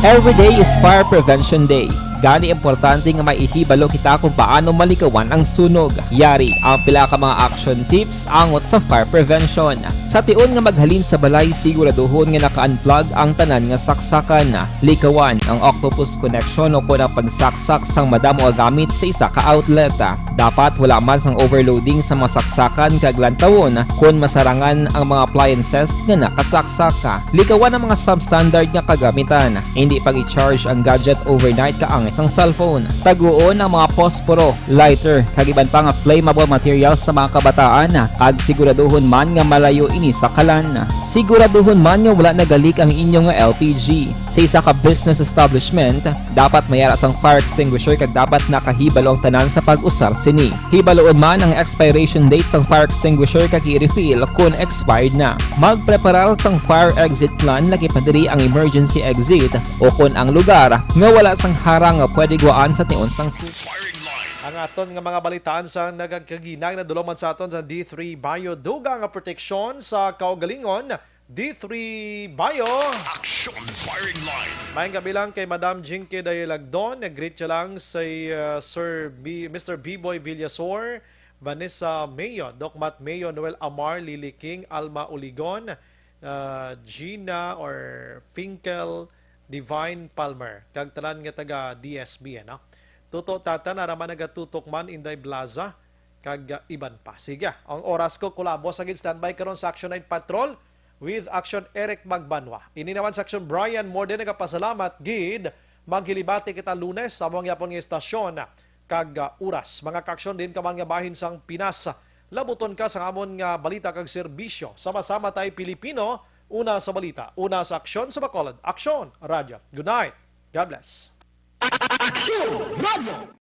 Every day is Fire Prevention Day. Gani importante nga maihibalo kita kung paano malikawan ang sunog. Yari ang pila ka mga action tips angot sa fire prevention. Sa tion nga maghalin sa balay, siguraduhon nga naka-unplug ang tanan nga saksakan. Likawan ang octopus connection o kung ang pagsaksak sang madamo nga gamit sa isa ka outlet. Dapat wala man sang overloading sa mga saksakan kag lantawon kung masarangan ang mga appliances nga nakasaksaka. Likawan ang mga substandard nga kagamitan. Hindi pag i-charge ang gadget overnight kaang isang cellphone. Taguon ang mga posporo, lighter, kag iban pa nga flammable materials sa mga kabataan. Kag siguraduhon man nga malayo ini sa kalan. Siguraduhon man nga wala nagalik ang inyong LPG. Sa isa ka business establishment, dapat mayara sang fire extinguisher kag dapat nakahibalo ang tanan sa pag-usar sini. Hibaloon man ang expiration date sang fire extinguisher kag i-refill kung expired na. Magpreparar sang fire exit plan lagi pa diri ang emergency exit o kung ang lugar nga wala sang harang nga pwede guaan sa tion sang ang aton nga mga balitaan sa nagagkaginag na duluman sa aton sa D3 Bio duga nga proteksyon sa kaugalingon. D3 Bio Action Firing Line. Mayang gabi lang kay Madam Jinky Dayalagdon. Nag-greet siya lang sa Mr. B-Boy Villasor, Vanessa Mayo, Doc Matt Mayo, Noel Amar, Lily King, Alma Uligon, Gina or Finkel, Divine Palmer. Kag tanan nga taga DSB, no? Tuto tata na raman nagatutok man Inday Plaza kag iban pa. Sige, ang oras ko kulabo sa gid standby karon sa Action 9 Patrol with Action Eric Magbanwa. Ini naman sa Action Brian Morden nagapasalamat gid maghilibati kita Lunes sa among yapon nga estasyon kag oras. Mga kaksyon din ka man nga bahin sang Pinas. Labuton ka sa amon nga balita kag serbisyo. Sama-sama tay Pilipino, una sa balita, una sa aksyon sa Bacolod. Aksyon Radio. Good night. God bless. Action Radio!